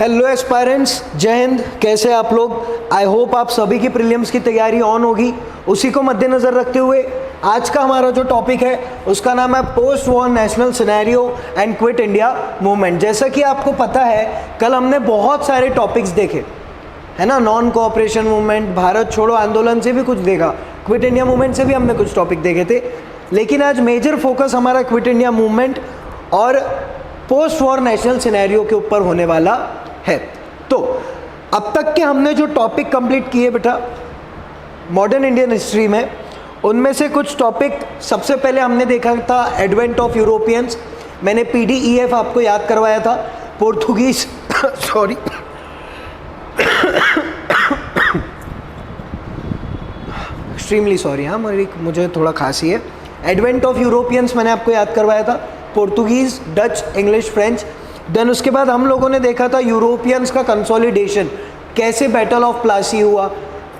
Hello aspirants, जय हिंद। कैसे आप लोग? आई होप आप सभी की प्रीलिम्स की तैयारी ऑन होगी। उसी को मद्देनज़र रखते हुए आज का हमारा जो टॉपिक है उसका नाम है post war national scenario and quit India movement. जैसा कि आपको पता है कल हमने बहुत सारे टॉपिक्स देखे है ना, नॉन कोऑपरेशन मूवमेंट, भारत छोड़ो आंदोलन से भी कुछ देखा, क्विट इंडिया मूवमेंट से भी हमने कुछ टॉपिक देखे थे। लेकिन आज मेजर फोकस हमारा क्विट इंडिया मूवमेंट और पोस्ट वॉर नेशनल सिनेरियो के ऊपर होने वाला है। तो अब तक के हमने जो टॉपिक कंप्लीट किए बेटा मॉडर्न इंडियन हिस्ट्री में, उनमें से कुछ टॉपिक सबसे पहले हमने देखा था एडवेंट ऑफ यूरोपियंस। मैंने पीडीईएफ आपको याद करवाया था, पोर्तुगीज सॉरी एक्सट्रीमली सॉरी, हाँ मुझे थोड़ा खांसी है। एडवेंट ऑफ यूरोपियंस मैंने आपको याद करवाया था, Portuguese, Dutch, English, French. Then उसके बाद हम लोगों ने देखा था यूरोपियंस का कंसोलिडेशन, कैसे बैटल ऑफ प्लासी हुआ,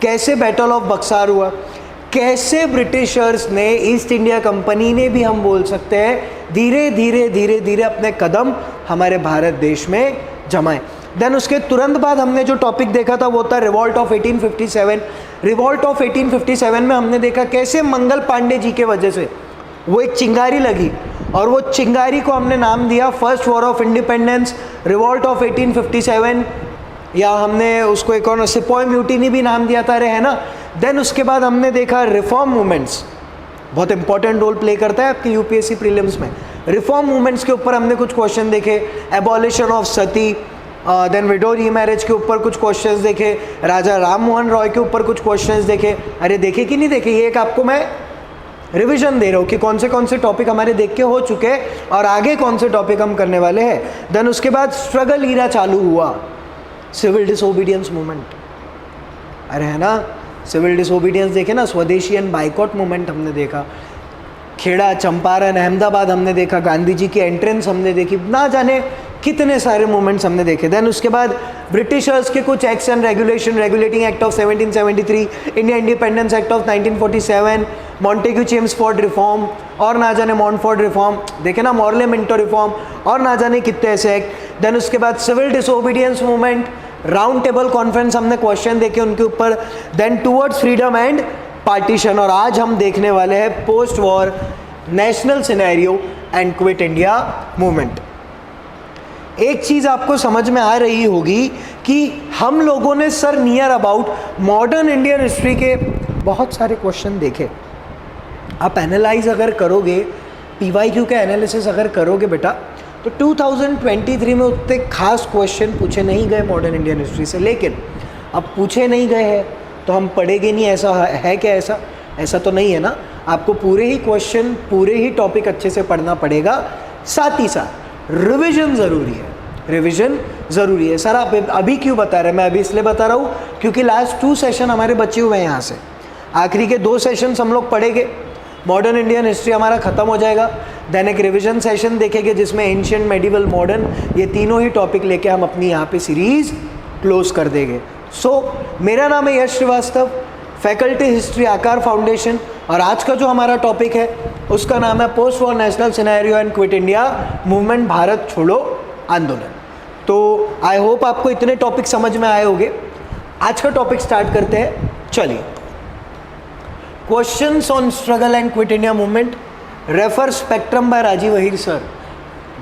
कैसे बैटल ऑफ बक्सार हुआ, कैसे ब्रिटिशर्स ने, ईस्ट इंडिया कंपनी ने भी हम बोल सकते हैं, धीरे धीरे अपने कदम हमारे भारत देश में जमाए। देन उसके तुरंत बाद हमने जो टॉपिक देखा था वो था रिवॉल्ट ऑफ 1857। रिवॉल्ट ऑफ 1857 में हमने देखा कैसे मंगल पांडे जी के वजह से वो एक चिंगारी लगी और वो चिंगारी को हमने नाम दिया first war of independence, revolt of 1857, या हमने उसको एक और सिपॉय म्यूटिनी भी नाम दिया था, है ना। देन उसके बाद हमने देखा रिफॉर्म मूवमेंट्स, बहुत इंपॉर्टेंट रोल प्ले करता है आपके यूपीएससी प्रीलिम्स में। रिफॉर्म मूवमेंट्स के ऊपर हमने कुछ क्वेश्चन देखे, abolition of sati, then widow remarriage के ऊपर कुछ क्वेश्चंस देखे, राजा राम मोहन रॉय के ऊपर कुछ क्वेश्चंस देखे। अरे देखे कि नहीं देखे, ये एक आपको मैं रिवीजन दे रहा हूँ कि कौन से टॉपिक हमारे देख के हो चुके हैं और आगे कौन से टॉपिक हम करने वाले हैं। देन उसके बाद स्ट्रगल ईरा चालू हुआ, सिविल डिसोबीडियंस मूवमेंट, अरे है ना, सिविल डिसोबीडियंस देखे ना, स्वदेशी एंड बाइकॉट मूवमेंट हमने देखा, खेड़ा, चंपारण, अहमदाबाद हमने देखा, गांधी जी की एंट्रेंस हमने देखी, ना जाने कितने सारे मूवमेंट्स हमने देखे। देन उसके बाद ब्रिटिशर्स के कुछ acts and regulation, regulating act of 1773, India independence act of 1947, Montagu Chelmsford reform और ना जाने मॉन्टफोर्ड रिफॉर्म देखे ना, मॉर्ले मिंटो रिफॉर्म और ना जाने कितने ऐसे एक्ट। देन उसके बाद civil disobedience movement, round table conference हमने क्वेश्चन देखे उनके ऊपर। Then towards freedom and partition, और आज हम देखने वाले हैं post war national scenario and quit India movement. एक चीज़ आपको समझ में आ रही होगी कि हम लोगों ने sir near about modern Indian history के बहुत सारे क्वेश्चन देखे। आप एनालाइज अगर करोगे, पीवाईक्यू के एनालिसिस अगर करोगे बेटा, तो 2023 में उतने खास क्वेश्चन पूछे नहीं गए मॉडर्न इंडियन हिस्ट्री से। लेकिन अब पूछे नहीं गए हैं तो हम पढ़ेंगे नहीं, ऐसा है क्या? ऐसा तो नहीं है ना। आपको पूरे ही क्वेश्चन, पूरे ही टॉपिक अच्छे से पढ़ना पड़ेगा। साथ ही साथ रिवीजन ज़रूरी है, रिवीजन ज़रूरी है। सर आप अभी क्यों बता रहे हैं? मैं अभी इसलिए बता रहा हूँ क्योंकि लास्ट 2 सेशन हमारे बचे हुए हैं यहाँ से, आखिरी के 2 सेशंस हम लोग पढ़ेंगे, मॉडर्न इंडियन हिस्ट्री हमारा ख़त्म हो जाएगा। देन एक रिवीजन सेशन देखेंगे जिसमें एंशिएंट, मेडिवल, मॉडर्न, ये तीनों ही टॉपिक लेके हम अपनी यहाँ पे सीरीज़ क्लोज कर देंगे। सो मेरा नाम है यश श्रीवास्तव, फैकल्टी हिस्ट्री आकार फाउंडेशन, और आज का जो हमारा टॉपिक है उसका नाम है post war national scenario and quit India movement, Bharat छोड़ो आंदोलन। तो आई होप आपको इतने टॉपिक समझ में आए होंगे। आज का टॉपिक स्टार्ट करते हैं, चलिए। Questions on struggle and quit India movement, refer spectrum by Rajiv Ahir sir.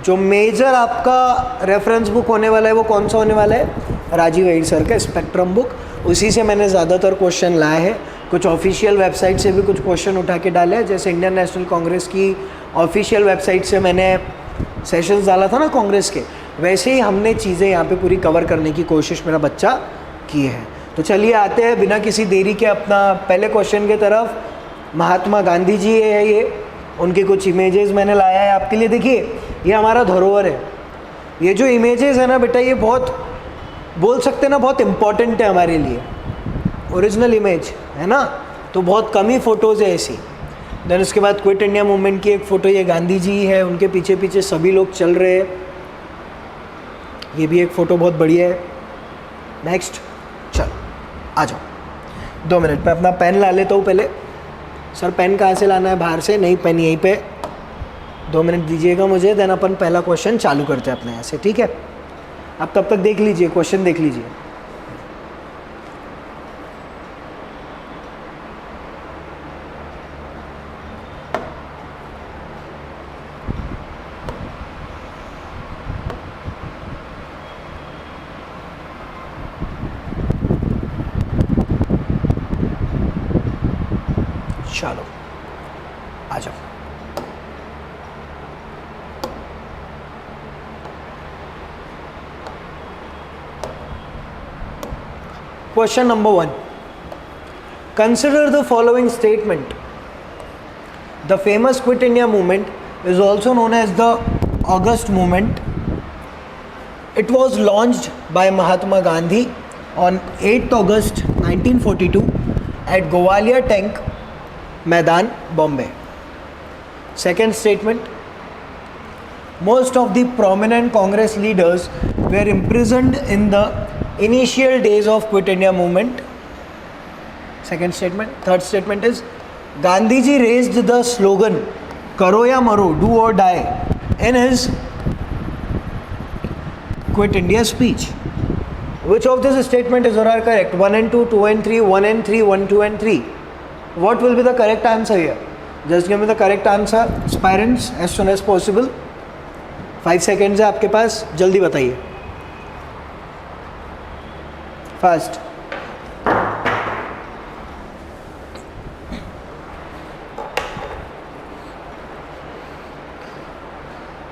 जो मेजर आपका रेफरेंस बुक होने वाला है वो कौन सा होने वाला है? राजीव अहीर सर का स्पेक्ट्रम बुक। उसी से मैंने ज़्यादातर क्वेश्चन लाए हैं, कुछ ऑफिशियल वेबसाइट से भी कुछ क्वेश्चन उठा के डाले हैं, जैसे इंडियन नेशनल कांग्रेस की ऑफिशियल वेबसाइट से मैंने सेशंस डाला था ना कांग्रेस के, वैसे ही हमने चीज़ें यहाँ पे पूरी कवर करने की कोशिश मेरा बच्चा की है। तो चलिए आते हैं बिना किसी देरी के अपना पहले क्वेश्चन की तरफ। महात्मा गांधी जी है, ये उनकी कुछ इमेजेस मैंने लाया है आपके लिए। देखिए ये हमारा धरोहर है, ये जो इमेजेस है ना बेटा, ये बहुत बोल सकते हैं ना, बहुत इम्पॉर्टेंट है हमारे लिए। ओरिजिनल इमेज है ना, तो बहुत कम ही फ़ोटोज़ है ऐसी। देन उसके बाद क्विट इंडिया मूवमेंट की एक फ़ोटो, ये गांधी जी है, उनके पीछे पीछे सभी लोग चल रहे हैं, ये भी एक फ़ोटो बहुत बढ़िया है। नेक्स्ट, चलो आ जाओ, 2 मिनट में अपना पेन ला लेता हूँ पहले। सर पेन कहाँ से लाना है? बाहर से? नहीं, पेन यहीं पे। 2 मिनट दीजिएगा मुझे, देन अपन पहला क्वेश्चन चालू करते हैं अपने यहाँ से, ठीक है। आप तब तक देख लीजिए, क्वेश्चन देख लीजिए। चलो आ जाओ। Question number 1. Consider the following statement. The famous Quit India movement is also known as the August movement. It was launched by Mahatma Gandhi on 8th August 1942 at Gowalia Tank Maidan, Bombay. Second statement. Most of the prominent Congress leaders were imprisoned in the initial days of Quit India movement. Second statement. Third statement is Gandhiji raised the slogan Karo ya Maro, do or die in his Quit India speech. Which of this statement is or are correct? 1 and 2, 2 and 3, 1 and 3, 1, 2 and 3. What will be the correct answer here? Just give me the correct answer, aspirants, as soon as possible. 5 seconds है आपके पास, जल्दी बताइए. Fast.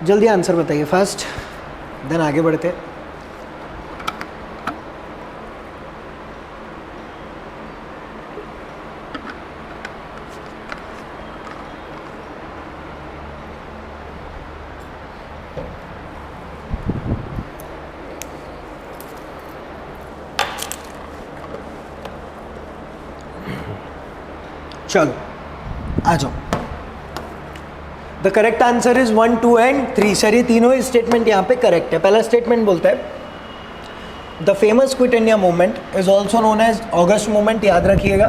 जल्दी answer बताइए, fast, then आगे बढ़ते हैं. चलो आ जाओ. The correct answer is 1, 2 and 3. Sir ये तीनों ही स्टेटमेंट यहाँ पे करेक्ट है. पहला स्टेटमेंट बोलता है the famous quit India movement is also known as August movement. याद रखिएगा,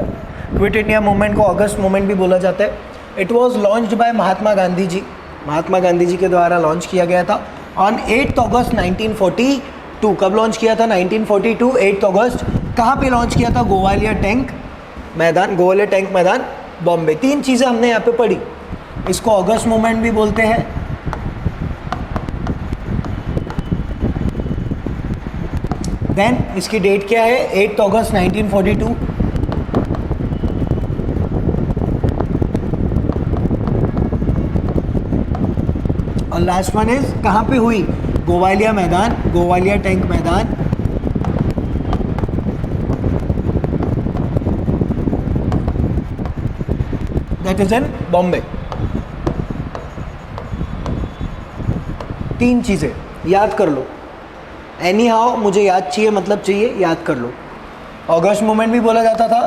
क्विट इंडिया मूवमेंट को अगस्त मूवमेंट भी बोला जाता है. It was launched by Mahatma Gandhi ji. Mahatma Gandhi ji के द्वारा लॉन्च किया गया था ऑन 8 अगस्त 1942. कब लॉन्च किया था? 1942 8 अगस्त. कहाँ पे लॉन्च किया था? गोवालिया टैंक मैदान, गोवालिया टैंक मैदान, बॉम्बे. 3 चीज़ें हमने यहाँ पे पढ़ी. इसको अगस्त मूवमेंट भी बोलते हैं, देन इसकी डेट क्या है? 8 अगस्त 1942. और लास्ट वन इज कहाँ पे हुई? गोवालिया मैदान, Gowalia Tank Maidan. That is in Bombay. 3 चीज़ें याद कर लो. एनी हाउ मुझे याद चाहिए, मतलब चाहिए, याद कर लो. अगस्त मूवमेंट भी बोला जाता था.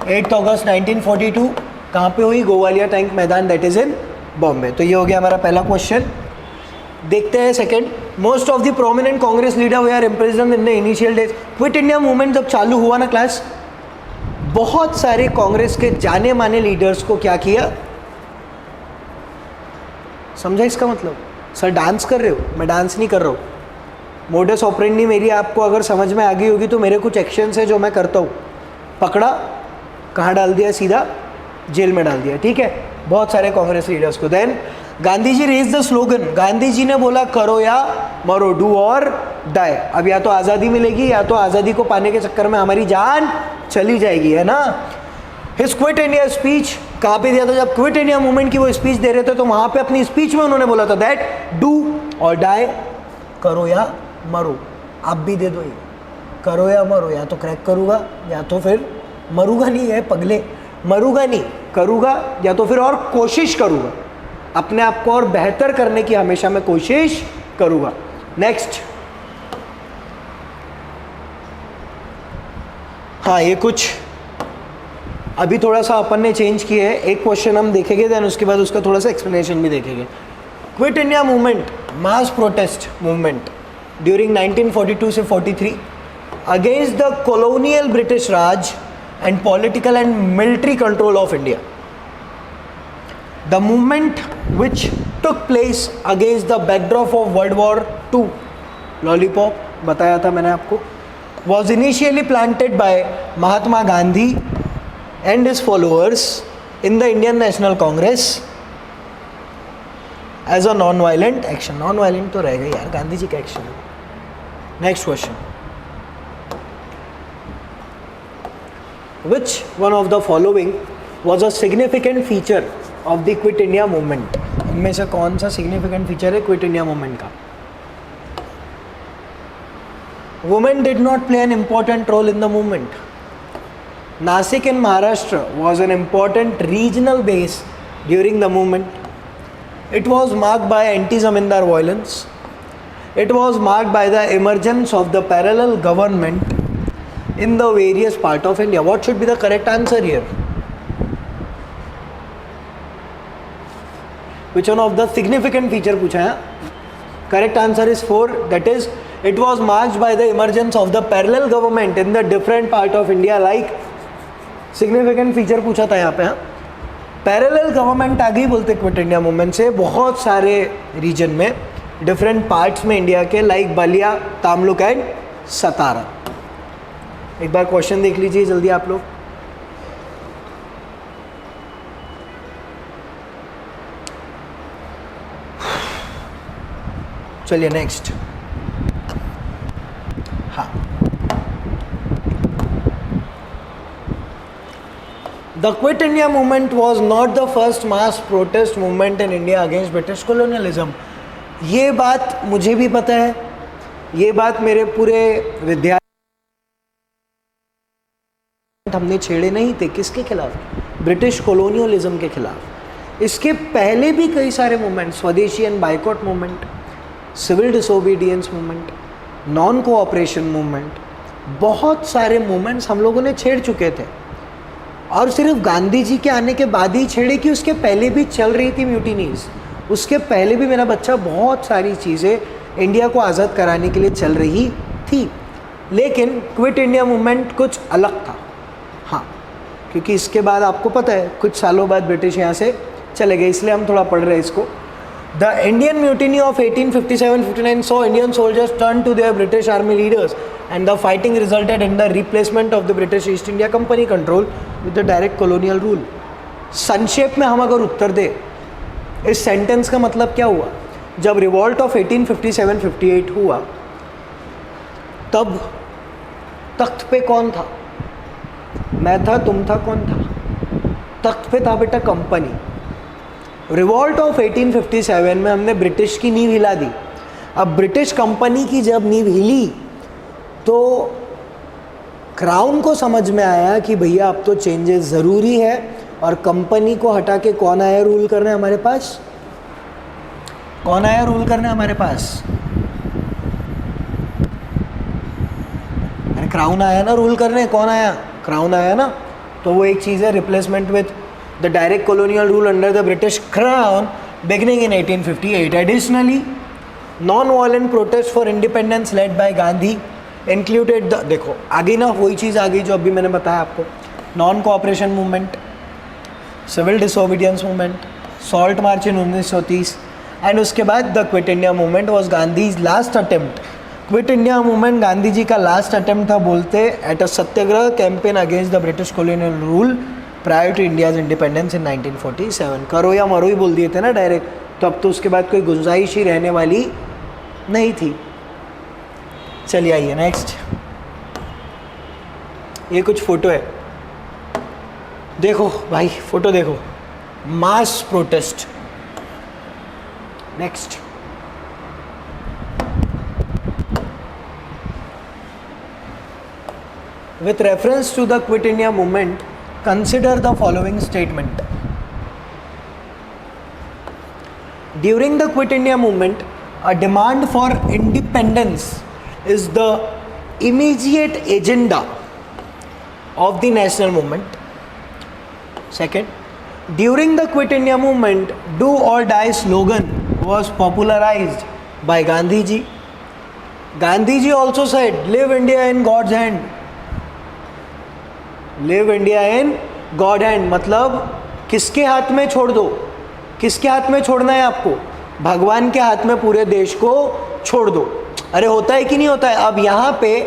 8 अगस्त 1942 कहाँ पे हुई? Gowalia Tank Maidan, that is in Bombay. तो ये हो गया हमारा पहला क्वेश्चन. देखते हैं second. Most of the prominent Congress leader were imprisoned in the initial days. Quit India movement जब चालू हुआ ना क्लास, बहुत सारे कांग्रेस के जाने माने लीडर्स को क्या किया? समझा इसका मतलब? सर डांस कर रहे हो? मैं डांस नहीं कर रहा हूँ. मोडस ऑपरेंडी मेरी आपको अगर समझ में आ गई होगी तो मेरे कुछ एक्शंस है जो मैं करता हूँ. पकड़ा, कहाँ डाल दिया? सीधा जेल में डाल दिया. ठीक है, बहुत सारे कांग्रेस लीडर्स को. Then Gandhi ji raise the slogan. Gandhi ji ने बोला करो या मरो, डू और डाई. अब या तो आज़ादी मिलेगी या तो आज़ादी को पाने के चक्कर में हमारी जान चली जाएगी, है ना. हिज क्विट इंडिया स्पीच कहाँ पे दिया था? जब क्विट इंडिया मूवमेंट की वो स्पीच दे रहे थे तो वहाँ पे अपनी स्पीच में उन्होंने बोला था दैट डू और डाई, करो या मरो. आप भी दे दो ये, करो या मरो. या तो क्रैक करूँगा या तो फिर मरूंगा. नहीं है पगले, मरूंगा नहीं, करूँगा या तो फिर और कोशिश करूँगा. अपने आप को और बेहतर करने की हमेशा मैं कोशिश करूँगा. नेक्स्ट. हाँ, ये कुछ अभी थोड़ा सा अपन ने चेंज किए है. एक क्वेश्चन हम देखेंगे, देन उसके बाद उसका थोड़ा सा एक्सप्लेनेशन भी देखेंगे. Quit India movement mass protest movement during 1942 से 43 against the colonial British Raj and political and military control of India. The movement which took place against the backdrop of World War II lollipop बताया था मैंने आपको, was initially planted by Mahatma Gandhi and his followers in the Indian National Congress as a non violent action. Non violent तो रहेगा यार, गांधी जी का action है. Next question, which one of the following was a significant feature of the quit India movement. इनमें से कौन सा significant feature है क्विट इंडिया मूवमेंट का? Women did not play an important role in the movement. Nashik in Maharashtra was an important regional base during the movement. It was marked by anti-zamindar violence. It was marked by the emergence of the parallel government in the various part of India. What should be the correct answer here? Which one of the significant feature पूछा है? Correct answer is 4. That is, it was marked by the emergence of the parallel government in the different part of India. Like significant feature पूछा था यहाँ पे. Parallel government आ गई बोलते quit India movement से बहुत सारे रीजन में, डिफरेंट पार्ट्स में इंडिया के, लाइक बलिया, तामलुक एंड सतारा. एक बार क्वेश्चन देख लीजिए जल्दी आप लोग. चलिए नेक्स्ट. हाँ, The Quit India movement was not the first mass protest movement in India against British colonialism. ये बात मुझे भी पता है, ये बात मेरे पूरे विद्यार्थी हमने छेड़े नहीं थे. किसके खिलाफ? ब्रिटिश कॉलोनियलिज्म के खिलाफ. इसके पहले भी कई सारे movement, Swadeshi and boycott movement, civil disobedience movement, non cooperation movement, बहुत सारे मूवमेंट्स हम लोगों ने छेड़ चुके थे. और सिर्फ गांधी जी के आने के बाद ही छेड़े कि उसके पहले भी चल रही थी म्यूटिनीज. उसके पहले भी मेरा बच्चा बहुत सारी चीज़ें इंडिया को आज़ाद कराने के लिए चल रही थी. लेकिन क्विट इंडिया मूवमेंट कुछ अलग था. हाँ, क्योंकि इसके बाद आपको पता है कुछ सालों बाद ब्रिटिश यहाँ से चले गए, इसलिए हम थोड़ा पढ़ रहे हैं इसको. The Indian mutiny of 1857-59 saw Indian soldiers turn to their British army leaders and the fighting resulted in the replacement of the British East India Company control with the direct colonial rule. संक्षेप में हम अगर उत्तर दे इस sentence का मतलब क्या हुआ? जब रिवॉल्ट ऑफ 1857-58 हुआ तब तख्त पे कौन था? मैं था, तुम था, कौन था? तख्त पे था बेटा कंपनी. रिवॉल्ट ऑफ 1857 में हमने ब्रिटिश की नींव हिला दी. अब ब्रिटिश कंपनी की जब नींव हिली तो क्राउन को समझ में आया कि भैया अब तो चेंजेस ज़रूरी है, और कंपनी को हटा के कौन आया रूल करने हमारे पास? कौन आया रूल करने हमारे पास? अरे क्राउन आया ना रूल करने. कौन आया? क्राउन आया ना. तो वो एक चीज़ है, replacement with the direct colonial rule under the British Crown beginning in 1858. Additionally, non-violent protests for independence led by Gandhi included the, देखो आगे ना वही चीज़ आ गई जो अभी मैंने बताया आपको, non cooperation movement, civil disobedience movement, salt march in 1930 and उसके बाद the quit India movement was Gandhi's last attempt. Quit India movement Gandhi ji का लास्ट अटेम्प्ट था बोलते at a satyagraha campaign against the British colonial rule prior to India's independence in 1947. करो या मरो ही बोल दिए थे ना डायरेक्ट, तो अब तो उसके बाद कोई गुंजाइश ही रहने वाली नहीं थी. चलिए आइए नेक्स्ट. ये कुछ फ़ोटो है, देखो भाई फ़ोटो देखो, mass protest. Next. With reference to the quit India movement consider the following statement. During the Quit India movement, a demand for independence is the immediate agenda of the national movement. Second, during the Quit India movement, do or die slogan was popularized by Gandhi ji. Gandhi ji also said, live India in God's hand. Live India in God hand मतलब किसके हाथ में छोड़ दो? किसके हाथ में छोड़ना है आपको? भगवान के हाथ में पूरे देश को छोड़ दो. अरे होता है कि नहीं होता है? अब यहाँ पे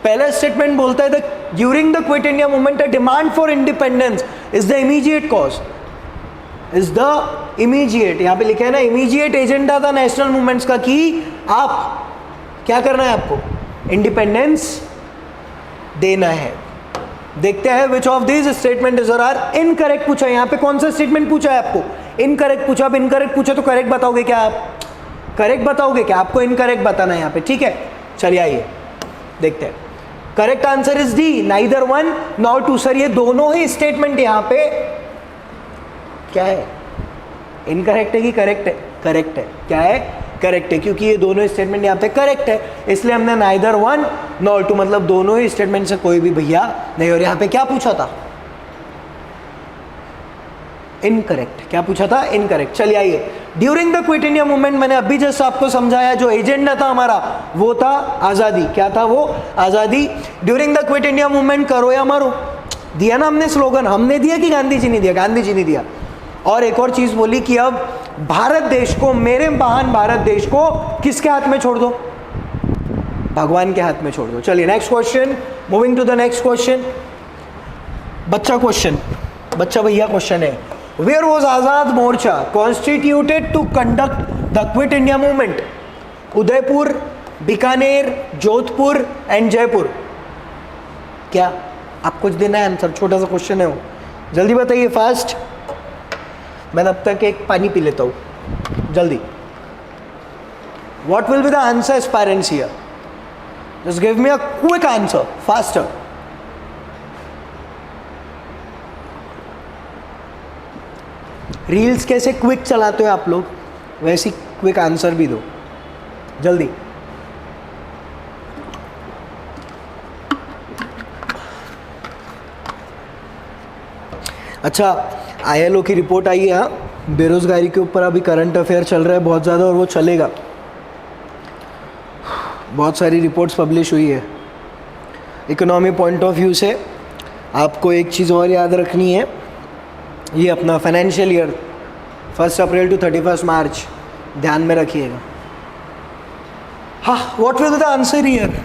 पहला स्टेटमेंट बोलता है during the quit India movement a demand for independence is the immediate cause, is the immediate, यहाँ पे लिखा है ना इमीडिएट एजेंडा था नेशनल मूवमेंट्स का कि आप क्या करना है, आपको इंडिपेंडेंस देना है। देखते हैं which of this statement is or are incorrect पूछा है। यहाँ पे कौन सा स्टेटमेंट पूछा है आपको? इनकरेक्ट पूछा। अब इनकरेक्ट पूछा तो करेक्ट बताओगे क्या आप? करेक्ट बताओगे क्या? आपको इनकरेक्ट बताना है यहाँ पे, ठीक है? चलिए आइए देखते हैं। Correct answer is D, neither one nor two. Sir ये दोनों ही स्टेटमेंट यहाँ पे क्या है? इनकरेक्ट है कि करेक्ट है? करेक्ट है। क्या है? करेक्ट है, क्योंकि ये दोनों स्टेटमेंट यहाँ पे करेक्ट है, इसलिए हमने नाइदर वन नॉर टू, मतलब दोनों ही स्टेटमेंट से कोई भी भैया नहीं। और यहाँ पे क्या पूछा था? इनकरेक्ट। क्या पूछा था? इनकरेक्ट। चलिए आइए, during the quit India movement, मैंने अभी जस्ट आपको समझाया जो एजेंडा था हमारा वो था आज़ादी। क्या था वो? आज़ादी। During the quit India movement करो या मरो, दिया ना हमने स्लोगन। हमने दिया कि गांधी जी ने दिया? गांधी जी ने दिया। और एक और चीज़ बोली कि अब भारत देश को, मेरे महान भारत देश को किसके हाथ में छोड़ दो? भगवान के हाथ में छोड़ दो। चलिए next question, moving to the next question. बच्चा क्वेश्चन, बच्चा भैया क्वेश्चन है, where was Azad Morcha constituted to conduct the quit India movement? Udaipur, Bikaner, Jodhpur and Jaipur. क्या आप कुछ देना है आंसर? छोटा सा क्वेश्चन है वो, जल्दी बताइए फास्ट। मैं तब तक एक पानी पी लेता हूँ, जल्दी। What will be the answer, aspirants here? Just give me a quick answer, faster. Reels कैसे क्विक चलाते हो आप लोग, वैसी क्विक आंसर भी दो, जल्दी। अच्छा, ILO की रिपोर्ट आई है, हाँ, बेरोजगारी के ऊपर अभी करंट अफेयर चल रहा है बहुत ज़्यादा, और वो चलेगा। बहुत सारी रिपोर्ट्स पब्लिश हुई है। इकोनॉमी पॉइंट ऑफ व्यू से आपको एक चीज़ और याद रखनी है, ये अपना financial year 1 April to 31 March ध्यान में रखिएगा। हाँ, what will be the answer here?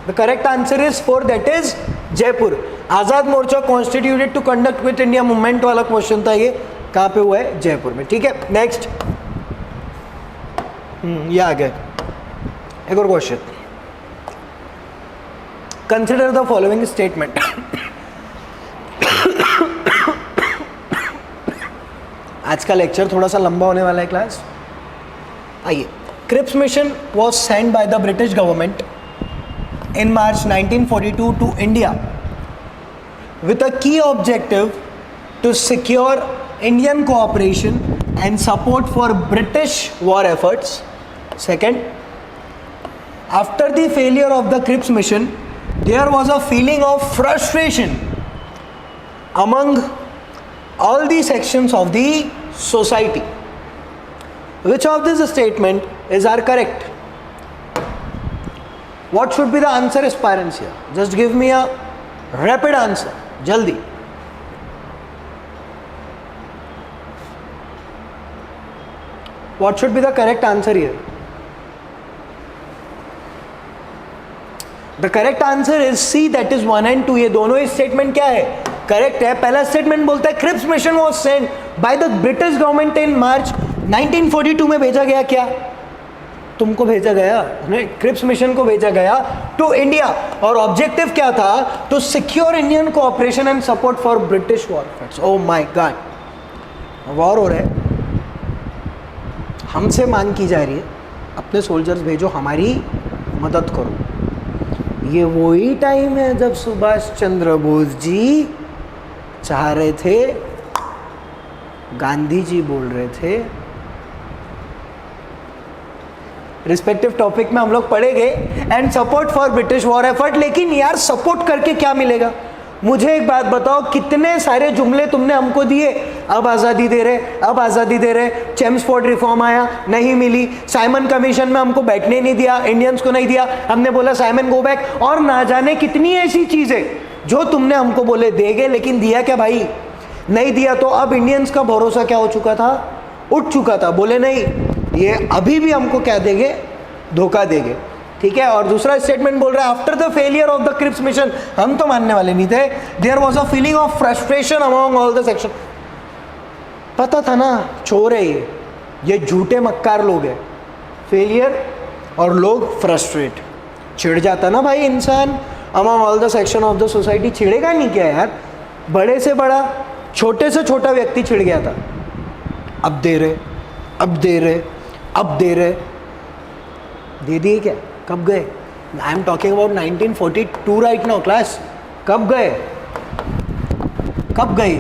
The correct answer is 4, that is Jaipur. Azad Morcha constituted to conduct quit India movement वाला क्वेश्चन था, ये कहाँ पे हुआ है? जयपुर में। ठीक है, नेक्स्ट। ये आ गया एक और question. Consider the following statement. आज का लेक्चर थोड़ा सा लंबा होने वाला है क्लास। आइए, Cripps mission was send by the British government in March 1942 to India with a key objective to secure Indian cooperation and support for British war efforts. Second, after the failure of the Cripps mission, there was a feeling of frustration among all the sections of the society. Which of this statement is are correct? What should be the answer, aspirants here? Just give me a rapid answer, jaldi. What should be the correct answer here? The correct answer is C, that is 1 and 2. ये दोनों ही statement क्या है? Correct है। पहला statement बोलता है Cripps mission was send by the British government in March 1942 में भेजा गया। क्या तुमको भेजा गया? क्रिप्स मिशन को भेजा गया टू इंडिया, और ऑब्जेक्टिव क्या था? To secure Indian cooperation and support for British war efforts. Oh my God, war हो रहा है, हमसे मांग की जा रही है अपने सोल्जर्स भेजो, हमारी मदद करो। ये वही टाइम है जब सुभाष चंद्र बोस जी चाह रहे थे, गांधी जी बोल रहे थे। रिस्पेक्टिव टॉपिक में हम लोग पढ़ेंगे and support for British war effort. लेकिन यार सपोर्ट करके क्या मिलेगा? मुझे एक बात बताओ, कितने सारे जुमले तुमने हमको दिए, अब आज़ादी दे रहे, अब आज़ादी दे रहे। चेम्सफोर्ड रिफॉर्म आया, नहीं मिली। साइमन कमीशन में हमको बैठने नहीं दिया, इंडियंस को नहीं दिया, हमने बोला साइमन गो बैक। और ना जाने कितनी ऐसी चीज़ें जो तुमने हमको बोले देंगे, लेकिन दिया क्या भाई? नहीं दिया। तो अब इंडियंस का भरोसा क्या हो चुका था? उठ चुका था। बोले नहीं, ये अभी भी हमको क्या देंगे? धोखा देंगे। ठीक है। और दूसरा स्टेटमेंट बोल रहा है after the failure of the Cripps mission, हम तो मानने वाले नहीं थे, there was a feeling of frustration among all the section. पता था ना चोर है ये झूठे मक्कार लोग हैं, फेलियर और लोग फ्रस्ट्रेट, चिढ़ जाता ना भाई इंसान among all the section of the society. चिढ़ेगा नहीं क्या यार, बड़े से बड़ा छोटे से छोटा व्यक्ति चिढ़ गया था। अब दे रहे, अब दे रहे, अब दे रहे, दे दिए क्या, कब गए? I am talking about 1942 right now class. कब गए, कब गए?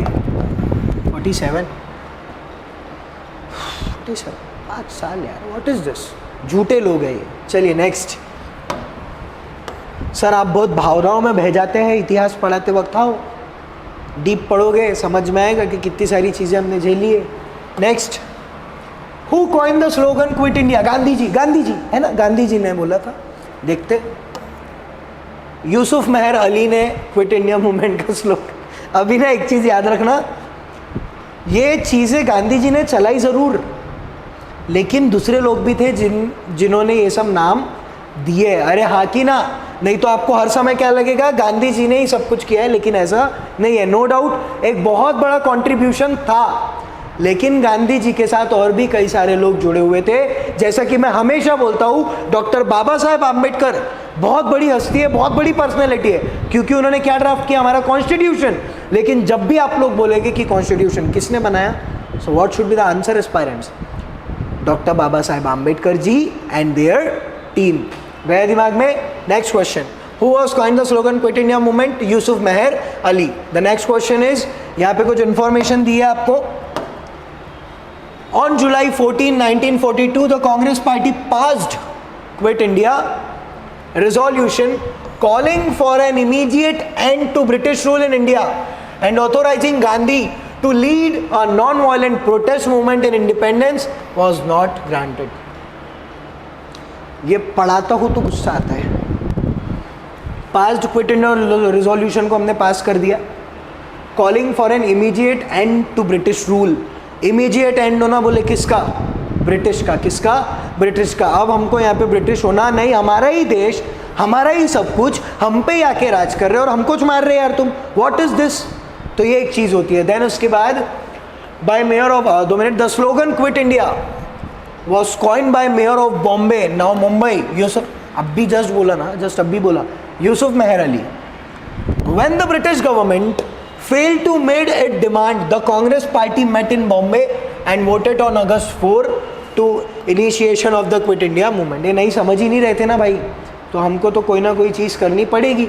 47 5 साल यार, व्हाट इज दिस, झूठे लोग हैं ये। चलिए नेक्स्ट। सर आप बहुत भावनाओं में बह जाते हैं इतिहास पढ़ाते वक्त, आओ डीप पढ़ोगे समझ में आएगा कि कितनी सारी चीज़ें हमने झेली है। Next, who coin the slogan quit India? Gandhi ji, Gandhi ji है ना, गांधी जी ने बोला था। देखते, यूसुफ मेहर अली ने क्विट इंडिया मूवमेंट का स्लोगन। अभी ना एक चीज़ याद रखना, ये चीज़ें गांधी जी ने चलाई ज़रूर, लेकिन दूसरे लोग भी थे जिन्होंने ये सब नाम दिए। अरे हाँ कि ना, नहीं तो आपको हर समय क्या लगेगा गांधी जी ने ही सब कुछ किया है, लेकिन ऐसा नहीं है। नो डाउट एक बहुत बड़ा कंट्रीब्यूशन था, लेकिन गांधी जी के साथ और भी कई सारे लोग जुड़े हुए थे। जैसा कि मैं हमेशा बोलता हूँ, डॉक्टर बाबा साहेब आम्बेडकर बहुत बड़ी हस्ती है, बहुत बड़ी पर्सनैलिटी है, क्योंकि उन्होंने क्या ड्राफ्ट किया, हमारा कॉन्स्टिट्यूशन। लेकिन जब भी आप लोग बोलेंगे कि कॉन्स्टिट्यूशन किसने बनाया, so what should be the answer aspirants? Doctor Baba Saheb Ambedkar ji and their team. गया दिमाग में? Next question, who was coined the slogan quit India movement? Yusuf Meher Ali. The next question is, यहाँ पे कुछ इंफॉर्मेशन दी है आपको। On July 14, 1942 the Congress party passed quit India resolution calling for an immediate end to British rule in India and authorizing Gandhi to lead a non-violent protest movement in independence was not granted. ये पढ़ाता हूँ तो गुस्सा आता है। Passed quit India resolution को हमने pass कर दिया, calling for an immediate end to British rule. Immediate end होना बोले किसका? ब्रिटिश का। किसका? ब्रिटिश का। अब हमको यहाँ पे ब्रिटिश होना नहीं, हमारा ही देश, हमारा ही सब कुछ, हम पे ही आके राज कर रहे हो और हमको मार रहे यार तुम, व्हाट इज दिस? तो ये एक चीज़ होती है। देन उसके बाद by mayor of 2 minute, the slogan quit India was coined by mayor of Bombay, now Mumbai, Yusuf, अभी जस्ट बोला ना, जस्ट अभी बोला, Yusuf Meher Ali. When the British government failed to made a demand, the Congress party met in Bombay and voted on August 4 to initiation of the Quit India movement. ये नहीं समझ ही नहीं रहे थे ना भाई, तो हमको तो कोई ना कोई चीज़ करनी पड़ेगी।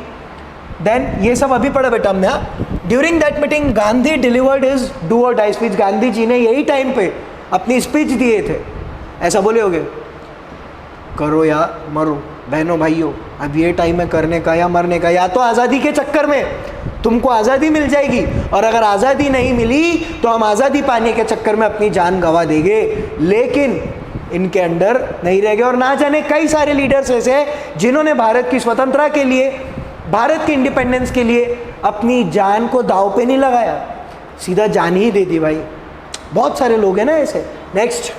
देन ये सब अभी पढ़ा बेटा हमने। During that meeting Gandhi delivered his do और डाई स्पीच। गांधी जी ने यही टाइम पे अपनी स्पीच दिए थे। ऐसा बोले होगे, करो या मरो बहनों भाइयों, अब ये टाइम है करने का या मरने का। या तो आज़ादी के चक्कर में तुमको आज़ादी मिल जाएगी, और अगर आज़ादी नहीं मिली तो हम आज़ादी पाने के चक्कर में अपनी जान गंवा देंगे, लेकिन इनके अंडर नहीं रहेंगे। और ना जाने कई सारे लीडर्स ऐसे हैं जिन्होंने भारत की स्वतंत्रता के लिए, भारत की इंडिपेंडेंस के लिए अपनी जान को दांव पे नहीं लगाया, सीधा जान ही दे दी भाई। बहुत सारे लोग हैं ना ऐसे। Next,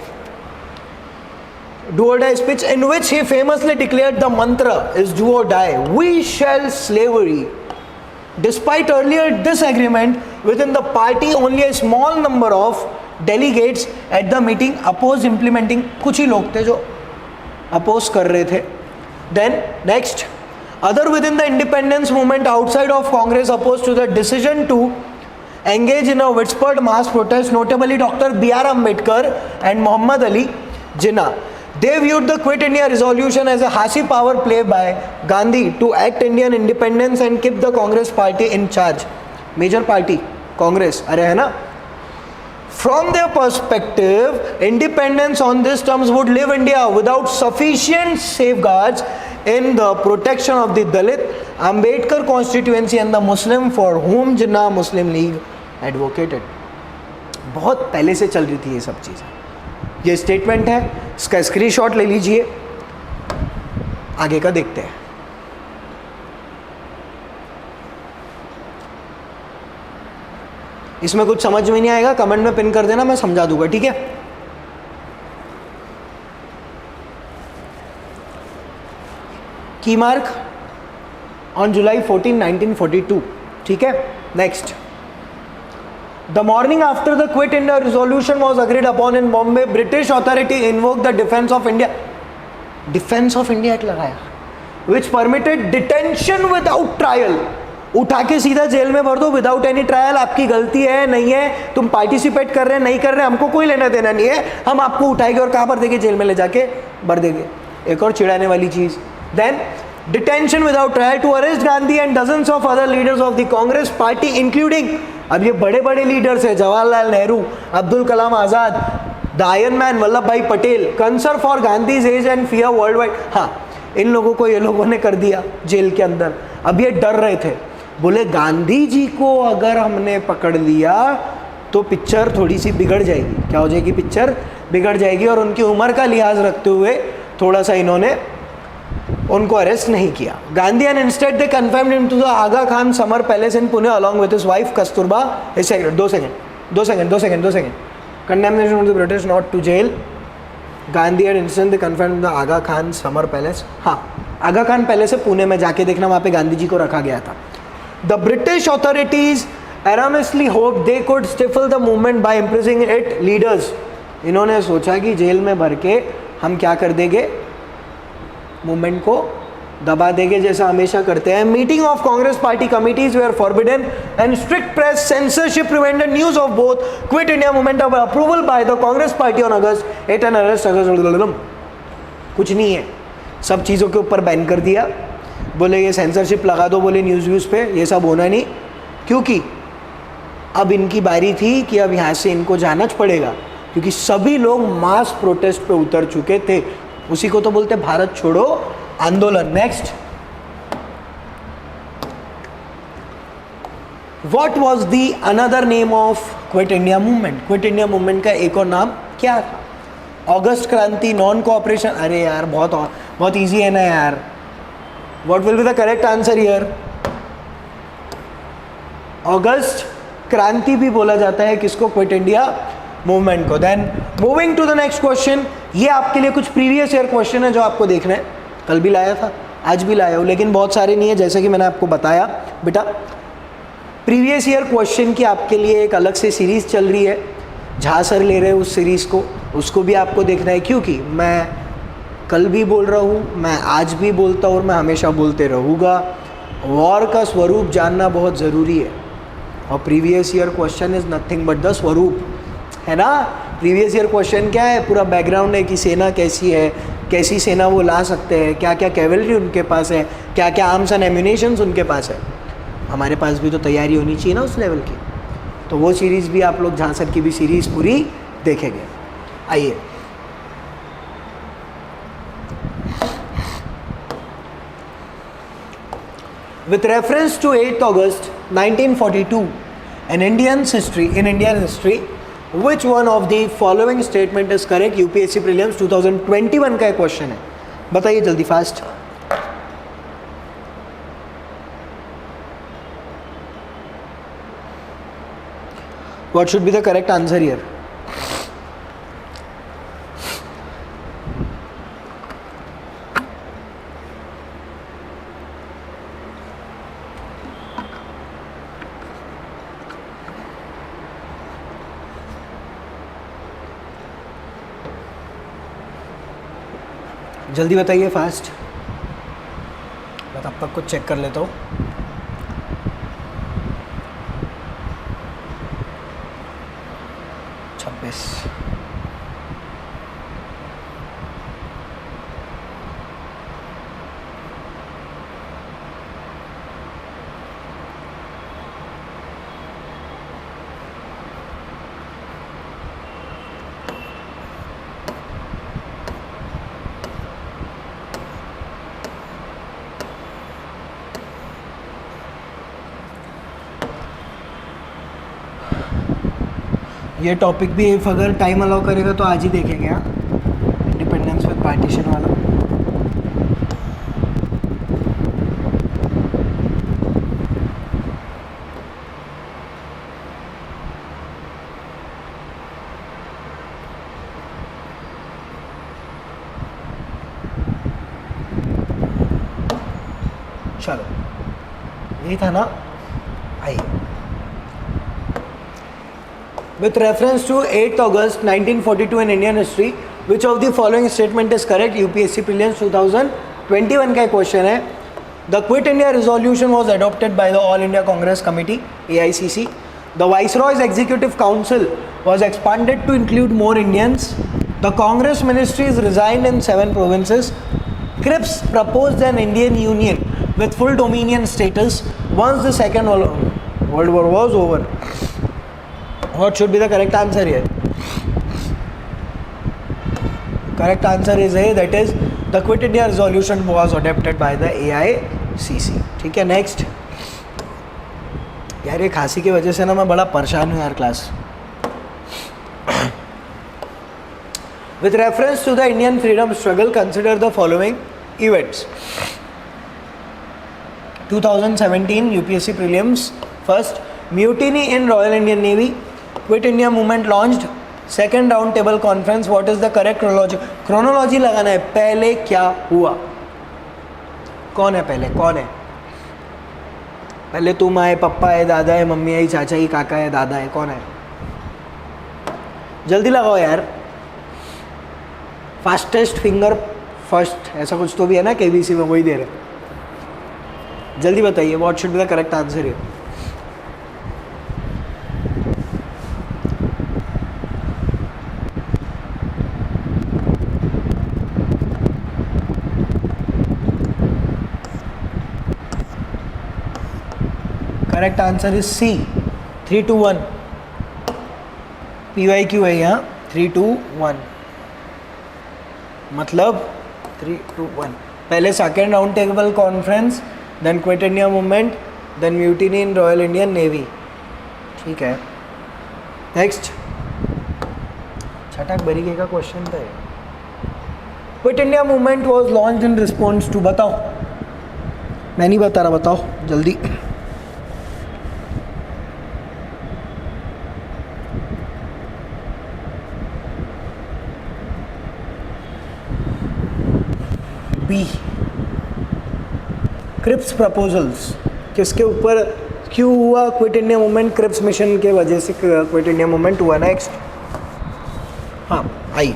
do or die speech in which he famously declared the mantra is do or die, we shall slavery. Despite earlier disagreement within the party, only a small number of delegates at the meeting opposed implementing. कुछ ही लोग थे जो oppose कर रहे थे। Then next, other within the independence movement outside of Congress opposed to the decision to engage in a widespread mass protest, notably Dr. B.R. Ambedkar and Muhammad Ali Jinnah. They viewed the Quit India resolution as a hasi power play by Gandhi to act Indian independence and keep the Congress party in charge. Major party, Congress, अरे है ना? From their perspective, independence on these terms would leave India without sufficient safeguards in the protection of the Dalit, Ambedkar constituency and the Muslim for whom Jinnah Muslim League advocated. बहुत पहले से चल रही थी ये सब चीज़ें। ये स्टेटमेंट है, इसका स्क्रीनशॉट ले लीजिए, आगे का देखते हैं। इसमें कुछ समझ में नहीं आएगा कमेंट में पिन कर देना, मैं समझा दूंगा, ठीक है? की मार्क ऑन जुलाई 14, 1942. ठीक है, next. The morning after the Quit India resolution was agreed upon in Bombay, British authority invoked the Defence of India Act लगाया, which permitted detention without trial. उठा के सीधा जेल में भर दो विदाउट एनी ट्रायल. आपकी गलती है नहीं है, तुम पार्टिसिपेट कर रहे हैं नहीं कर रहे, हमको कोई लेना देना नहीं है, हम आपको उठाएंगे और कहाँ भर देंगे, जेल में ले जाके भर देंगे. एक और चिढ़ाने वाली चीज. Then detention without trial to arrest Gandhi and dozens of other leaders of the Congress party including, अब ये बड़े बड़े लीडर्स है, Jawaharlal Nehru, Abdul Kalam Azad, the iron man Vallabhbhai Patel, concern for Gandhi's age and fear worldwide. हाँ, इन लोगों को ये लोगों ने कर दिया जेल के अंदर. अब ये डर रहे थे, बोले गांधी जी को अगर हमने पकड़ लिया तो पिक्चर थोड़ी सी बिगड़ जाएगी. क्या हो जाएगी, पिक्चर बिगड़ जाएगी. और उनकी उम्र का लिहाज रखते हुए थोड़ा सा इन्होंने उनको अरेस्ट नहीं किया. Gandhi and instead they confined him to the Aga Khan summer palace in Pune along with his wife Kasturba. दो second. Condemnation of the British not to jail. Gandhi and instead they confined the Aga Khan summer palace. हाँ, आगा खान पैलेस है पुणे में, जाके देखना, वहाँ पे गांधी जी को रखा गया था. The British authorities erroneously hoped they could stifle the movement by imprisoning its leaders. इन्होंने सोचा कि जेल में भर के हम क्या कर देंगे, मूवमेंट को दबा देंगे, जैसा हमेशा करते हैं. Meeting of Congress party committees were forbidden and strict press censorship prevented news of both quit India movement of approval by the Congress party on August 8 and arrest August. कुछ नहीं है, सब चीज़ों के ऊपर बैन कर दिया. बोले ये सेंसरशिप लगा दो, बोले न्यूज़ व्यूज़ पे, ये सब होना नहीं, क्योंकि अब इनकी बारी थी कि अब यहाँ से इनको जाना पड़ेगा, क्योंकि सभी लोग मास प्रोटेस्ट पे उतर चुके थे. उसी को तो बोलते भारत छोड़ो आंदोलन. Next, what was the another name of quit India movement? Quit India movement का एक और नाम क्या था? अगस्त क्रांति, नॉन कोऑपरेशन. अरे यार बहुत इजी है ना यार. What will be the correct answer here? अगस्त क्रांति भी बोला जाता है किसको? क्विट इंडिया मूवमेंट को. Then moving to the next question. ये आपके लिए कुछ प्रीवियस ईयर क्वेश्चन है जो आपको देखना है. कल भी लाया था, आज भी लाया हूँ, लेकिन बहुत सारे नहीं है, जैसे कि मैंने आपको बताया. बेटा प्रीवियस ईयर क्वेश्चन की आपके लिए एक अलग से सीरीज़ चल रही है, झा सर ले रहे हैं उस सीरीज़ को, उसको भी आपको देखना है. क्योंकि मैं कल भी बोल रहा हूँ, मैं आज भी बोलता हूँ और मैं हमेशा बोलते रहूँगा, वॉर का स्वरूप जानना बहुत ज़रूरी है. और previous year question is nothing but the स्वरूप, है ना. प्रीवियस ईयर क्वेश्चन क्या है? पूरा बैकग्राउंड है कि सेना कैसी है, कैसी सेना वो ला सकते हैं, क्या क्या कैवलरी उनके पास है, क्या क्या आर्म्स एंड एम्यूनेशंस उनके पास है. हमारे पास भी तो तैयारी होनी चाहिए ना उस लेवल की. तो वो सीरीज़ भी आप लोग, झा सर की भी सीरीज़ पूरी देखेंगे. आइए, with reference to 8th August 1942 in Indian history, which one of the following statement is correct? UPSC prelims 2021 का क्वेश्चन है, बताइए जल्दी fast. What should be the correct answer here? जल्दी बताइए फास्ट. मैं तब तक कुछ चेक कर लेता हूँ. छब्बीस. ये टॉपिक भी इफ अगर टाइम अलाउ करेगा तो आज ही देखेंगे. हाँ, इंडिपेंडेंस विद पार्टीशन वाला. चलो यही था ना, आइए। With reference to 8th August 1942 in Indian history, which of the following statement is correct? UPSC Prelims 2021 का क्वेश्चन है। The Quit India resolution was adopted by the All India Congress Committee (AICC). The Viceroy's Executive Council was expanded to include more Indians. The Congress ministries resigned in 7 provinces. Cripps proposed an Indian Union with full dominion status once the Second World War was over. What should be the correct answer here? Correct answer is A, that is the Quit India resolution was adopted by the AICC. ठीक है, next. यार ये खांसी की वजह से ना मैं बड़ा परेशान हूँ यार class. With reference to the Indian freedom struggle, consider the following events. 2017 UPSC prelims. First, mutiny in Royal Indian Navy. Quit India movement launched. Second round table conference. What is the correct chronology लगाना है. पहले क्या हुआ, कौन है पहले, कौन है पहले? तुम आए, पप्पा है, दादा है, मम्मी आई, चाचा ही, काका है, दादा है, कौन है? जल्दी लगाओ यार. फास्टेस्ट फिंगर फर्स्ट ऐसा कुछ तो भी है ना केबीसी में, वही दे रहे. जल्दी बताइए, what should be the correct answer here. Correct answer is C, 3-2-1. PYQ है यहाँ, 3-2-1 मतलब 3-2-1. पहले second round table conference, then quit India movement, then mutiny in Royal Indian Navy. ठीक है, नेक्स्ट. छठाक बरीके का क्वेश्चन था. Quit India movement was launch in response to, बताओ. मैं नहीं बता रहा, बताओ जल्दी. B, Cripps proposals. किसके ऊपर क्यों हुआ quit India movement? Cripps mission के वजह से क्विट इंडिया मूवमेंट हुआ. नेक्स्ट. हाँ आई.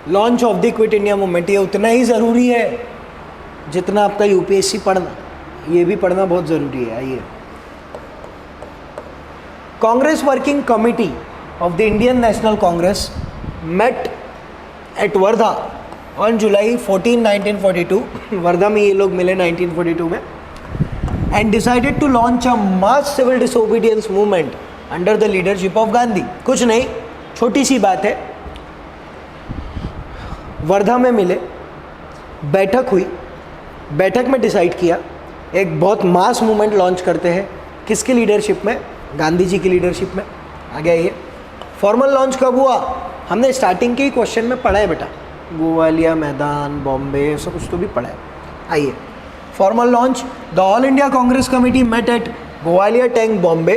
Launch of the quit India movement, ये उतना ही ज़रूरी है जितना आपका यूपीएससी पढ़ना. ये भी पढ़ना बहुत ज़रूरी है. आइए. Congress working committee of the Indian National Congress met at Wardha on July 14, 1942. Wardha में ये लोग मिले 1942 में, and decided to launch a mass civil disobedience movement under the leadership of Gandhi. कुछ नहीं, छोटी सी बात है. वर्धा में मिले, बैठक हुई, बैठक में डिसाइड किया एक बहुत मास मूवमेंट लॉन्च करते हैं. किसकी लीडरशिप में? गांधी जी की लीडरशिप में. आ गया ये. फॉर्मल लॉन्च कब हुआ? हमने स्टार्टिंग के ही क्वेश्चन में पढ़ा है बेटा, गोवालिया मैदान, बॉम्बे, ऐसा कुछ तो भी पढ़ा है. आइए. Formal launch, the all India Congress committee met at Gowalia tank, Bombay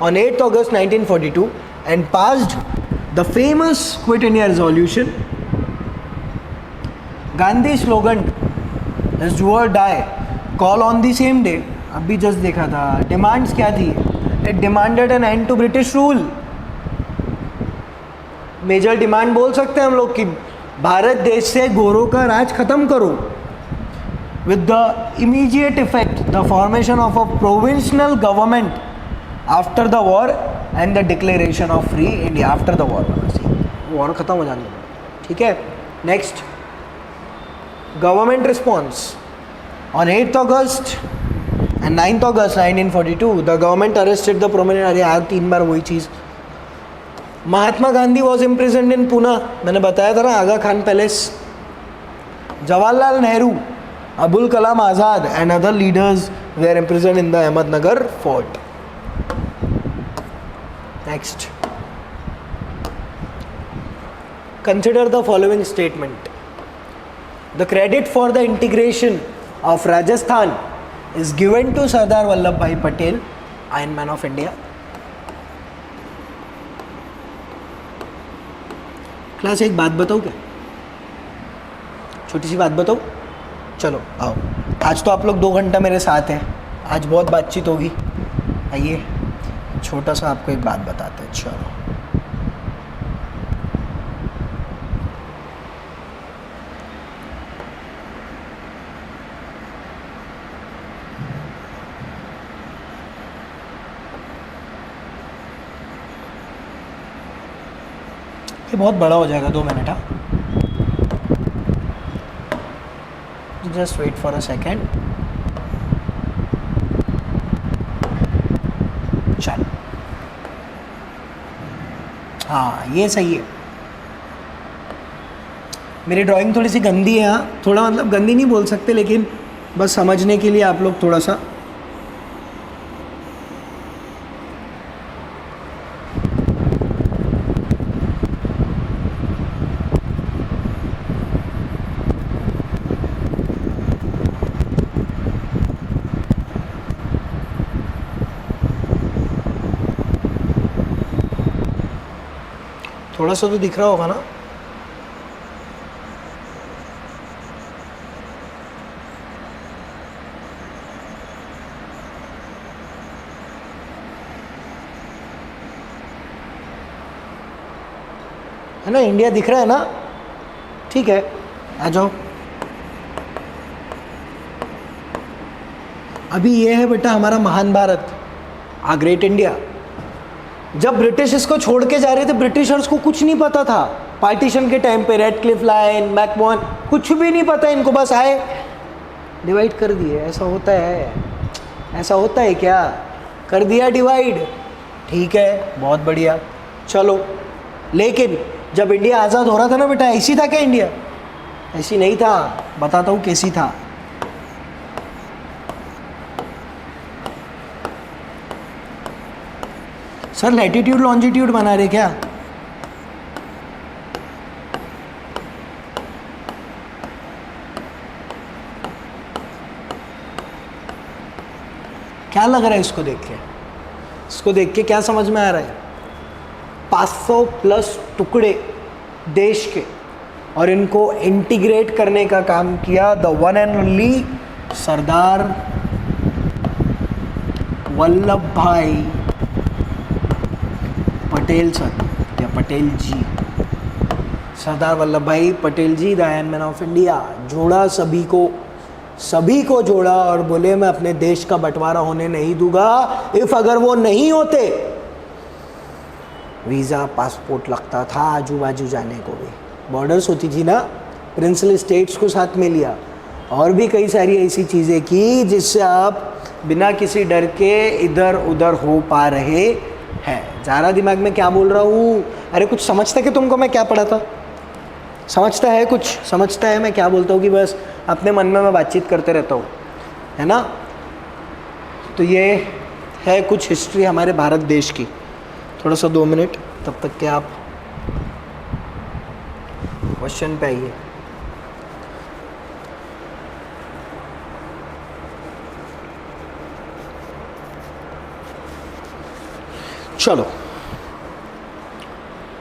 on 8th August 1942 and passed the famous quit India resolution. Gandhi slogan is do और die, call on the same day. अभी जस्ट देखा था. डिमांड्स क्या थी? It demanded an end to British rule. Major demand बोल सकते हैं हम लोग कि भारत देश से गोरों का राज खत्म करो. With the immediate effect the formation of a provincial government after the war and the declaration of free India. After the war, war खत्म हो जाने लगा. ठीक है, next. Government response on 8th August and 9th August 1942 the government arrested the prominent. अरे यार 3 बार वही चीज़. Mahatma Gandhi was imprisoned इन पुणे. मैंने बताया था ना, आगा Khan palace. Jawaharlal Nehru, Abul Kalam Azad and other leaders were imprisoned in the Ahmednagar fort. Next. Consider the following statement. The credit for the integration of Rajasthan is given to Sardar Vallabhbhai Patel, iron man of India. Class एक बात बताऊँ क्या? छोटी सी बात बताओ, चलो आओ, आज तो आप लोग 2 घंटा मेरे साथ हैं, आज बहुत बातचीत होगी। आइए छोटा सा आपको एक बात बताते हैं। चलो ये बहुत बड़ा हो जाएगा, 2 मिनट। हाँ, just wait for a second. चल, हाँ ये सही है। मेरी ड्राइंग थोड़ी सी गंदी है, हाँ थोड़ा, मतलब गंदी नहीं बोल सकते, लेकिन बस समझने के लिए आप लोग थोड़ा सा। थोड़ा सा तो दिख रहा होगा ना। है ना, इंडिया दिख रहा है ना, ठीक है, आ जाओ। अभी ये है बेटा हमारा महान भारत, आ ग्रेट इंडिया। जब ब्रिटिश इसको छोड़ के जा रहे थे, ब्रिटिशर्स को कुछ नहीं पता था। पार्टीशन के टाइम पे रेड क्लिफ लाइन, मैकमोहन, कुछ भी नहीं पता इनको, बस आए डिवाइड कर दिए। ऐसा होता है? ऐसा होता है क्या? कर दिया डिवाइड, ठीक है, बहुत बढ़िया, चलो। लेकिन जब इंडिया आज़ाद हो रहा था ना बेटा, ऐसी था क्या इंडिया? ऐसी नहीं था, बताता हूँ कैसी था। सर लैटिट्यूड लॉन्जिट्यूड बना रहे क्या? क्या लग रहा है इसको देख के? इसको देख के क्या समझ में आ रहा है? 500 प्लस टुकड़े देश के, और इनको इंटीग्रेट करने का काम किया the one and only Sardar Vallabhbhai Patel sir, या Patel ji, Sardar Vallabhbhai Patel ji, the iron man of India. जोड़ा सभी को जोड़ा और बोले मैं अपने देश का बंटवारा होने नहीं दूंगा। इफ अगर वो नहीं होते, वीज़ा पासपोर्ट लगता था आजू बाजू जाने को भी, बॉर्डर्स होती थी ना, प्रिंसली स्टेट्स को साथ में लिया, और भी कई सारी ऐसी चीज़ें की जिससे आप बिना किसी डर के इधर उधर हो पा रहे हैं। ज़्यादा दिमाग में क्या बोल रहा हूँ? अरे कुछ समझता कि तुमको मैं क्या पढ़ा था? समझता है? कुछ समझता है मैं क्या बोलता हूँ? कि बस अपने मन में मैं बातचीत करते रहता हूँ, है ना? तो ये है कुछ हिस्ट्री हमारे भारत देश की। थोड़ा सा 2 मिनट, तब तक के आप क्वेश्चन पे आइए। चलो,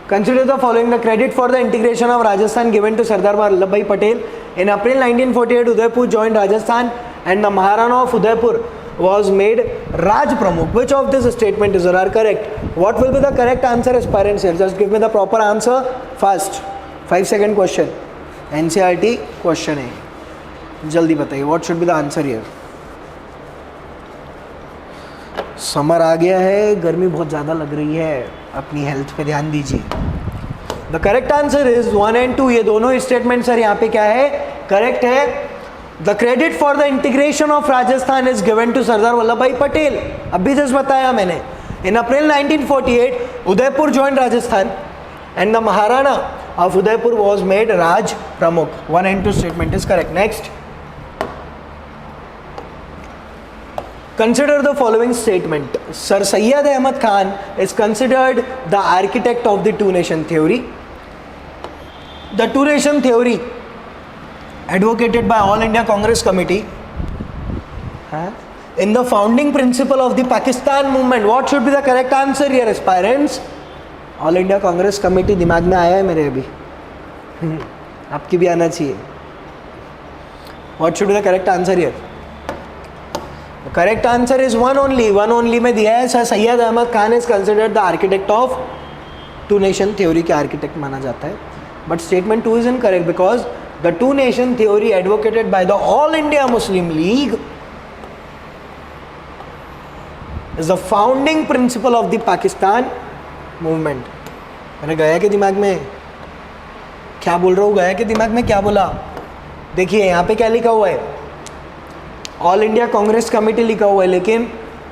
consider the following: the credit for the integration of Rajasthan given to Sardar Vallabhbhai Patel in April 1948. Udaipur joined Rajasthan and the Maharana of Udaipur was made Raj Pramukh. Which of this statement is or are correct? What will be the correct answer, aspirants here? Just give me the proper answer fast. 5-second question, NCERT question है, जल्दी बताइए. What should be the answer here? Summer आ गया है, गर्मी बहुत ज़्यादा लग रही है, अपनी हेल्थ पे ध्यान दीजिए. The correct answer is 1 and 2. ये दोनों स्टेटमेंट सर यहाँ पे क्या है? करेक्ट है. The credit for the integration of Rajasthan is given to Sardar Vallabhbhai Patel. अभी जस्ट बताया मैंने. In April 1948 Udaipur join Rajasthan and the Maharana of Udaipur was made Rajpramukh. 1 and 2 statement is correct. Next, consider the following statement. Sir Syed Ahmad Khan is considered the architect of the two-nation theory. The two-nation theory advocated by All India Congress Committee in the founding principle of the Pakistan movement. What should be the correct answer here, aspirants? All India Congress Committee दिमाग में आया है मेरे अभी. आपकी भी आना चाहिए. What should be the correct answer here? The correct answer is one only में दिया है sir Syed Ahmad Khan is considered the architect of two nation theory के architect माना जाता है. But statement 2 is incorrect because the two nation theory advocated by the All India Muslim League is the founding principle of the Pakistan movement. मैंने गया के दिमाग में क्या बोल रहा हूँ, गया के दिमाग में क्या बोला? देखिए यहाँ पे क्या लिखा हुआ है, ऑल इंडिया कांग्रेस कमेटी लिखा हुआ है, लेकिन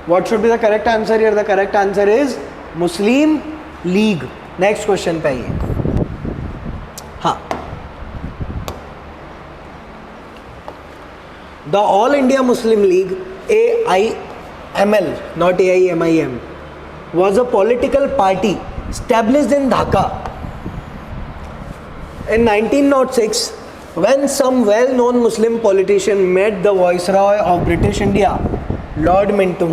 what should be the correct answer here? The correct answer is Muslim league. Next question पे आइए. हाँ, the all India Muslim league AIML, not AIMIM, was a political party established in Dhaka in 1906 when some well-known Muslim politician met the Viceroy of British India, Lord Minto,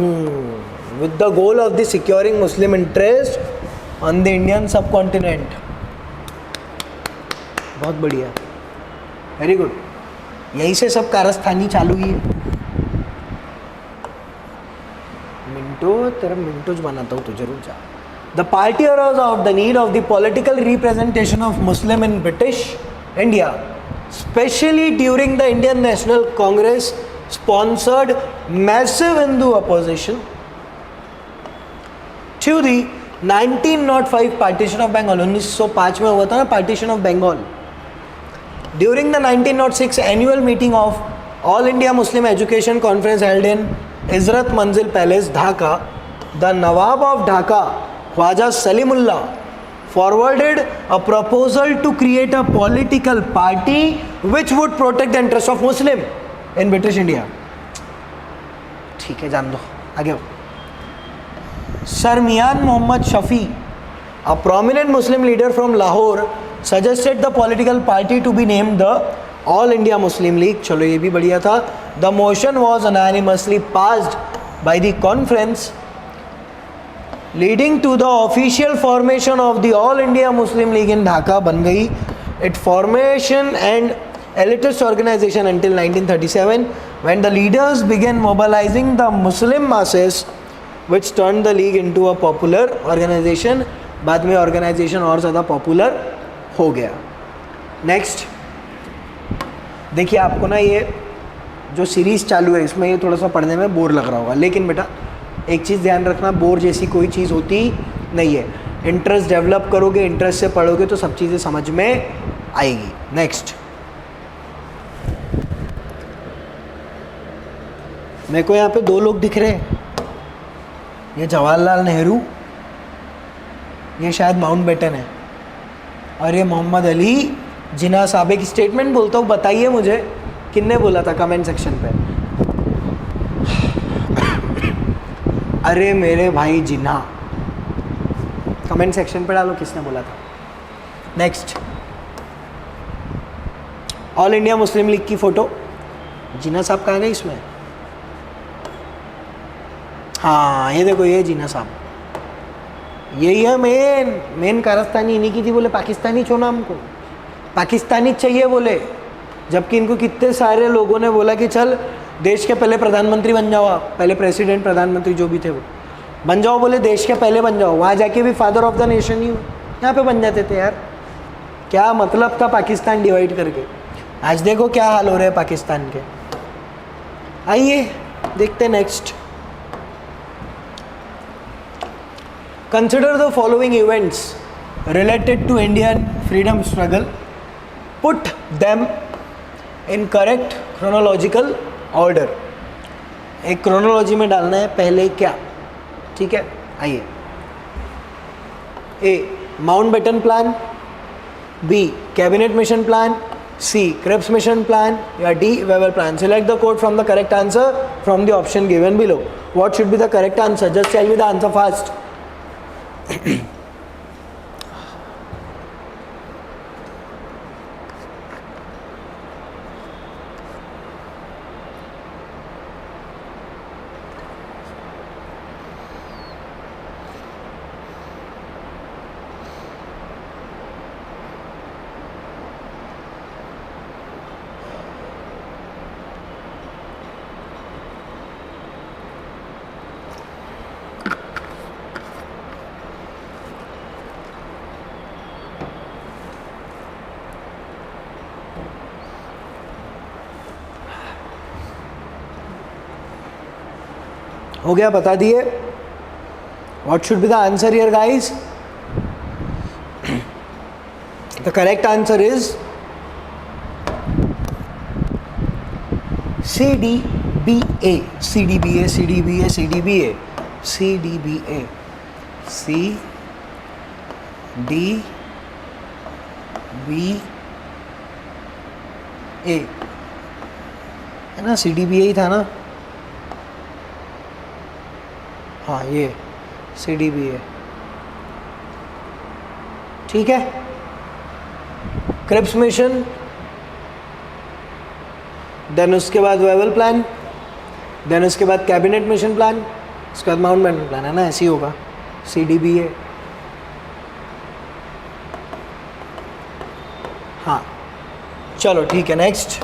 with the goal of the securing Muslim interest on the Indian subcontinent. बहुत बढ़िया, very good. यहीं से सब कारस्तानी चालू ही है. Minto तेरा मिंटोज बनाता हूँ तो जरूर जा. The party arose out of the need of the political representation of Muslim in British India, especially during the Indian National Congress sponsored massive Hindu opposition to the 1905 partition of Bengal. 1905 में हुआ था ना partition of Bengal. During the 1906 annual meeting of All India Muslim Education Conference held in Izrat Manzil Palace, Dhaka, the Nawab of Dhaka, Khwaja Salimullah, forwarded a proposal to create a political party which would protect the interests of Muslim in British India. ठीक है, जान दो, आगे हो. Sir Mian Muhammad Shafi, a prominent Muslim leader from Lahore, suggested the political party to be named the All India Muslim League. चलो ये भी बढ़िया था. The motion was unanimously passed by the conference, leading to the official formation of the All India Muslim League in Dhaka. बन गई. Its formation and elitist organization until 1937, when the leaders began mobilizing the Muslim masses, which turned the league into a popular organization. बाद में organization और ज़्यादा popular हो गया. Next देखिए, आपको ना ये जो सीरीज़ चालू है इसमें ये थोड़ा सा पढ़ने में बोर लग रहा होगा, लेकिन बेटा एक चीज़ ध्यान रखना, बोर जैसी कोई चीज़ होती नहीं है. इंटरेस्ट डेवलप करोगे, इंटरेस्ट से पढ़ोगे तो सब चीज़ें समझ में आएगी. नेक्स्ट, मेरे को यहाँ पे दो लोग दिख रहे हैं, ये जवाहरलाल नेहरू, ये शायद माउंटबेटन है, और ये मोहम्मद अली जिन्ना साहब. एक स्टेटमेंट बोलता हूँ, बताइए मुझे किसने बोला था कमेंट सेक्शन पे. अरे मेरे भाई जिन्ना, कमेंट सेक्शन पे डालो किसने बोला था. Next, all India Muslim league की फोटो, जिन्ना साहब कहाँ गए इसमें? हाँ ये देखो, ये जिन्ना साहब, यही है मेन कारस्तानी इन्हीं की थी. बोले पाकिस्तानी छोड़ना, हमको पाकिस्तानी चाहिए बोले, जबकि इनको कितने सारे लोगों ने बोला कि चल देश के पहले प्रधानमंत्री बन जाओ आप, पहले प्रेसिडेंट प्रधानमंत्री जो भी थे वो बन जाओ, बोले देश के पहले बन जाओ. वहाँ जाके भी फादर ऑफ द नेशन ही हो, यहाँ पे बन जाते थे यार. क्या मतलब था पाकिस्तान डिवाइड करके? आज देखो क्या हाल हो रहे हैं पाकिस्तान के. आइए देखते next. Consider the following events related to Indian freedom struggle. Put them in correct chronological order. एक क्रोनोलॉजी में डालना है, पहले क्या. ठीक है, आइए. A, Mountbatten plan, B, cabinet mission plan, C, Cripps mission plan, या D, Wavell plan. Select the code from the correct answer from the option given below. What should be the correct answer? Just tell me the answer fast. हो गया, बता दिए. What should be the answer here, guys? The correct answer is CDBA. CDBA, CDBA, CDBA, CDBA, CDBA है ना, CDBA ही था ना. हाँ, ये CDBA. ठीक है. क्रिप्स मिशन, देन उसके बाद वेवल प्लान, देन उसके बाद कैबिनेट मिशन प्लान, उसके बाद माउंटबेटन प्लान, है ना, ऐसे ही होगा. CDBA. हाँ, चलो ठीक है. Next,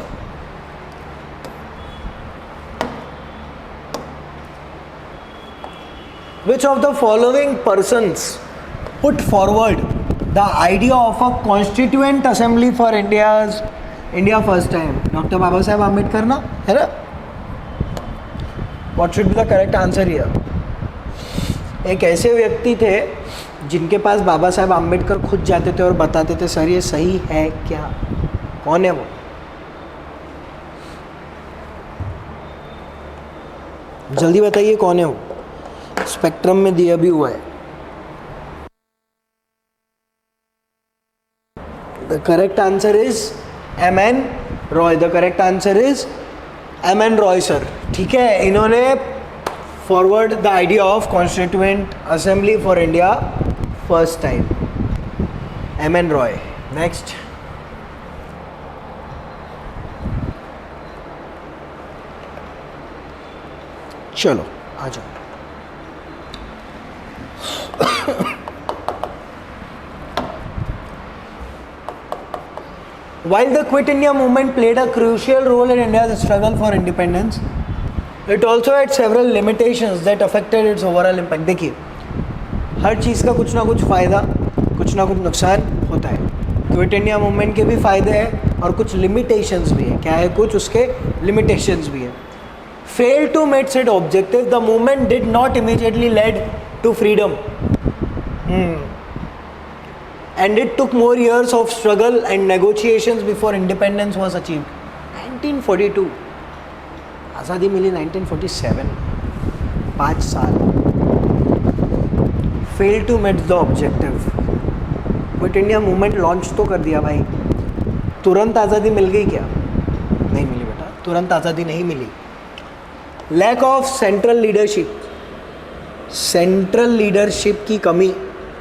which of the following persons put forward the idea of a constituent assembly for India first time? Dr. Baba Saheb Ambedkar ना, है ना? What should be the correct answer here? एक ऐसे व्यक्ति थे जिनके पास बाबा साहब आम्बेडकर खुद जाते थे और बताते थे सर ये सही है क्या. कौन है वो? जल्दी बताइए कौन है वो. स्पेक्ट्रम में दिया भी हुआ है. The correct answer is M.N. Roy. The correct answer is M.N. Roy sir. ठीक है, इन्होंने forward the idea of constituent assembly for India first time. M.N. Roy. Next, चलो आ जाओ. While the Quit India movement played a crucial role in India's struggle for independence, it also had several limitations that affected its overall impact. देखिए, हर चीज़ का कुछ ना कुछ फ़ायदा, कुछ ना कुछ नुकसान होता है. क्विट इंडिया मूवमेंट के भी फ़ायदे हैं और कुछ लिमिटेशंस भी है. क्या है? कुछ उसके लिमिटेशंस भी है. Failed to meet its objective, the movement did not immediately lead to freedom. And it took more years of struggle and negotiations before independence was achieved. 1942. आज़ादी मिली 1947. 5 साल. Failed to meet the objective. Quit India movement launch तो कर दिया भाई, तुरंत आज़ादी मिल गई क्या? नहीं मिली बेटा, तुरंत आज़ादी नहीं मिली. Lack of central leadership. Central leadership की कमी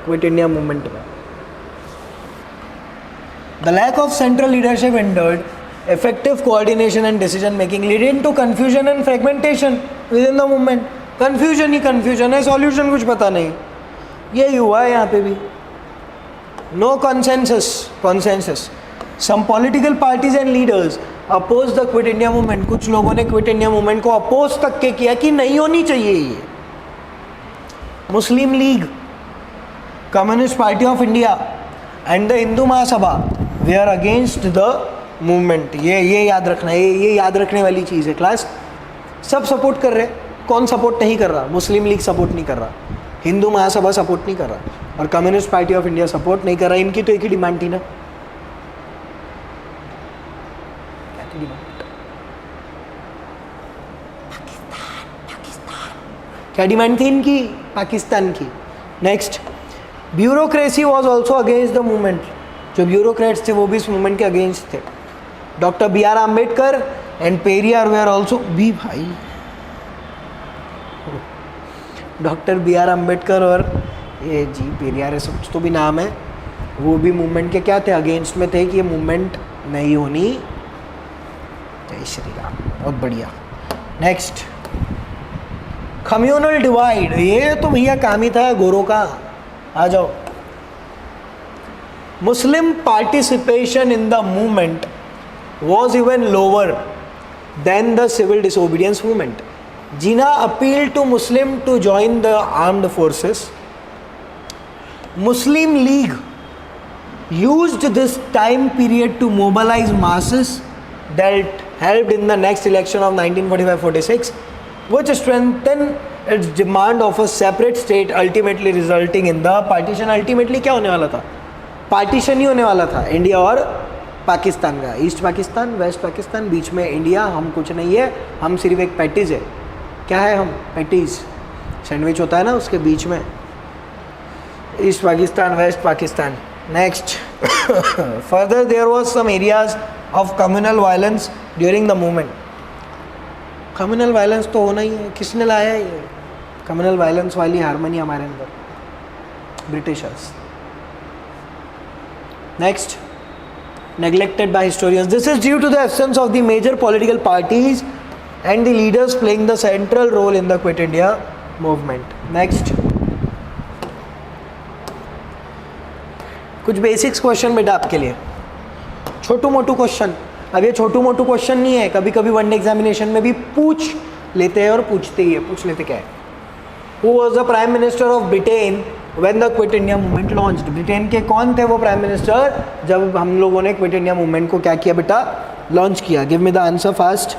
क्विट इंडिया मूवमेंट में. The lack of central leadership hindered effective coordination and decision making, leading to confusion and fragmentation within the movement. Confusion he confusion है, solution कुछ पता नहीं. यही हुआ है यहाँ पे भी. No consensus. Some political parties and leaders opposed the Quit India movement. कुछ लोगों ने Quit India movement को oppose तक के किया कि नहीं होनी चाहिए ये. Muslim League, Communist Party of India and the Hindu Mahasabha वे आर अगेंस्ट द मूवमेंट. ये याद रखना है, ये याद रखने वाली चीज़ है क्लास. सब सपोर्ट कर रहे हैं, कौन सपोर्ट नहीं कर रहा? मुस्लिम लीग सपोर्ट नहीं कर रहा, हिंदू महासभा सपोर्ट नहीं कर रहा, और communist Party of India support नहीं कर रहा. इनकी तो एक ही डिमांड थी ना. क्या थी डिमांड? क्या डिमांड थी इनकी? पाकिस्तान की. Next, bureaucracy was also against the movement. जो ब्यूरोक्रेट्स थे वो भी इस मूवमेंट के अगेंस्ट थे. Doctor B.R. Ambedkar and Periyar were also भी भाई. Doctor B.R. आम्बेडकर और ये जी पेरियार ऐसा कुछ तो भी नाम है, वो भी मूवमेंट के क्या थे? अगेंस्ट में थे कि ये मूवमेंट नहीं होनी. जय श्री राम. बहुत बढ़िया. Next, communal divide. ये तो भैया काम ही था गोरों का. आ जाओ. Muslim participation in the movement was even lower than the civil disobedience movement. Jinnah appealed to Muslim to join the armed forces. Muslim League used this time period to mobilize masses that helped in the next election of 1945-46. which strengthen its demand of a separate state, ultimately resulting in the partition. Ultimately क्या होने वाला था? Partition ही होने वाला था India और पाकिस्तान का. East Pakistan, west Pakistan, बीच में इंडिया. हम कुछ नहीं है, हम सिर्फ एक पैटीज है. क्या है हम? पैटीज. सैंडविच होता है ना, उसके बीच में east Pakistan, west Pakistan. Next, further there was some areas of communal violence during the movement. Communal violence तो होना ही है. किसने लाया है ये कम्युनल वायलेंस वाली हारमोनी हमारे अंदर? Britishers. Next, neglected by historians. This is due to the absence of the major political parties and the leaders playing the central role in the Quit India movement. Next, कुछ basics question बेटा आपके लिए, छोटू मोटू question. अब ये छोटू मोटू question नहीं है, कभी कभी वनडे एग्जामिनेशन में भी पूछ लेते हैं और पूछते ही है. पूछ लेते क्या है? Who was the Prime Minister of Britain when the Quit India movement launched? Britain के कौन थे वो प्राइम मिनिस्टर जब हम लोगों ने क्विट इंडिया मूवमेंट को क्या किया बेटा? लॉन्च किया. Give me the answer fast.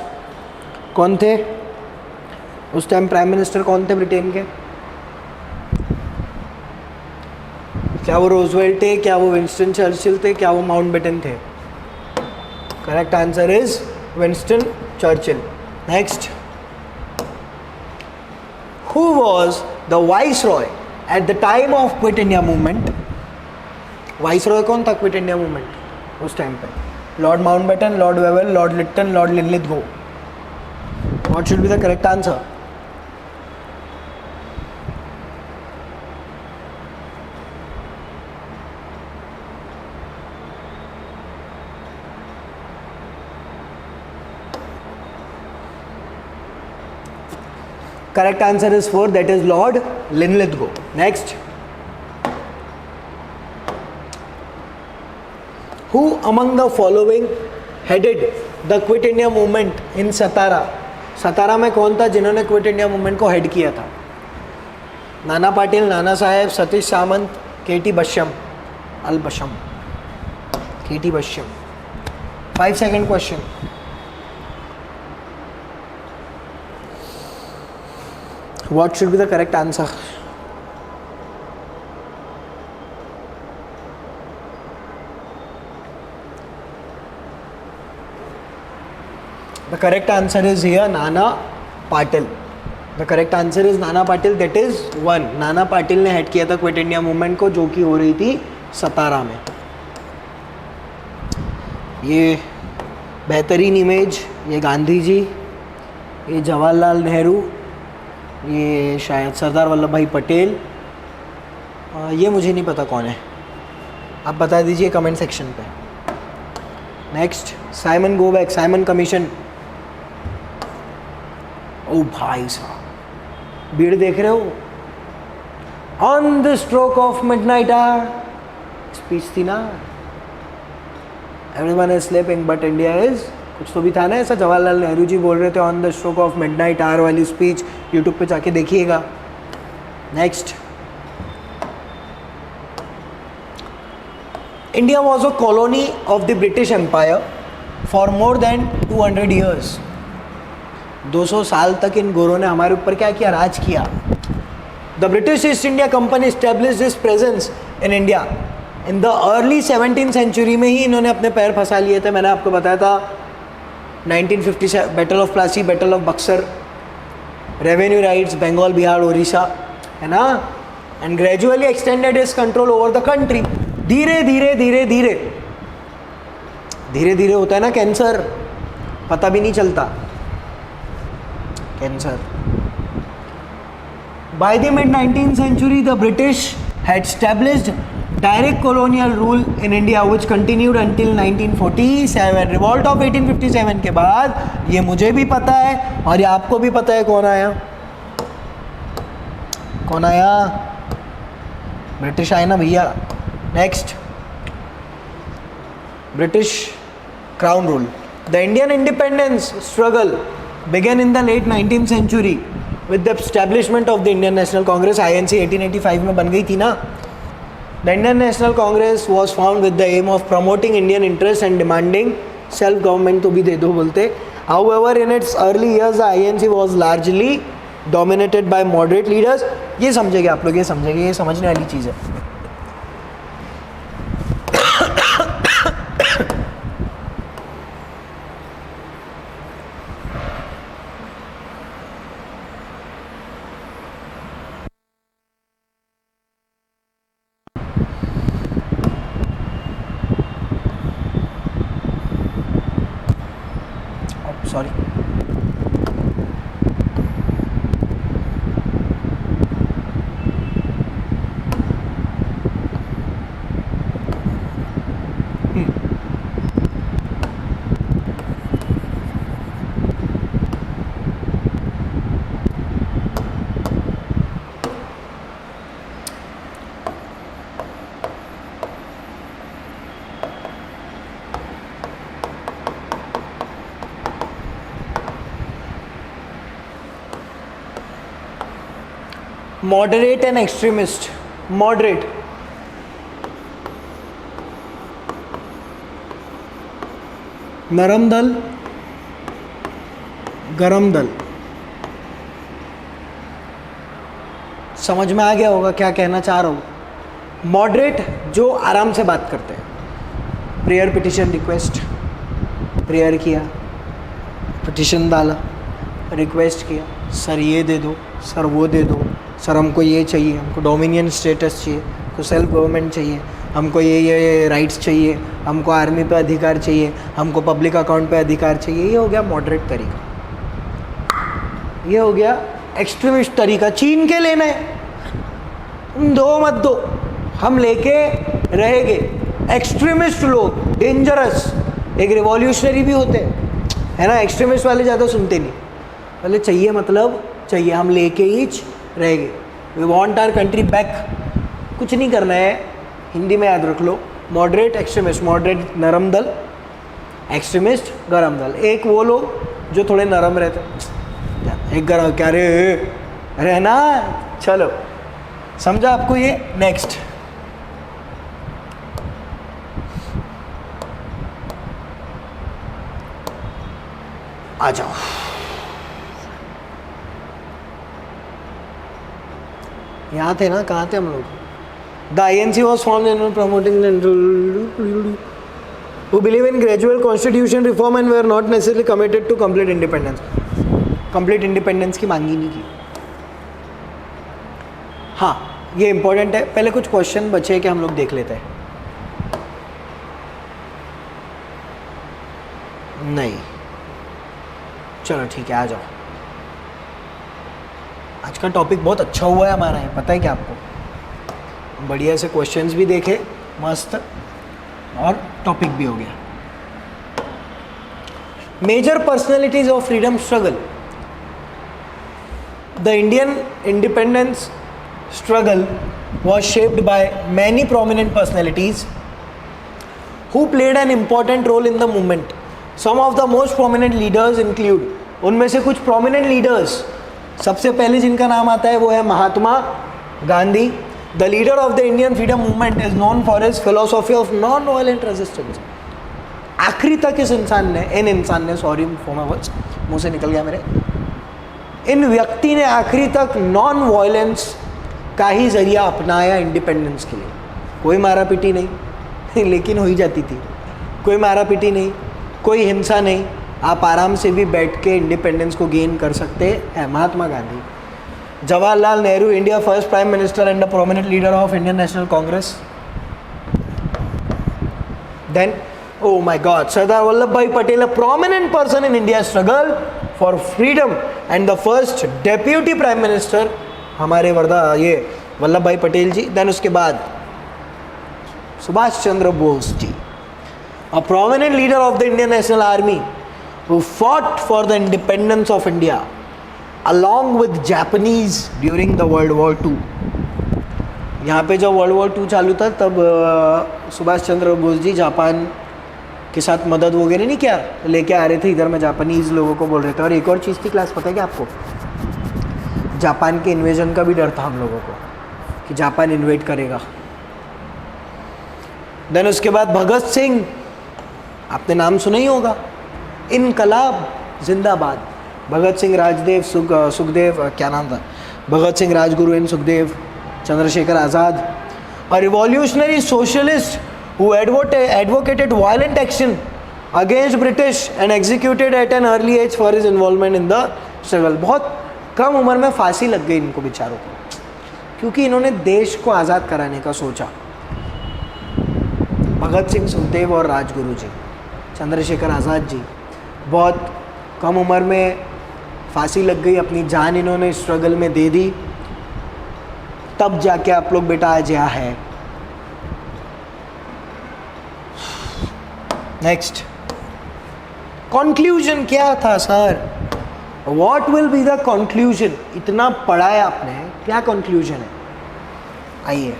कौन थे उस टाइम प्राइम मिनिस्टर? कौन थे ब्रिटेन के? क्या वो रोजवेल्ट थे? क्या वो विंस्टन चर्चिल थे? क्या वो माउंटबेटन थे? Correct answer is Winston Churchill. Next, who was the viceroy at the time of Quit India movement? Viceroy कौन था क्विट इंडिया मूवमेंट उस टाइम पे? Lord Mountbatten, Lord Wavell, Lord Lytton, Lord Linlithgow. What should be the correct answer? Correct answer is 4, that is Lord Linlithgow. Next, who among the following headed the Quit India movement in Satara? सतारा में कौन था जिन्होंने quit India movement को head किया था? नाना पाटिल, नाना साहेब, सतीश सामंत, केटी बश्यम, अल बशम, केटी बश्यम. 5 second question. What should be the correct answer? The correct answer is here Nana Patil. The correct answer is Nana Patil. That is 1. नाना पाटिल ने head किया था क्विट इंडिया मूवमेंट को, जो कि हो रही थी सतारा में. ये बेहतरीन इमेज, ये गांधी जी, ये जवाहरलाल नेहरू, ये शायद सरदार वल्लभ भाई पटेल, ये मुझे नहीं पता कौन है, आप बता दीजिए कमेंट सेक्शन पे. Next, Simon go back, Simon commission. ओ भाई साहब, भीड़ देख रहे हो? On the stroke of midnight hour speech थी ना, everyone is sleeping but India is, कुछ तो भी था ना ऐसा. जवाहरलाल नेहरू जी बोल रहे थे on the stroke of midnight hour वाली स्पीच, यूट्यूब पे जाके देखिएगा. Next, India was a colony of the British empire for more than 200 years. 200 साल तक इन गोरों ने हमारे ऊपर क्या किया? राज किया. The British East India company established its presence in India in the early 17th century में ही इन्होंने अपने पैर फंसा लिए थे. मैंने आपको बताया था 1957 battle of Plassey, battle of Buxar, revenue rights, Bengal, Bihar, Orissa, है ना. And gradually extended is control over the country. धीरे धीरे धीरे धीरे धीरे धीरे होता है ना कैंसर, पता भी नहीं चलता. Cancer. By the mid 19th century the British had established direct colonial rule in India which continued until 1947. Revolt of 1857 के बाद, ये मुझे भी पता है और ये आपको भी पता है, कौन आया? कौन आया? ब्रिटिश आए ना भैया. Next, British crown rule. The Indian independence struggle began in the late 19th century with the establishment of the Indian National Congress. INC 1885 में बन गई थी ना. The Indian National Congress was formed with the aim of promoting Indian interests and demanding self government. तो भी दे दो बोलते. However, in its early years, the INC was largely dominated by moderate leaders. ये समझेंगे आप लोग, ये समझेंगे, ये समझने वाली चीज़ है. Sorry. Moderate and extremist. Moderate. नरम दल, गरम दल. समझ में आ गया होगा क्या कहना चाह रहा हूँ. मॉडरेट जो आराम से बात करते हैं. Prayer, petition, request. प्रेयर किया, पिटिशन डाला, रिक्वेस्ट किया, सर ये दे दो, सर वो दे दो, सर हमको ये चाहिए, हमको डोमिनियन स्टेटस चाहिए, हमको सेल्फ गवर्नमेंट चाहिए, हमको ये राइट्स चाहिए, हमको आर्मी पे अधिकार चाहिए, हमको पब्लिक अकाउंट पे अधिकार चाहिए. ये हो गया मॉडरेट तरीका. ये हो गया एक्सट्रीमिस्ट तरीका. छीन के लेना है, तुम दो मत दो, हम लेके रहेंगे. एक्सट्रीमिस्ट लोग डेंजरस. एक रिवॉल्यूशनरी भी होते हैं, है ना. एक्सट्रीमिस्ट वाले ज़्यादा सुनते नहीं. पहले चाहिए मतलब चाहिए, हम लेके ही रहेंगे. We want our country back. कुछ नहीं करना है, हिंदी में याद रख लो. Moderate, extremist. मॉडरेट नरम दल, एक्सट्रीमिस्ट गरम दल. एक वो लोग जो थोड़े नरम रहते हैं, एक गरम क्या रे रहना. चलो समझा आपको ये. नेक्स्ट आ जाओ. यहाँ थे ना, कहाँ थे हम लोग. The INC was formed in promoting who believe in gradual constitution reform and were not necessarily committed to complete independence. complete independence की मांगी नहीं की. हाँ ये important है. पहले कुछ क्वेश्चन बचे कि हम लोग देख लेते हैं. नहीं चलो ठीक है, आ जाओ. आज का टॉपिक बहुत अच्छा हुआ है हमारा. है पता है क्या आपको. बढ़िया से क्वेश्चंस भी देखे मस्त, और टॉपिक भी हो गया. Major personalities of freedom struggle. The Indian independence struggle was shaped by many prominent personalities who played an important role in the movement. Some of the most prominent leaders include, उनमें से कुछ prominent leaders, सबसे पहले जिनका नाम आता है वो है Mahatma Gandhi. The leader of the Indian freedom movement is known for his philosophy of non-violent resistance. आखिरी तक इस इंसान ने सॉरी फॉर माय वर्ड्स, मुंह से निकल गया मेरे. इन व्यक्ति ने आखिरी तक नॉन वायलेंस का ही जरिया अपनाया इंडिपेंडेंस के लिए. कोई मारा पीटी नहीं लेकिन हो ही जाती थी. कोई मारा पीटी नहीं, कोई हिंसा नहीं. आप आराम से भी बैठ के इंडिपेंडेंस को गेन कर सकते हैं. Mahatma Gandhi. Jawaharlal Nehru, India first prime minister and a prominent leader of Indian National Congress. Then oh my god, Sardar Vallabhbhai Patel, a prominent person in India's struggle for freedom and the first deputy prime minister, हमारे वर्धा ये वल्लभ भाई पटेल जी. Then उसके बाद Subhash Chandra Bose ji, a prominent leader of the Indian National Army who fought for the independence of India along with Japanese during the World War II. यहाँ पे जब world war 2 चालू था तब सुभाष चंद्र बोस जी जापान के साथ मदद वगैरह नहीं क्या लेके आ रहे थे इधर में. जापानीज़ लोगों को बोल रहे थे. और एक और चीज़ थी क्लास, पता है क्या आपको, जापान के इन्वेजन का भी डर था हम लोगों को कि जापान इन्वेट करेगा. देन उसके बाद भगत सिंह, आपने नाम सुना ही होगा. इनकलाब जिंदाबाद। भगत सिंह, राजदेव, सुखदेव, क्या नाम था, Bhagat Singh, Rajguru and Sukhdev, Chandrashekhar Azad, a revolutionary socialist who advocated violent action against British and executed at an early age for his involvement in the struggle। बहुत कम उम्र में फांसी लग गई इनको बेचारों को, क्योंकि इन्होंने देश को आज़ाद कराने का सोचा। भगत सिंह, सुखदेव और राजगुरु जी, चंद्रशेखर आज़ाद जी, बहुत कम उम्र में फांसी लग गई, अपनी जान इन्होंने स्ट्रगल में दे दी, तब जाके आप लोग बेटा आज यहाँ है। नेक्स्ट, कंक्लूजन क्या था sir? What will be the conclusion? इतना पढ़ा है आपने, क्या कंक्लूजन है? आइए,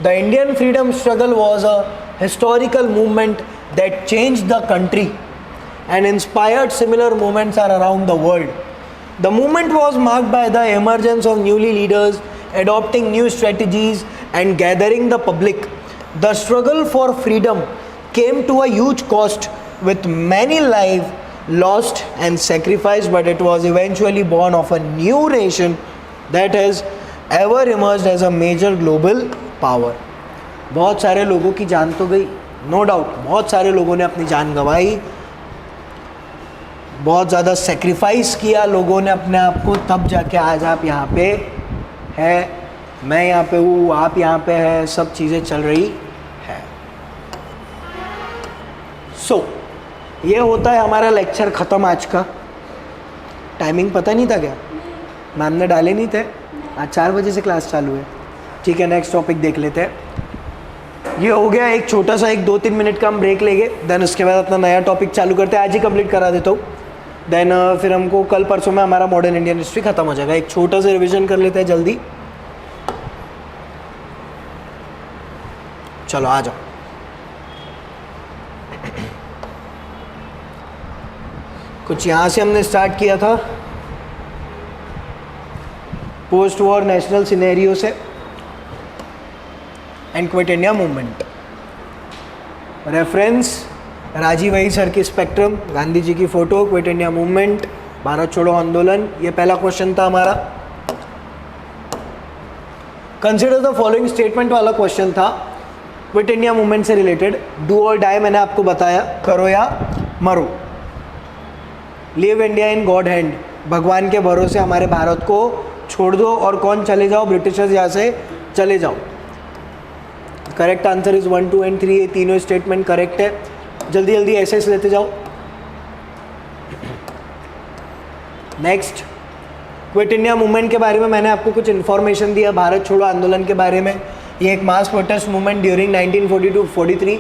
the Indian freedom struggle was a historical movement that changed the country and inspired similar movements are around the world. The movement was marked by the emergence of newly leaders, adopting new strategies and gathering the public. The struggle for freedom came to a huge cost, with many lives lost and sacrificed, but it was eventually born of a new nation that has ever emerged as a major global power. बहुत सारे लोगों की जान तो गई, no doubt, बहुत सारे लोगों ने अपनी जान गंवाई, बहुत ज़्यादा सेक्रीफाइस किया लोगों ने अपने आप को, तब जाके आज आप यहाँ पे है, मैं यहाँ पे हूँ, आप यहाँ पे है, सब चीज़ें चल रही है। सो ये होता है हमारा लेक्चर ख़त्म आज का। टाइमिंग पता नहीं था क्या? मैम ने डाले नहीं थे, आज 4 बजे से क्लास चालू है। ठीक है, नेक्स्ट टॉपिक देख लेते हैं। ये हो गया एक छोटा सा, एक 2-3 मिनट का हम ब्रेक लेंगे, देन उसके बाद अपना नया टॉपिक चालू करते हैं। आज ही कंप्लीट करा देता हूँ, देन फिर हमको कल परसों में हमारा मॉडर्न इंडियन हिस्ट्री ख़त्म हो जाएगा। एक छोटा सा रिवीजन कर लेते हैं जल्दी। चलो आ जाओ। कुछ यहाँ से हमने स्टार्ट किया था, पोस्ट वॉर नेशनल सिनेरियो से and quit India movement. Reference Rajiv भाई सर की स्पेक्ट्रम, गांधी जी की photo, quit India movement, Bharat छोड़ो आंदोलन। ये पहला क्वेश्चन था हमारा। कंसिडर द फॉलोइंग स्टेटमेंट वाला क्वेश्चन था, क्विट इंडिया मूवमेंट से रिलेटेड। डू और डाई मैंने आपको बताया, करो या मरो। Leave India in God hand, भगवान के भरोसे हमारे भारत को छोड़ दो और कौन चले जाओ, ब्रिटिशर्स यहाँ से चले जाओ। Correct answer is 1, 2 and 3। ये तीनों स्टेटमेंट करेक्ट है। जल्दी जल्दी ऐसे लेते जाओ। नेक्स्ट, क्विट इंडिया मूवमेंट के बारे में मैंने आपको कुछ इन्फॉर्मेशन दिया। भारत छोड़ो आंदोलन के बारे में, ये एक mass protest movement during 1942-43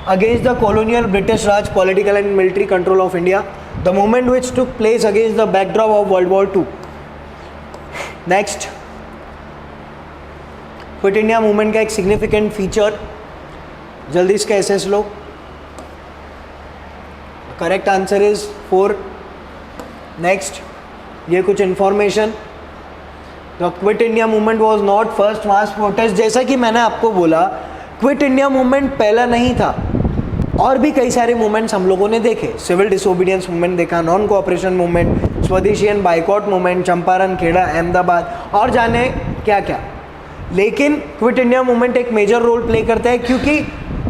against the colonial British Raj, political and military control of India. The movement which took place against the backdrop of world war 2। Next, quit India movement का एक सिग्निफिकेंट फीचर, जल्दी इसका S S लो। Correct answer is 4। Next, ये कुछ information, the quit India movement was not first mass protest. जैसा कि मैंने आपको बोला, क्विट इंडिया मूवमेंट पहला नहीं था, और भी कई सारे मूवमेंट्स हम लोगों ने देखे। सिविल डिसोबीडियंस मूवमेंट देखा, non cooperation movement, Swadeshi and boycott movement, Champaran, Kheda, Ahmedabad और जाने क्या क्या। लेकिन क्विट इंडिया मूवमेंट एक मेजर रोल प्ले करता है, क्योंकि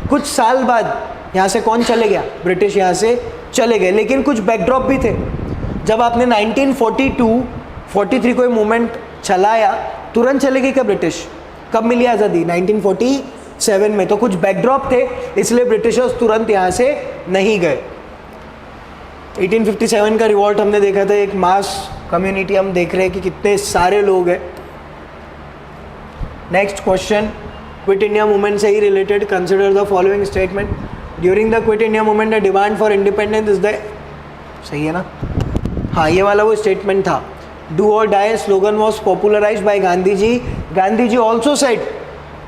कुछ साल बाद यहाँ से कौन चले गया? ब्रिटिश यहाँ से चले गए। लेकिन कुछ बैकड्रॉप भी थे। जब आपने 1942-43 कोई मूवमेंट चलाया, तुरंत चले गए क्या ब्रिटिश? कब मिली आज़ादी? 1947 में। तो कुछ बैकड्रॉप थे, इसलिए ब्रिटिशर्स तुरंत यहाँ से नहीं गए। 1857 का रिवॉल्ट हमने देखा था, एक मास कम्युनिटी हम देख रहे हैं कि कितने सारे लोग हैं। Next question, quit India movement से ही related, consider the following statement. During the quit India movement the demand for independence is the, सही है ना? हाँ, ये वाला वो स्टेटमेंट था। डू और die slogan was popularized by Gandhi ji. Gandhi ji also said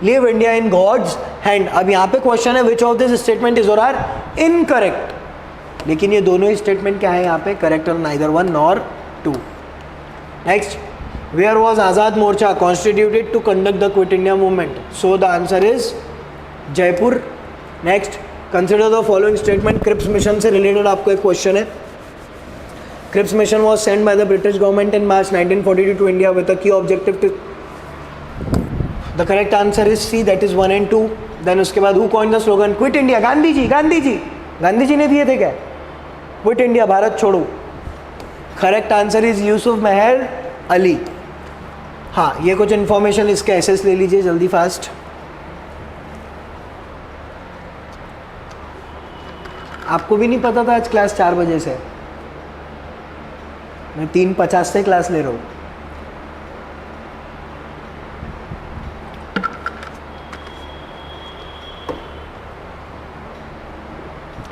leave India in God's hand. अब यहाँ पे क्वेश्चन है, which of this statement is or are incorrect. लेकिन ये दोनों ही स्टेटमेंट क्या है यहाँ पे? Correct or neither 1 nor 2। Next, where was Azad Morcha constituted to conduct the quit India movement? So the answer is Jaipur. Next, consider the following statement. Cripps mission से related आपको एक क्वेश्चन है। Cripps mission was sent by the British government in March 1942 to India with a key objective to. The correct answer is C, that is 1 and 2. Then उसके बाद who coined the slogan Quit India? Gandhi ji, Gandhi ji, Gandhi ji ने दिए थे क्या? Quit India, Bharat छोड़ो. Correct answer is Yusuf Meher Ali. हाँ, ये कुछ इन्फॉर्मेशन इसके एसेस ले लीजिए जल्दी फास्ट. आपको भी नहीं पता था आज क्लास 4 बजे से, मैं 3:50 से क्लास ले रहा हूँ.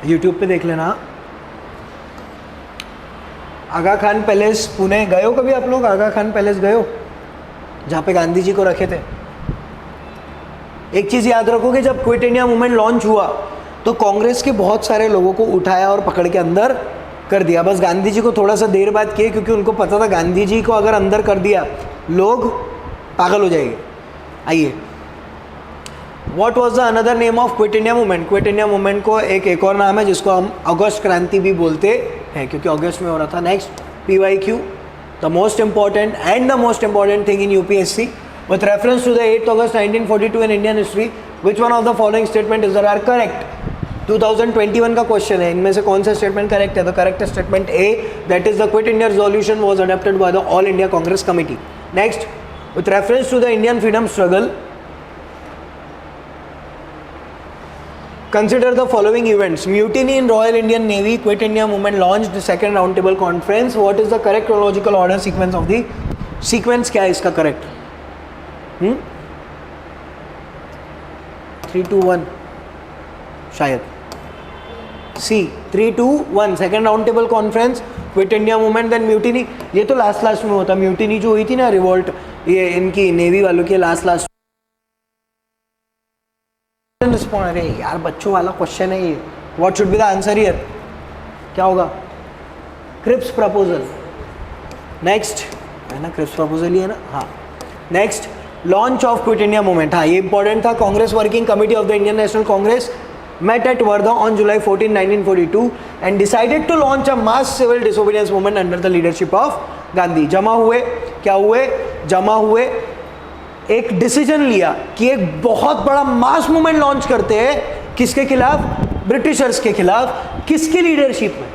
यूट्यूब पे देख लेना. आगा खान पैलेस पुणे गए हो कभी आप लोग? आगा खान पैलेस गए हो जहाँ पे गांधी जी को रखे थे? एक चीज़ याद रखोगे, जब क्विट इंडिया मूवमेंट लॉन्च हुआ तो कांग्रेस के बहुत सारे लोगों को उठाया और पकड़ के अंदर कर दिया. बस गांधी जी को थोड़ा सा देर बाद किए क्योंकि उनको पता था गांधी जी को अगर अंदर कर दिया लोग पागल हो जाएंगे. आइए, what was the another name of quit India movement? Quit India movement को एक और नाम है जिसको हम अगस्त क्रांति भी बोलते हैं क्योंकि अगस्त में हो रहा था. Next PYQ, the most important thing in UPSC with reference to the 8th August 1942 in Indian history, which one of the following statement is are correct? 2021 का क्वेश्चन है, इनमें से कौन सा स्टेटमेंट करेक्ट है? The correct statement A, that is the Quit India resolution was adopted by the All India Congress Committee. Next, with reference to the Indian freedom struggle, consider the following events: mutiny in Royal Indian Navy, Quit India movement launched, second roundtable conference. What is the correct chronological order sequence of the sequence? क्या है इसका correct? 3, 2, 1 शायद C. 3, 2, 1 second roundtable conference, Quit India movement, then mutiny. ये तो last में होता. Mutiny जो हुई थी ना, रिवोल्ट, ये इनकी नेवी वालों की लास्ट. अरे यार बच्चों वाला क्वेश्चन है ये. What should be the answer here? क्या होगा? Cripps proposal. नेक्स्ट है ना, क्रिप्स प्रपोजल ही है ना. हाँ, next launch of quit India movement. हाँ, ये इंपॉर्टेंट था. Congress working committee of the Indian National Congress met at Wardha on July 14, 1942 and decided to launch a mass civil disobedience movement under the leadership of Gandhi. जमा हुए, क्या हुए? जमा हुए, एक डिसीजन लिया कि एक बहुत बड़ा मास मूवमेंट लॉन्च करते हैं. किसके खिलाफ? ब्रिटिशर्स के खिलाफ. किसकी लीडरशिप में?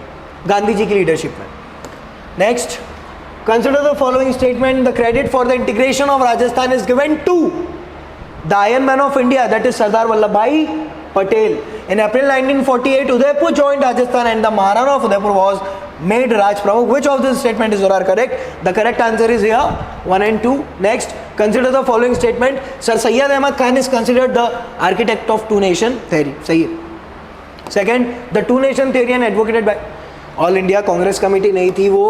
गांधी जी की लीडरशिप में. Next, consider the following statement. The credit for the integration of Rajasthan is given to the iron man of India, that is Sardar Vallabhbhai Patel. In April 1948, Udaipur joined Rajasthan and the Maharana of Udaipur was made Raj Pramukh. Which of these statements is correct? The correct answer is here 1 and 2. Next, consider the following statement. Sir Syed Ahmad Khan is considered the architect of two nation theory. सही है. Second, the two nation theory and advocated by All India Congress Committee नहीं थी वो,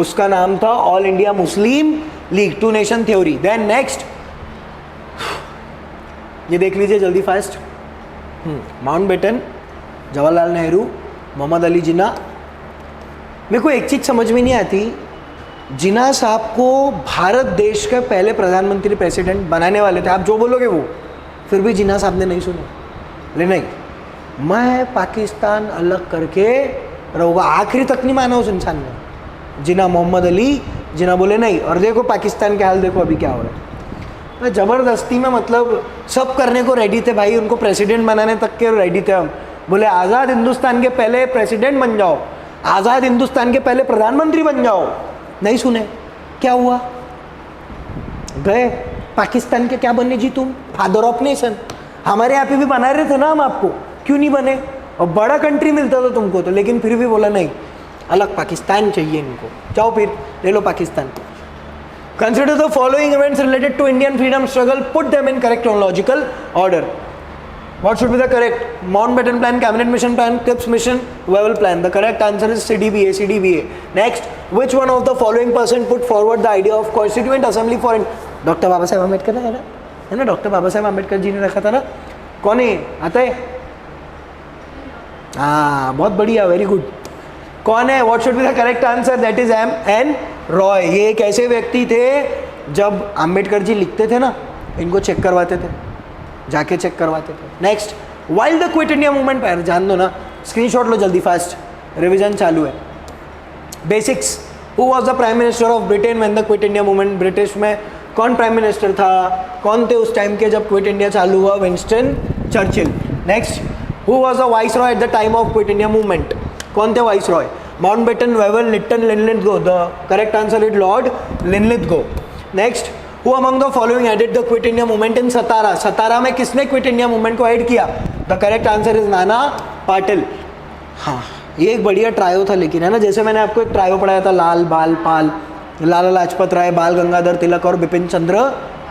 उसका नाम था All India Muslim League. Two nation theory. Then next, ये देख लीजिए जल्दी फास्ट. माउंटबेटन, जवाहरलाल नेहरू, मोहम्मद अली जिन्ना. मेरे को एक चीज़ समझ में नहीं आती, जिन्ना साहब को भारत देश के पहले प्रधानमंत्री प्रेसिडेंट बनाने वाले थे. आप जो बोलोगे वो, फिर भी जिन्ना साहब ने नहीं सुने. ले नहीं, मैं पाकिस्तान अलग करके रहूँगा. आखिरी तक नहीं माना उस इंसान ने. जिन्ना, मोहम्मद अली जिन्ना बोले नहीं. और देखो पाकिस्तान के हाल देखो अभी क्या हो रहा है. ज़बरदस्ती में मतलब सब करने को रेडी थे भाई, उनको प्रेसिडेंट बनाने तक के रेडी थे हम. बोले आज़ाद हिंदुस्तान के पहले प्रेसिडेंट बन जाओ, आज़ाद हिंदुस्तान के पहले प्रधानमंत्री बन जाओ. नहीं सुने. क्या हुआ? गए पाकिस्तान के क्या बने जी तुम? Father of nation. हमारे यहाँ पे भी बना रहे थे ना हम आपको, क्यों नहीं बने? और बड़ा कंट्री मिलता था तुमको तो, लेकिन फिर भी बोला नहीं, अलग पाकिस्तान चाहिए इनको. जाओ फिर ले लो Pakistan. Consider the following events related to Indian freedom struggle. Put them in correct chronological order. What should be the correct? Mountbatten Plan, Cabinet Mission Plan, Cripps Mission, Wavell Plan. The correct answer is CDBA. CDBA. Next, which one of the following person put forward the idea of Constituent Assembly for Dr. Baba Saheb Ambedkar है ना? Doctor Baba Saheb Ambedkar ji ने रखा था ना. कौन है? आता है? हाँ, बहुत बढ़िया, वेरी गुड. कौन है? What should be the correct answer? That is M.N. Roy. ये एक ऐसे व्यक्ति थे, जब अंबेडकर जी लिखते थे ना, इनको चेक करवाते थे, जाके चेक करवाते थे. Next, while the quit India movement, पर जान दो ना, स्क्रीनशॉट लो जल्दी फास्ट, रिवीजन चालू है. Basics, who was the prime minister of Britain when the quit India movement, British में कौन प्राइम मिनिस्टर था, कौन थे उस टाइम के जब क्विट इंडिया चालू हुआ, Winston Churchill. Next, who was the viceroy at the time of quit India movement, कौन थे viceroy, Mountbatten, Wavell, Lytton, Linlithgow, the correct answer is lord Linlithgow. Next, who among the following aided the quit India movement in Satara, Satara में किसने quit India movement को aid किया, the correct answer is Nana Patil. हाँ, ये एक बढ़िया trio था लेकिन, है ना, जैसे मैंने आपको एक ट्रायो पढ़ाया था, लाल बाल पाल, लाला लाजपत राय, बाल गंगाधर तिलक और बिपिन चंद्र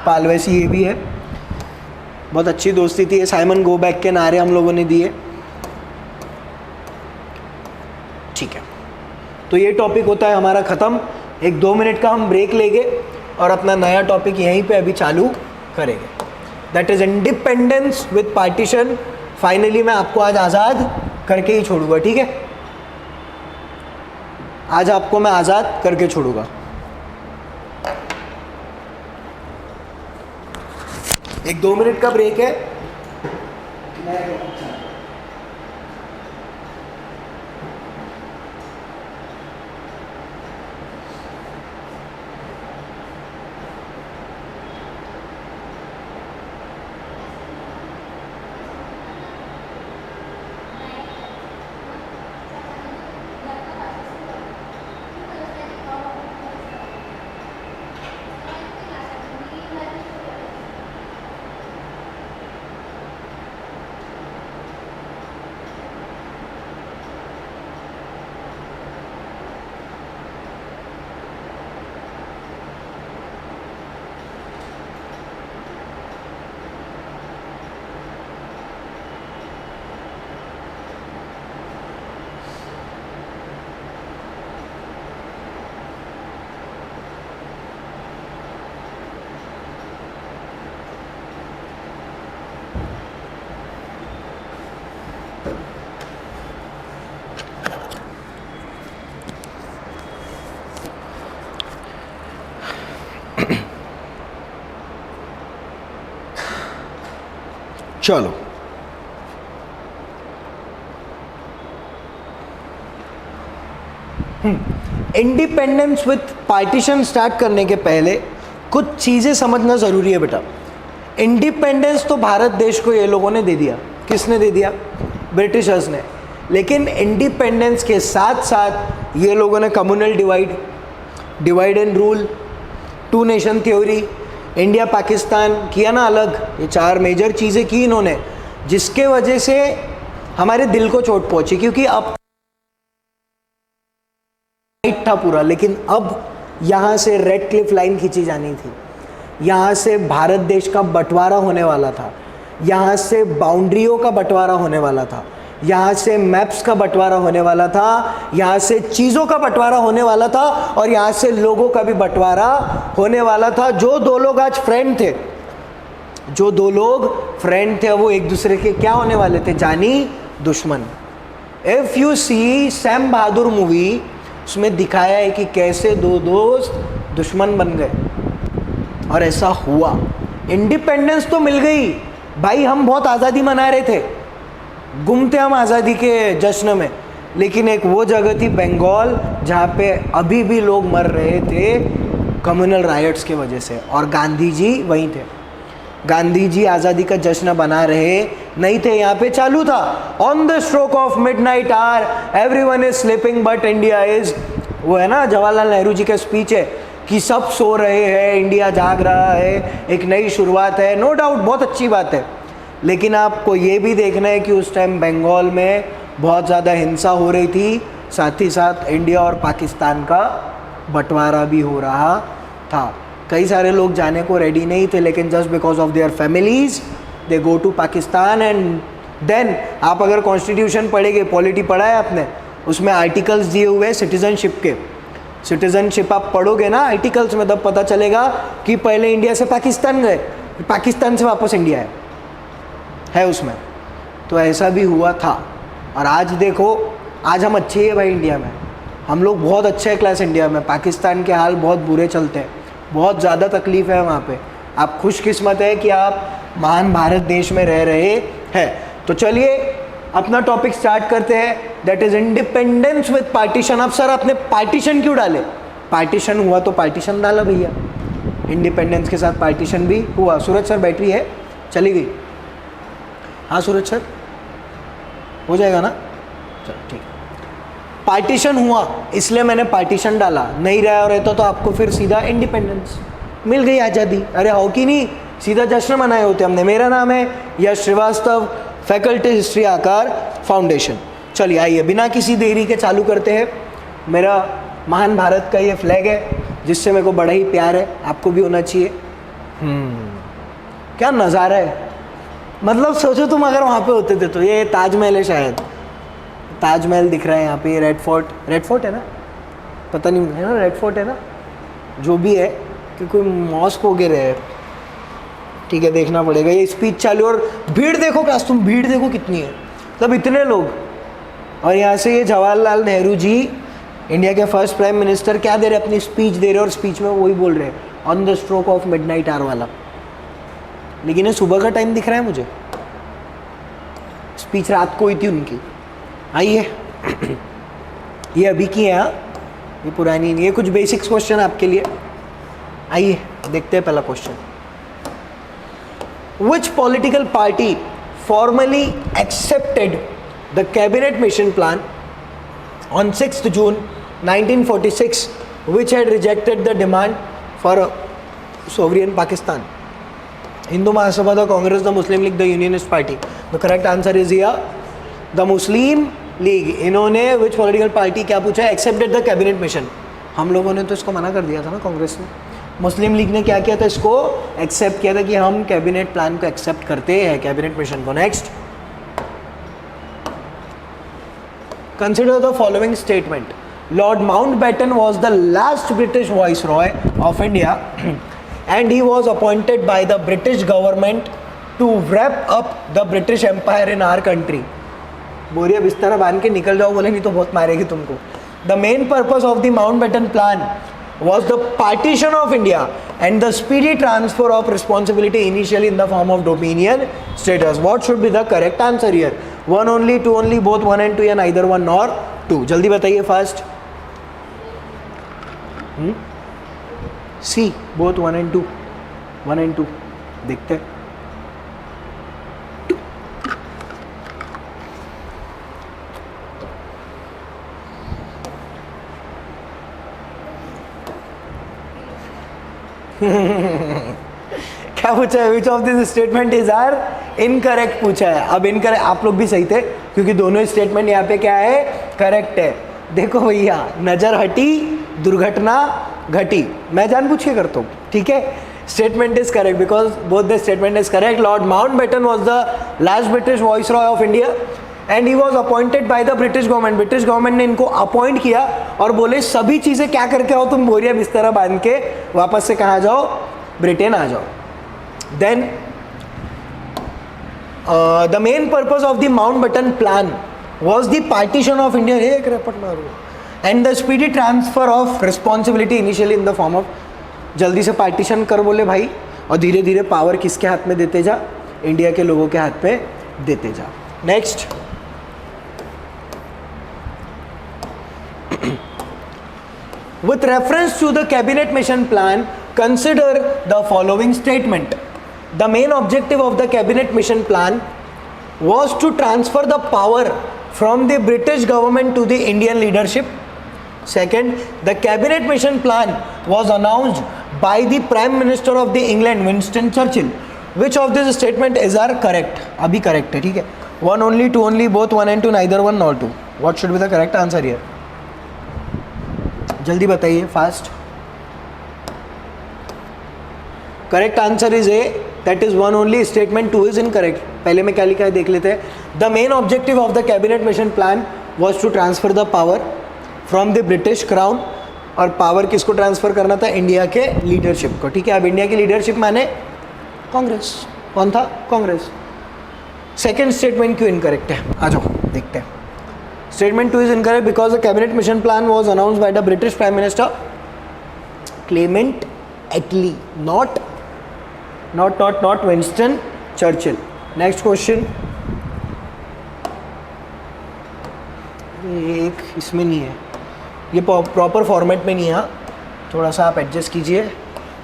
पाल, वैसी ये भी है। बहुत अच्छी दोस्ती थी, साइमन गो बैक के नारे हम लोगों ने दिए। ठीक है, तो ये टॉपिक होता है हमारा ख़त्म। एक 2 मिनट का हम ब्रेक लेंगे और अपना नया टॉपिक यहीं पे अभी चालू करेंगे, that is independence with partition. Finally मैं आपको आज आज़ाद करके ही छोड़ूंगा, ठीक है, आज आपको मैं आज़ाद करके छोड़ूंगा। एक 2 मिनट का ब्रेक है। चलो, इंडिपेंडेंस विथ पार्टीशन स्टार्ट करने के पहले कुछ चीज़ें समझना ज़रूरी है बेटा। इंडिपेंडेंस तो भारत देश को ये लोगों ने दे दिया, किसने दे दिया, ब्रिटिशर्स ने। लेकिन इंडिपेंडेंस के साथ साथ ये लोगों ने communal divide and rule, 2 nation theory, India Pakistan किया ना अलग, ये 4 मेजर चीज़ें की इन्होंने, जिसके वजह से हमारे दिल को चोट पहुंची। क्योंकि अब था पूरा, लेकिन अब यहाँ से रेड क्लिफ लाइन खींची जानी थी, यहाँ से भारत देश का बंटवारा होने वाला था, यहाँ से बाउंड्रियों का बंटवारा होने वाला था, यहाँ से मैप्स का बंटवारा होने वाला था, यहाँ से चीज़ों का बंटवारा होने वाला था, और यहाँ से लोगों का भी बंटवारा होने वाला था। जो 2 लोग आज फ्रेंड थे, जो 2 लोग फ्रेंड थे, वो एक दूसरे के क्या होने वाले थे, जानी दुश्मन। If you see Sam Bahadur movie, उसमें दिखाया है कि कैसे 2 दोस्त दुश्मन बन गए, और ऐसा हुआ। इंडिपेंडेंस तो मिल गई भाई, हम बहुत आज़ादी मना रहे थे, गुम थे हम आज़ादी के जश्न में, लेकिन एक वो जगह थी बंगाल जहाँ पे अभी भी लोग मर रहे थे कम्युनल राइट्स के वजह से, और गांधी जी वहीं थे। गांधी जी आज़ादी का जश्न बना रहे नहीं थे, यहाँ पे चालू था, on the stroke of midnight hour everyone is sleeping but India is, वो है ना जवाहरलाल नेहरू जी का स्पीच है कि सब सो रहे हैं, इंडिया जाग रहा है, एक नई शुरुआत है। नो डाउट बहुत अच्छी बात है, लेकिन आपको ये भी देखना है कि उस टाइम बंगाल में बहुत ज़्यादा हिंसा हो रही थी, साथ ही साथ इंडिया और पाकिस्तान का बंटवारा भी हो रहा था। कई सारे लोग जाने को रेडी नहीं थे, लेकिन just because of their families they go to Pakistan. And then आप अगर कॉन्स्टिट्यूशन पढ़ेंगे, पॉलिटी पढ़ा है आपने, उसमें आर्टिकल्स दिए हुए हैं सिटीजनशिप के। सिटीजनशिप आप पढ़ोगे ना आर्टिकल्स में, तब पता चलेगा कि पहले इंडिया से पाकिस्तान गए, पाकिस्तान से वापस इंडिया है उसमें। तो ऐसा भी हुआ था, और आज देखो, आज हम अच्छे हैं भाई इंडिया में, हम लोग बहुत अच्छे हैं क्लास इंडिया में। पाकिस्तान के हाल बहुत बुरे चलते हैं, बहुत ज़्यादा तकलीफ है वहाँ पे। आप खुशकिस्मत है कि आप महान भारत देश में रह रहे हैं। तो चलिए अपना टॉपिक स्टार्ट करते हैं, that is independence with partition. अब सर आपने पार्टीशन क्यों डाले? पार्टीशन हुआ तो पार्टीशन डाला भैया, इंडिपेंडेंस के साथ पार्टीशन भी हुआ। सूरज सर बैटरी है, चली गई? हाँ सूरज सर हो जाएगा ना, चलो ठीक। पार्टीशन हुआ इसलिए मैंने पार्टीशन डाला, नहीं रहा रहता तो आपको फिर सीधा इंडिपेंडेंस मिल गई, आज़ादी। अरे हो कि नहीं, सीधा जश्न मनाए होते हमने। मेरा नाम है यश श्रीवास्तव, फैकल्टी हिस्ट्री आकार फाउंडेशन। चलिए आइए बिना किसी देरी के चालू करते हैं। मेरा महान भारत का ये फ्लैग है जिससे मेरे को बड़ा ही प्यार है, आपको भी होना चाहिए। क्या नज़ारा है, मतलब सोचो तुम अगर वहाँ पे होते थे तो। ये ताजमहल है, शायद ताजमहल दिख रहा है यहाँ पे। रेड फोर्ट है ना, पता नहीं है ना, रेड फोर्ट है ना, जो भी है कि कोई मॉस्क वगैरह है, ठीक है देखना पड़ेगा। ये स्पीच चालू और भीड़ देखो, क्लास तुम भीड़ देखो कितनी है, मतलब इतने लोग। और यहाँ से ये जवाहरलाल नेहरू जी, इंडिया के फर्स्ट प्राइम मिनिस्टर, क्या दे रहे, अपनी स्पीच दे रहे, और स्पीच में वही बोल रहे हैं on the stroke of midnight hour वाला। लेकिन ये सुबह का टाइम दिख रहा है मुझे, स्पीच रात को हुई थी उनकी। आइए ये अभी की है, ये पुरानी नहीं है। कुछ बेसिक्स क्वेश्चन आपके लिए, आइए देखते हैं पहला question. Which political party formally accepted the cabinet mission plan on 6th June 1946, which had rejected the demand for a sovereign Pakistan? Hindu Mahasabha, the Congress, the Muslim League, the Unionist Party. The correct answer is here, the Muslim League. इन्होंने which political party क्या पूछा है? Accepted the cabinet mission. हम लोगों ने तो इसको मना कर दिया था ना, कांग्रेस ने। मुस्लिम लीग ने क्या किया था? इसको एक्सेप्ट किया था कि हम कैबिनेट प्लान को एक्सेप्ट करते हैं, कैबिनेट मिशन को। Next, consider the following statement. Lord Mountbatten was the last British viceroy of India and he was appointed by the British government to wrap up the British empire in our country. बोरिया बिस्तर बांध के निकल जाओ बोले, नहीं तो बहुत मारेगी तुमको। The main purpose of the Mountbatten plan was the partition of India and the speedy transfer of responsibility initially in the form of dominion status. What should be the correct answer here? One only, two only, both one and two, या neither one nor two? जल्दी बताइए first. C, both one and two, one and two। देखते हैं। क्या पूछा है? Which of this statement is or incorrect पूछा है। अब इनकरेक्ट, आप लोग भी सही थे क्योंकि दोनों स्टेटमेंट यहाँ पे क्या है? करेक्ट है। देखो भैया, नजर हटी दुर्घटना घटी, मैं जानबूझ के करता हूँ, ठीक है। Statement is correct because both the statement is correct. Lord Mountbatten was the last British viceroy of India and he was appointed by the British government. British government ने इनको अपॉइंट किया और बोले सभी चीज़ें क्या करके आओ तुम, बोरिया बिस्तरा बांध के वापस से कहाँ जाओ? ब्रिटेन आ जाओ। Then the main purpose of the Mountbatten plan was the partition of India, एक रपट मारो, and the speedy transfer of responsibility initially in the form of, जल्दी से पार्टीशन कर बोले भाई, और धीरे धीरे पावर किसके हाथ में देते जा? इंडिया के लोगों के हाथ में देते जा। Next, with reference to the cabinet mission plan, consider the following statement. The main objective of the cabinet mission plan was to transfer the power from the British government to the Indian leadership. Second, the cabinet mission plan was announced by the Prime Minister of the England, Winston Churchill. Which of this statement is are correct? अभी correct है, ठीक है। One only, two only, both one and two, neither one nor two. What should be the correct answer here? जल्दी बताइए fast. Correct answer is A, that is one only. Statement two is incorrect. पहले में क्या लिखा है देख लेते हैं। The main objective of the cabinet mission plan was to transfer the power from the British crown, और पावर किसको ट्रांसफर करना था? इंडिया के लीडरशिप को, ठीक है। अब इंडिया की लीडरशिप माने कांग्रेस। कौन था? कांग्रेस। सेकेंड स्टेटमेंट क्यों इनकरेक्ट है? आ जाओ देखते हैं। Statement 2 is incorrect because the cabinet mission plan was announced by the British Prime Minister Clement Attlee, not Winston Churchill. Next question. ये एक इसमें नहीं है, ये प्रॉपर फॉर्मेट में नहीं है, थोड़ा सा आप एडजस्ट कीजिए.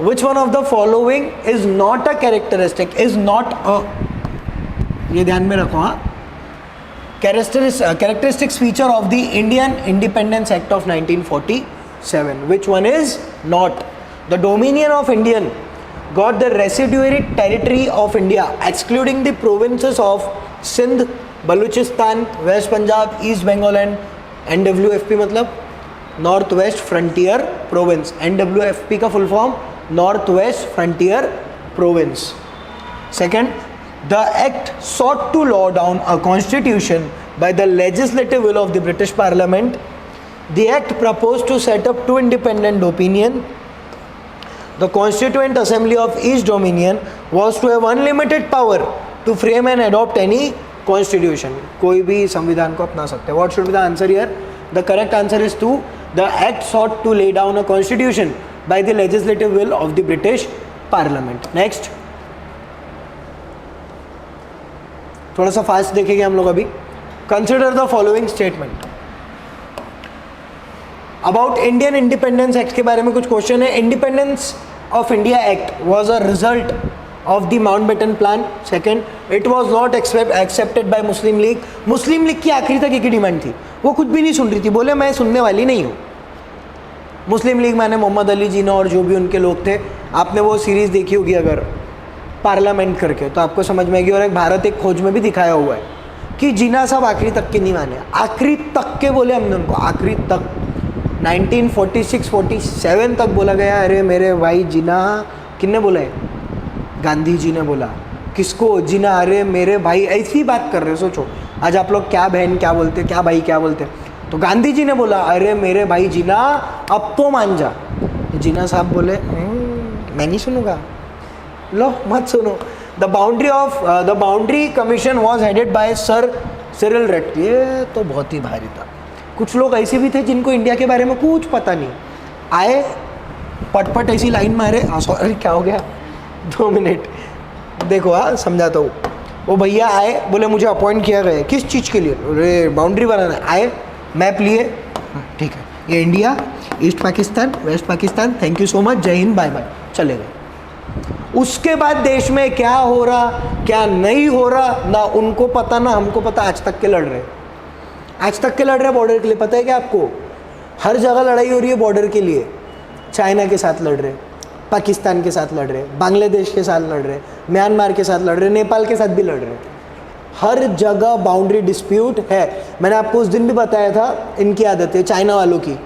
विच one of the following is not a characteristic, is not a, ये ध्यान में रखो. हाँ, characteristics feature of the Indian Independence act of 1947. Which one is not? The dominion of Indian got the residuary territory of India excluding the provinces of Sindh, Baluchistan, West Punjab, East Bengal and NWFP मतलब north west frontier province. NWFP का full form north west frontier province. Second, the act sought to law down a constitution by the legislative will of the British Parliament. The act proposed to set up two independent dominion. The Constituent Assembly of each dominion was to have unlimited power to frame and adopt any constitution. कोई भी संविधान को अपना सकते हैं. What should be the answer here? The correct answer is 2. The act sought to lay down a constitution by the legislative will of the British Parliament. Next. थोड़ा सा fast देखेंगे हम लोग अभी. Consider the following statement. About Indian Independence act के बारे में कुछ क्वेश्चन है. Independence of India act was a result of the Mountbatten plan. Second, it was not accepted by Muslim league. Muslim league की आखिरी तक एक ही डिमांड थी, वो कुछ भी नहीं सुन रही थी, बोले मैं सुनने वाली नहीं हूँ. मुस्लिम लीग माने मोहम्मद अली जिन्ना और जो भी उनके लोग थे. आपने वो सीरीज़ देखी होगी अगर पार्लियामेंट करके, तो आपको समझ में आएगी. और एक भारत एक खोज में भी दिखाया हुआ है कि जिन्ना साहब आखिरी तक के नहीं माने. आखिरी तक के बोले हमने उनको, आखिरी तक 1946-47 तक बोला गया. अरे मेरे भाई जिना, किसने बोला है? गांधी जी ने बोला. किसको? जिना. अरे मेरे भाई, ऐसी बात कर रहे हो. सोचो आज आप लोग क्या बहन क्या बोलते, क्या भाई क्या बोलते. तो गांधी जी ने बोला अरे मेरे भाई जिना अब तो मान जा. जिना साहब बोले मैं नहीं सुनूंगा. लो मत सुनो. The boundary commission was headed by sir Cyril Radcliffe. ये तो बहुत ही भारी था. कुछ लोग ऐसे भी थे जिनको इंडिया के बारे में कुछ पता नहीं. आए पटपट ऐसी लाइन मारे. सॉरी क्या हो गया, 2 मिनट देखो. समझाता हूँ. वो भैया आए, बोले मुझे अपॉइंट किया गया है. किस चीज़ के लिए? अरे बाउंड्री बनाना है. आए मैप लिए, ठीक है ये India, east Pakistan, west Pakistan, thank you so much, Jai Hind, bye bye, चले गए. उसके बाद देश में क्या हो रहा क्या नहीं हो रहा ना उनको पता ना हमको पता. आज तक के लड़ रहे, आज तक के लड़ रहे बॉर्डर के लिए. पता है क्या आपको? हर जगह लड़ाई हो रही है बॉर्डर के लिए. चाइना के साथ लड़ रहे, पाकिस्तान के साथ लड़ रहे, बांग्लादेश के साथ लड़ रहे, म्यांमार के साथ लड़ रहे, नेपाल के साथ भी लड़ रहे. हर जगह बाउंड्री डिस्प्यूट है. मैंने आपको उस दिन भी बताया था इनकी आदत है चाइना वालों की.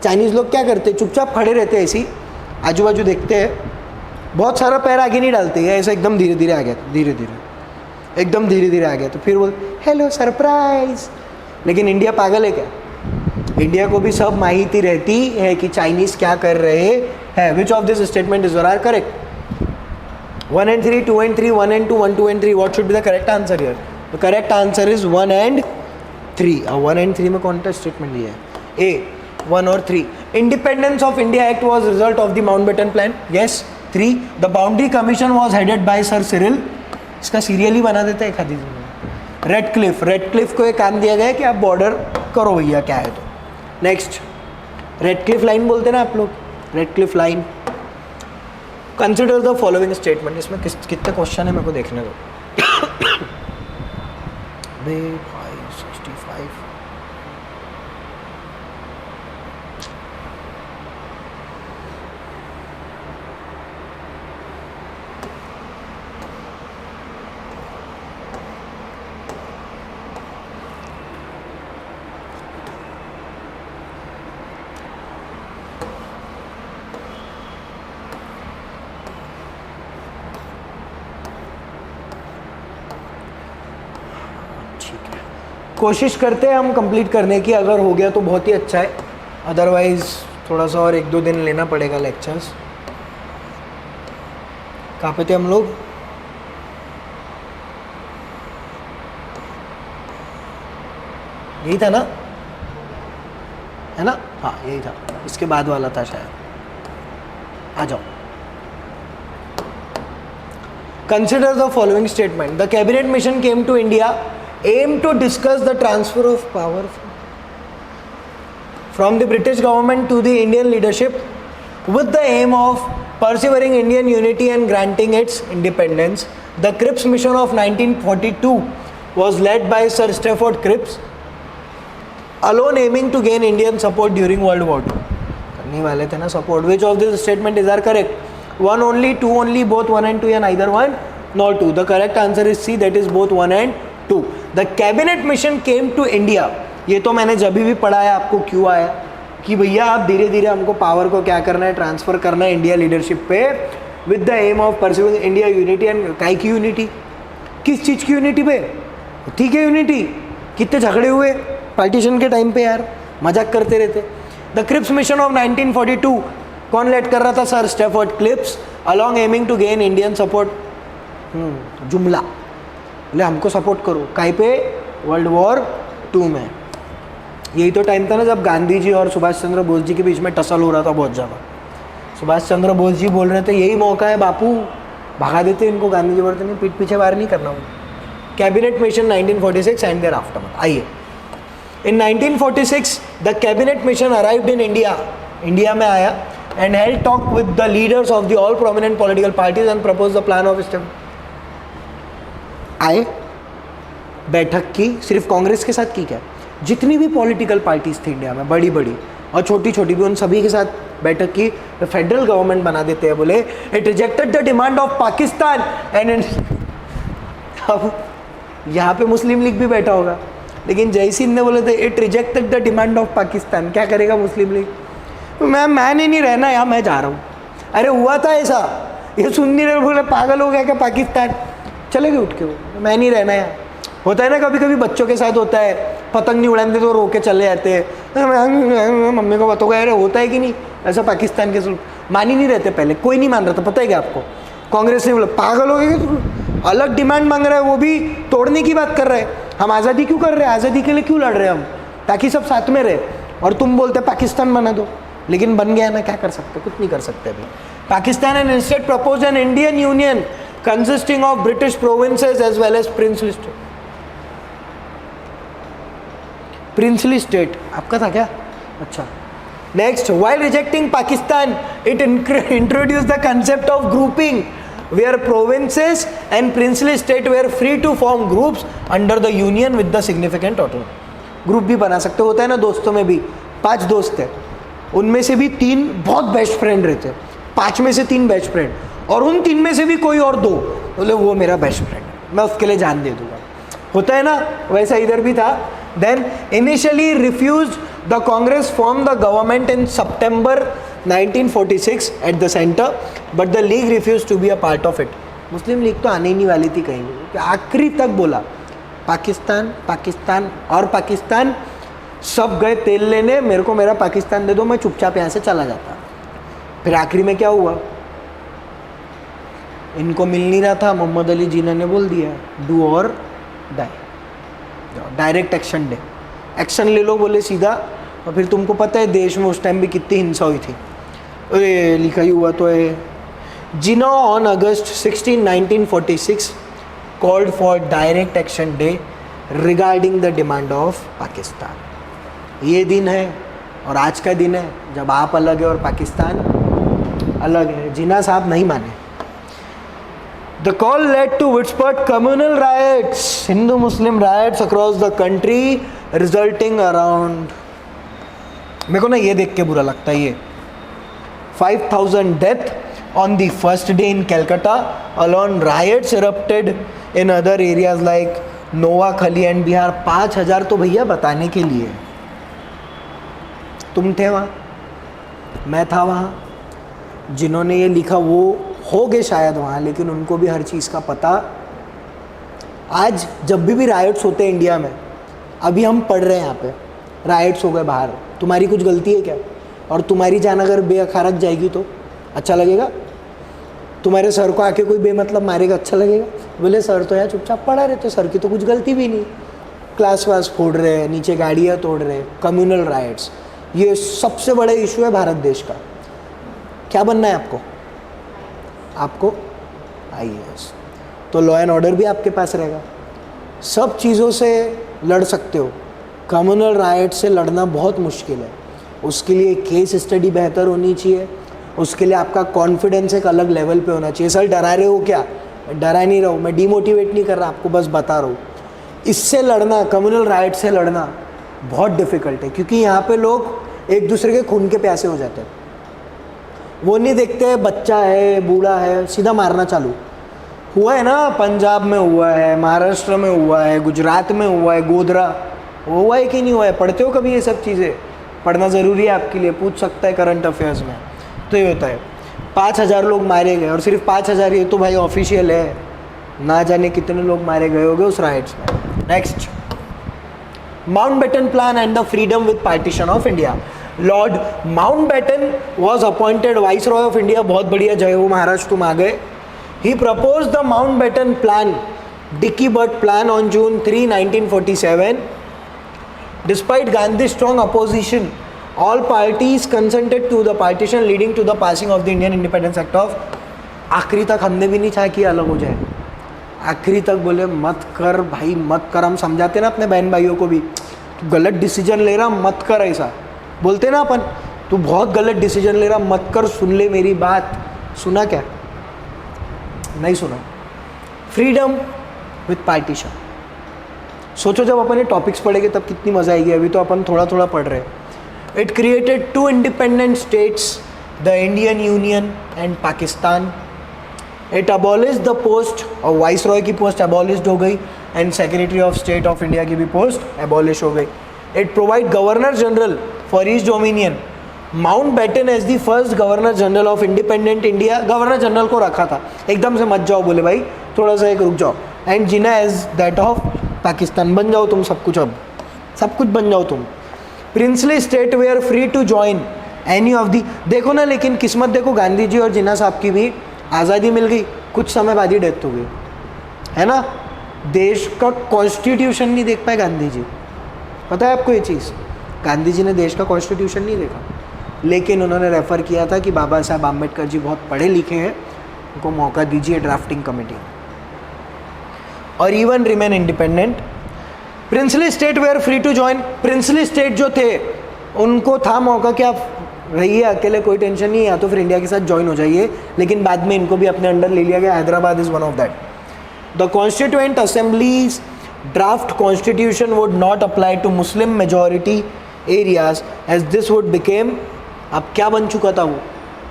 चाइनीज़ लोग क्या करते हैं? चुपचाप खड़े रहते हैं, ऐसी आजू बाजू देखते हैं, बहुत सारा पैर आगे नहीं डालते हैं, ऐसा एकदम धीरे धीरे आ गया, धीरे धीरे एकदम धीरे धीरे आ गया. तो फिर बोल हेलो सरप्राइज. लेकिन इंडिया पागल है क्या? इंडिया को भी सब माहिती रहती है कि चाइनीज़ क्या कर रहे हैं. Which of this statement is or correct? 1 and 3, 2 and 3, 1 and 2, 1, 2 and 3. What should be the correct answer here? The correct answer is 1 and 3. 1 and 3 में कौन सा स्टेटमेंट लिया है? A 1 और 3. Independence of India Act was result of the Mountbatten Plan. Yes. 3. The Boundary Commission was headed by Sir Cyril. इसका serial ही बना देते हैं खादी. रेडक्लिफ को एक काम दिया गया है कि आप बॉर्डर करो भैया क्या है. तो नेक्स्ट, रेडक्लिफ लाइन बोलते हैं ना आप लोग, Radcliffe line. Consider the following statement. इसमें कितने क्वेश्चन है मेरे को देखने दो. 565. कोशिश करते हैं हम कंप्लीट करने की. अगर हो गया तो बहुत ही अच्छा है, अदरवाइज़ थोड़ा सा और 1-2 दिन लेना पड़ेगा लेक्चर्स. कहाँ पे थे हम लोग? यही था ना, है ना? हाँ यही था, इसके बाद वाला था शायद. आ जाओ. Consider the following statement. The cabinet mission came to India aim to discuss the transfer of power. from the British government to the Indian leadership with the aim of persevering Indian unity and granting its independence. The Cripps mission of 1942 was led by Sir Stafford Cripps, alone aiming to gain Indian support during World War II. करने वाले थे ना support. Which of these statements are correct? One only, two only, both one and two, या neither one nor two. The correct answer is C, that is both one and two. The cabinet mission came to India. ये तो मैंने जब भी पढ़ा है आपको क्यों आया कि भैया आप धीरे धीरे हमको पावर को क्या करना है, ट्रांसफ़र करना है इंडिया लीडरशिप पे with the aim of pursuing India unity. And काई की यूनिटी, किस चीज़ की यूनिटी पे? ठीक है यूनिटी, कितने झगड़े हुए पार्टीशन के टाइम पे यार, मजाक करते रहते. द क्रिप्स मिशन ऑफ 1942 कौन लेड कर रहा था? Sir Stafford Cripps, along aiming to gain Indian support. जुमला बोले हमको सपोर्ट करो, काई पे? वर्ल्ड वॉर 2 में. यही तो टाइम था ना जब गांधी जी और सुभाष चंद्र बोस जी के बीच में टसल हो रहा था बहुत ज़्यादा. सुभाष चंद्र बोस जी बोल रहे थे यही मौका है बापू, भगा देते इनको. गांधी जी बोलते नहीं, पीठ पीछे वार नहीं करना. Cabinet mission 1946 and their aftermath. आइए, in 1946 the cabinet mission arrived in India. India में आया and held talk with the leaders of the all prominent political parties and propose the plan of state. आए, बैठक की, सिर्फ कांग्रेस के साथ की क्या, जितनी भी पॉलिटिकल पार्टीज थी इंडिया में, बड़ी बड़ी और छोटी छोटी भी, उन सभी के साथ बैठक की. फेडरल गवर्नमेंट बना देते हैं. बोले it rejected the demand of Pakistan and अब यहाँ पे मुस्लिम लीग भी बैठा होगा, लेकिन जयसिंह ने बोले थे it rejected the demand of Pakistan. क्या करेगा मुस्लिम लीग? मैंने नहीं रहना यहाँ, मैं जा रहा हूँ. अरे हुआ था ऐसा, ये सुन नहीं रहे, बोले पागल हो गया क्या पाकिस्तान, चले गए उठ के. वो मैं नहीं रहना यहाँ. होता है ना कभी कभी बच्चों के साथ होता है, पतंग नहीं उड़ाते तो रो के चले जाते हैं, मम्मी को बताओगे. अरे होता है कि नहीं ऐसा पाकिस्तान के मान ही नहीं रहते. पहले कोई नहीं मान रहा था, पता है क्या आपको? कांग्रेस ने बोला पागल हो गए, तो अलग डिमांड मांग रहा है, वो भी तोड़ने की बात कर रहे हैं. हम आज़ादी क्यों कर रहे हैं, आज़ादी के लिए क्यों लड़ रहे हैं हम, ताकि सब साथ में रहे. और तुम बोलते पाकिस्तान बना दो, लेकिन बन गया ना, क्या कर सकते, कुछ नहीं कर सकते अभी. Pakistan and instead propose an Indian union consisting of British provinces as well as princely state. Princely state आपका था क्या? अच्छा. Next, while rejecting Pakistan, it introduced the concept of grouping, where provinces and princely state were free to form groups under the union with the significant autonomy. Group भी बना सकते, होता है ना दोस्तों में भी. 5 दोस्त थे, उनमें से भी 3 बहुत बेस्ट फ्रेंड रहते. 5 में से 3 बेस्ट फ्रेंड, और उन 3 में से भी कोई और 2 बोले वो मेरा बेस्ट फ्रेंड, मैं उसके लिए जान दे दूंगा. होता है ना, वैसा इधर भी था. Then initially refused, the Congress formed the government in September 1946 at the center, but the League refused to be a part of it. Muslim league तो आने ही नहीं वाली थी कहीं भी. आखिरी तक बोला पाकिस्तान पाकिस्तान और पाकिस्तान. सब गए तेल लेने, मेरे को मेरा पाकिस्तान दे दो, मैं चुपचाप यहाँ से चला जाता. फिर आखिरी में क्या हुआ, इनको मिल नहीं रहा था. मोहम्मद अली जिन्ना ने बोल दिया डू और die, direct action day, action ले लो बोले सीधा. और फिर तुमको पता है देश में उस टाइम भी कितनी हिंसा हुई थी. अरे लिखा ही हुआ तो है. Jinnah on August 16, 1946 called for direct action day regarding the demand of Pakistan. ये दिन है और आज का दिन है जब आप अलग है और पाकिस्तान अलग है. जिन्ना साहब नहीं माने. The call led to widespread communal riots, Hindu-Muslim riots across the country, resulting around, मेरे को ना ये देख के बुरा लगता है ये, 5,000 death on the first day in Calcutta. Alone riots erupted in other areas like Noakhali and Bihar. 5,000 तो भैया बताने के लिए. तुम थे वहाँ, मैं था वहाँ. जिन्होंने ये लिखा वो हो गए शायद वहाँ, लेकिन उनको भी हर चीज़ का पता. आज जब भी राइट्स होते हैं इंडिया में, अभी हम पढ़ रहे हैं यहाँ पे, राइट्स हो गए बाहर, तुम्हारी कुछ गलती है क्या? और तुम्हारी जान अगर बेअखारत जाएगी तो अच्छा लगेगा? तुम्हारे सर को आके कोई बेमतलब मारेगा, अच्छा लगेगा? बोले सर तो यार चुपचाप पढ़ा रहे, तो सर की तो कुछ गलती भी नहीं. क्लास वास फोड़ रहे हैं, नीचे गाड़ियाँ तोड़ रहे हैं, कम्युनल राइट्स. ये सबसे बड़ा इशू है भारत देश का. क्या बनना है आपको? आपको IAS. तो लॉ एंड ऑर्डर भी आपके पास रहेगा, सब चीज़ों से लड़ सकते हो. कम्युनल राइट से लड़ना बहुत मुश्किल है. उसके लिए केस स्टडी बेहतर होनी चाहिए, उसके लिए आपका कॉन्फिडेंस एक अलग लेवल पे होना चाहिए। सर डरा रहे हो क्या? डरा नहीं रहा हूँ, मैं डिमोटिवेट नहीं कर रहा, आपको बस बता रहा हूँ। इससे लड़ना, कम्युनल राइट से लड़ना बहुत डिफ़िकल्ट है, क्योंकि यहाँ पे लोग एक दूसरे के खून के प्यासे हो जाते हैं। वो नहीं देखते बच्चा है बूढ़ा है, सीधा मारना चालू। हुआ है ना, पंजाब में हुआ है, महाराष्ट्र में हुआ है, गुजरात में हुआ है, गोधरा हुआ है कि नहीं हुआ है? पढ़ते हो कभी ये सब चीज़ें? पढ़ना ज़रूरी है आपके लिए, पूछ सकता है करंट अफेयर्स में। तो ये होता है 5,000 लोग मारे गए, और सिर्फ 5,000, ये तो भाई ऑफिशियल है, ना जाने कितने लोग मारे गए होंगे उस राइट्स में। Next, Mountbatten plan and the freedom with partition of India. Lord Mountbatten was appointed viceroy of India. बहुत बढ़िया, जय हो महाराज, तुम आ गए। He propose the Mountbatten plan, Dickie Bird plan, on June 3, 1947. Despite Gandhi's strong opposition, all parties consented to the partition, leading to the passing of the Indian Independence Act of। आखिरी तक हमने भी नहीं चाहा कि अलग हो जाए, आखिरी तक बोले मत कर भाई मत कर। हम समझाते ना अपने बहन भाइयों को भी, तू गलत डिसीजन ले रहा मत कर, ऐसा बोलते ना अपन, तू बहुत गलत डिसीजन ले रहा मत कर, सुन ले मेरी बात। सुना क्या? नहीं सुना। फ्रीडम विथ पार्टीशन, सोचो जब अपन ये टॉपिक्स पढ़ेंगे तब कितनी मज़ा आएगी, अभी तो अपन थोड़ा थोड़ा पढ़ रहे हैं। It created 2 independent states, the Indian union and Pakistan. It abolish the post, और वाइसरॉय की पोस्ट अबॉलिश्ड हो गई, and secretary of state of India की भी पोस्ट अबॉलिश हो गई। It provide governor general for each dominion. Mountbatten as the first governor general of independent India, governor general को रखा था, एकदम से मत जाओ, बोले भाई थोड़ा सा एक रुक जाओ। And Jinnah as that of Pakistan, बन जाओ तुम सब कुछ, अब सब कुछ बन जाओ तुम। Princely state they are free to join any of the. देखो ना, लेकिन किस्मत देखो, गांधी जी और जिन्ना साहब की भी आज़ादी मिल गई, कुछ समय बाद ही डेथ हो गई, है ना। देश का कॉन्स्टिट्यूशन नहीं देख पाए गांधी जी, पता है आपको ये चीज़? गांधी जी ने देश का कॉन्स्टिट्यूशन नहीं देखा, लेकिन उन्होंने रेफ़र किया था कि बाबा साहब आम्बेडकर जी बहुत पढ़े लिखे हैं, उनको मौका दीजिए ड्राफ्टिंग कमेटी, और even remain independent. Princely state were free to join. Princely state जो थे उनको था मौका कि आप रहिए अकेले, कोई टेंशन नहीं है, या तो फिर इंडिया के साथ ज्वाइन हो जाइए, लेकिन बाद में इनको भी अपने अंडर ले लिया गया। Hyderabad is one of that. The constituent assemblies draft constitution would not apply to Muslim majority areas as this would became, अब क्या बन चुका था वो?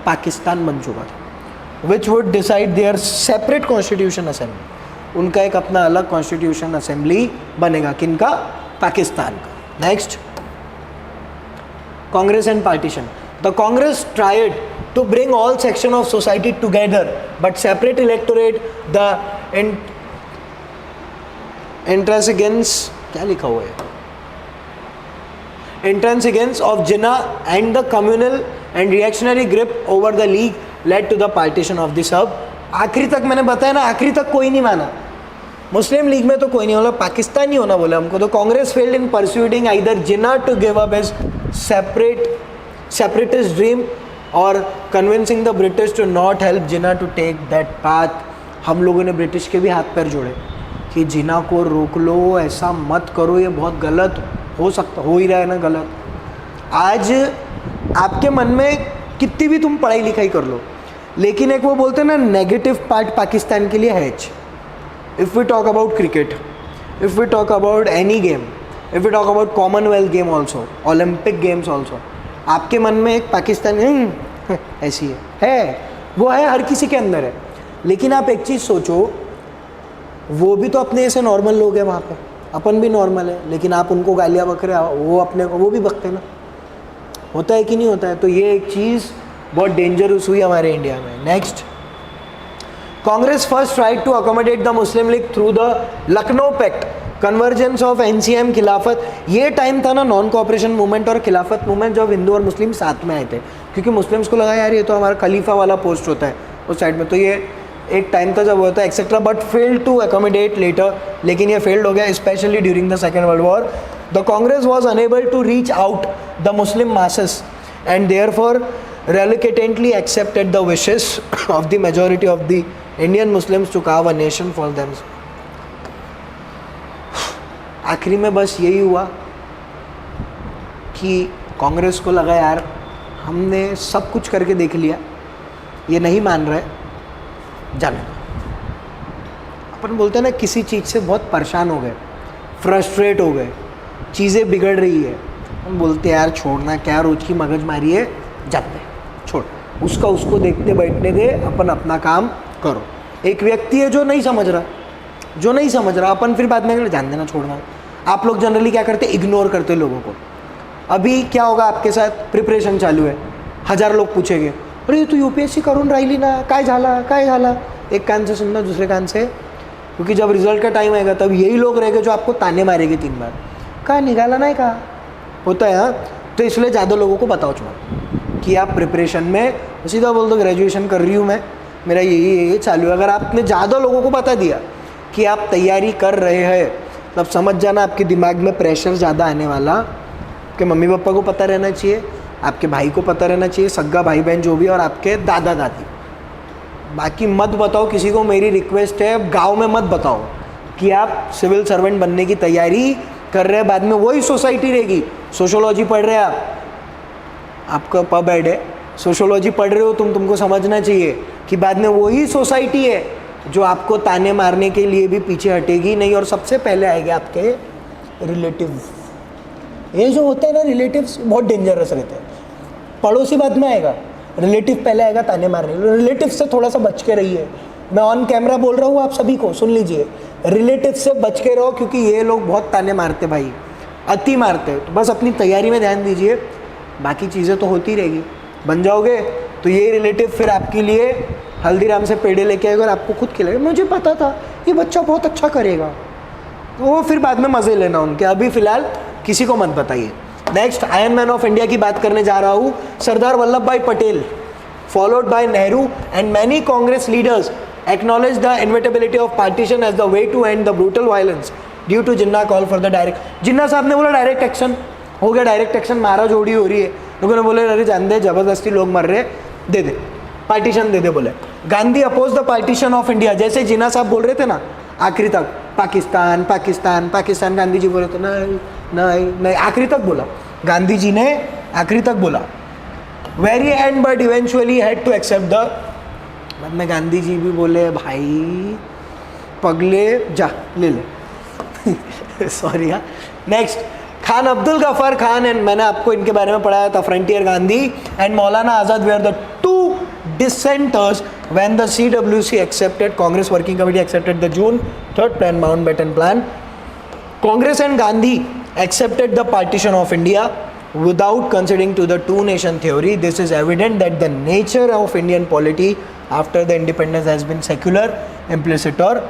पाकिस्तान बन चुका था। Which would decide there separate constitution assembly, उनका एक अपना अलग कॉन्स्टिट्यूशन असेंबली बनेगा, किनका? पाकिस्तान का। Next, Congress and partition. The Congress tried to bring all section of society together but separate electorate. The intransigence, क्या लिखा हुआ है? Intransigence of Jinnah and the communal and reactionary grip over the league led to the partition of the सब। आखिरी तक मैंने बताया ना, आखिरी तक कोई नहीं माना, मुस्लिम लीग में तो कोई नहीं बोला, पाकिस्तान ही होना बोला हमको। तो Congress failed in persuading either Jinnah to give up his separatist dream और convincing the British to not help Jinnah to take that path. हम लोगों ने ब्रिटिश के भी हाथ पैर जोड़े कि जिन्ना को रोक लो, ऐसा मत करो, ये बहुत गलत हो सकता, हो ही रहा है ना गलत। आज आपके मन में कितनी भी तुम पढ़ाई लिखाई कर लो, लेकिन एक वो बोलते हैं ना नेगेटिव पार्ट पाकिस्तान के लिए है। If we talk about cricket, if we talk about any game, if we talk about Commonwealth game also, Olympic games also, आपके मन में एक पाकिस्तान ऐसी है, वो है, हर किसी के अंदर है। लेकिन आप एक चीज़ सोचो, वो भी तो अपने ऐसे नॉर्मल लोग हैं वहाँ पे, अपन भी नॉर्मल है, लेकिन आप उनको गालियाँ बक रहे, वो अपने को वो भी बकते ना, होता है कि नहीं होता है? तो ये एक चीज़ बहुत डेंजरस हुई हमारे इंडिया में। Next, Congress first tried to accommodate the Muslim League through the Lucknow pact, convergence of NCM, Khilafat. ये टाइम था ना नॉन कोऑपरेशन मूवमेंट और खिलाफत मूवमेंट, जब हिंदू और मुस्लिम साथ में आए थे, क्योंकि मुस्लिम्स को लगा यार ये तो हमारा खलीफा वाला पोस्ट होता है उस साइड में, तो ये एक टाइम था जब होता है etcetera, but failed to accommodate later, लेकिन ये फेल्ड हो गया specially during the Second World War. The Congress was unable to reach out the Muslim masses and therefore reluctantly accepted the wishes of the majority of the Indian Muslims to carve a nation for them. आखिरी में बस यही हुआ कि कांग्रेस को लगा यार हमने सब कुछ करके देख लिया, ये नहीं मान रहे, जाने दो। अपन बोलते हैं ना किसी चीज़ से बहुत परेशान हो गए, फ्रस्ट्रेट हो गए, चीज़ें बिगड़ रही है, हम बोलते हैं यार छोड़ना क्या, रोज की मगजमारी है, जाते छोड़, उसका उसको देखते बैठने दे, अपन अपना काम करो। एक व्यक्ति है जो नहीं समझ रहा, अपन फिर बाद में जान देना, छोड़ना। आप लोग जनरली क्या करते, इग्नोर करते लोगों को। अभी क्या होगा आपके साथ, प्रिपरेशन चालू है, 1000 लोग पूछेंगे अरे तू यूपीएससी करून राहिली ना, काय झाला। एक कान से सुनना, दूसरे कान से, क्योंकि जब रिजल्ट का टाइम आएगा तब यही लोग रहेंगे जो आपको ताने मारेंगे 3 बार, कहाँ निकाला नहीं कहा होता है। हाँ, तो इसलिए ज़्यादा लोगों को बताओ छोड़ कि आप प्रिपरेशन में, सीधा बोल दो ग्रेजुएशन कर रही हूँ मैं, मेरा यही चालू है। अगर आपने ज़्यादा लोगों को बता दिया कि आप तैयारी कर रहे हैं, तब समझ जाना आपके दिमाग में प्रेशर ज़्यादा आने वाला। आपके मम्मी पापा को पता रहना चाहिए, आपके भाई को पता रहना चाहिए, सग्गा भाई बहन जो भी, और आपके दादा दादी। बाकी मत बताओ किसी को, मेरी रिक्वेस्ट है, गांव में मत बताओ कि आप सिविल सर्वेंट बनने की तैयारी कर रहे हैं, बाद में वही सोसाइटी रहेगी। सोशोलॉजी पढ़ रहे हैं आप, आपका पब हेड है, सोशोलॉजी पढ़ रहे हो तुमको समझना चाहिए कि बाद में वही सोसाइटी है जो आपको ताने मारने के लिए भी पीछे हटेगी नहीं, और सबसे पहले आएंगे आपके रिलेटिव। ये जो होते हैं ना रिलेटिव्स, बहुत डेंजरस रहते हैं। पड़ोसी बाद में आएगा, रिलेटिव पहले आएगा ताने मारने। रिलेटिव से थोड़ा सा बच के रहिए, मैं ऑन कैमरा बोल रहा हूँ, आप सभी को सुन लीजिए, रिलेटिव से बच के रहो, क्योंकि ये लोग बहुत ताने मारते भाई, अति मारते। तो बस अपनी तैयारी में ध्यान दीजिए, बाकी चीज़ें तो होती रहेगी। बन जाओगे तो ये रिलेटिव फिर आपके लिए हल्दीराम से पेड़े लेके आएगा और आपको खुद खिलाएगा, मुझे पता था ये बच्चा बहुत अच्छा करेगा, तो वो फिर बाद में मज़े लेना उनके, अभी फ़िलहाल किसी को मत बताइए। Next, iron man of India की बात करने जा रहा हूँ, सरदार Vallabhbhai Patel followed by Nehru and many Congress leaders acknowledged the inevitability of partition as the way to end the brutal violence due to Jinnah call for the direct। जिन्ना साहब ने बोला direct action हो गया, डायरेक्ट एक्शन, मारा जोड़ी हो रही है, लोगों ने बोले अरे जान दे, ज़बरदस्ती लोग मर रहे, दे दे पार्टीशन दे दे बोले। Gandhi oppose the partition of India, जैसे जिन्ना साहब बोल रहे थे ना आखिरी तक, पाकिस्तान पाकिस्तान पाकिस्तान, गांधी जी बोले थे नहीं नहीं नहीं, आखिरी तक बोला गांधी जी ने, आखिरी तक बोला, very end, but eventually had to accept the. बाद में गांधी जी भी बोले भाई पगले जा ले ले सॉरी। हाँ, नेक्स्ट, खान अब्दुल गफार खान एंड, मैंने आपको इनके बारे में पढ़ाया था, frontier Gandhi and Maulana Azad where the 2 dissenters when the CWC accepted, Congress Working Committee accepted the June 3rd plan, Mountbatten Plan. Congress and Gandhi accepted the partition of India without considering to the two-nation theory. This is evident that the nature of Indian polity after the independence has been secular, implicit और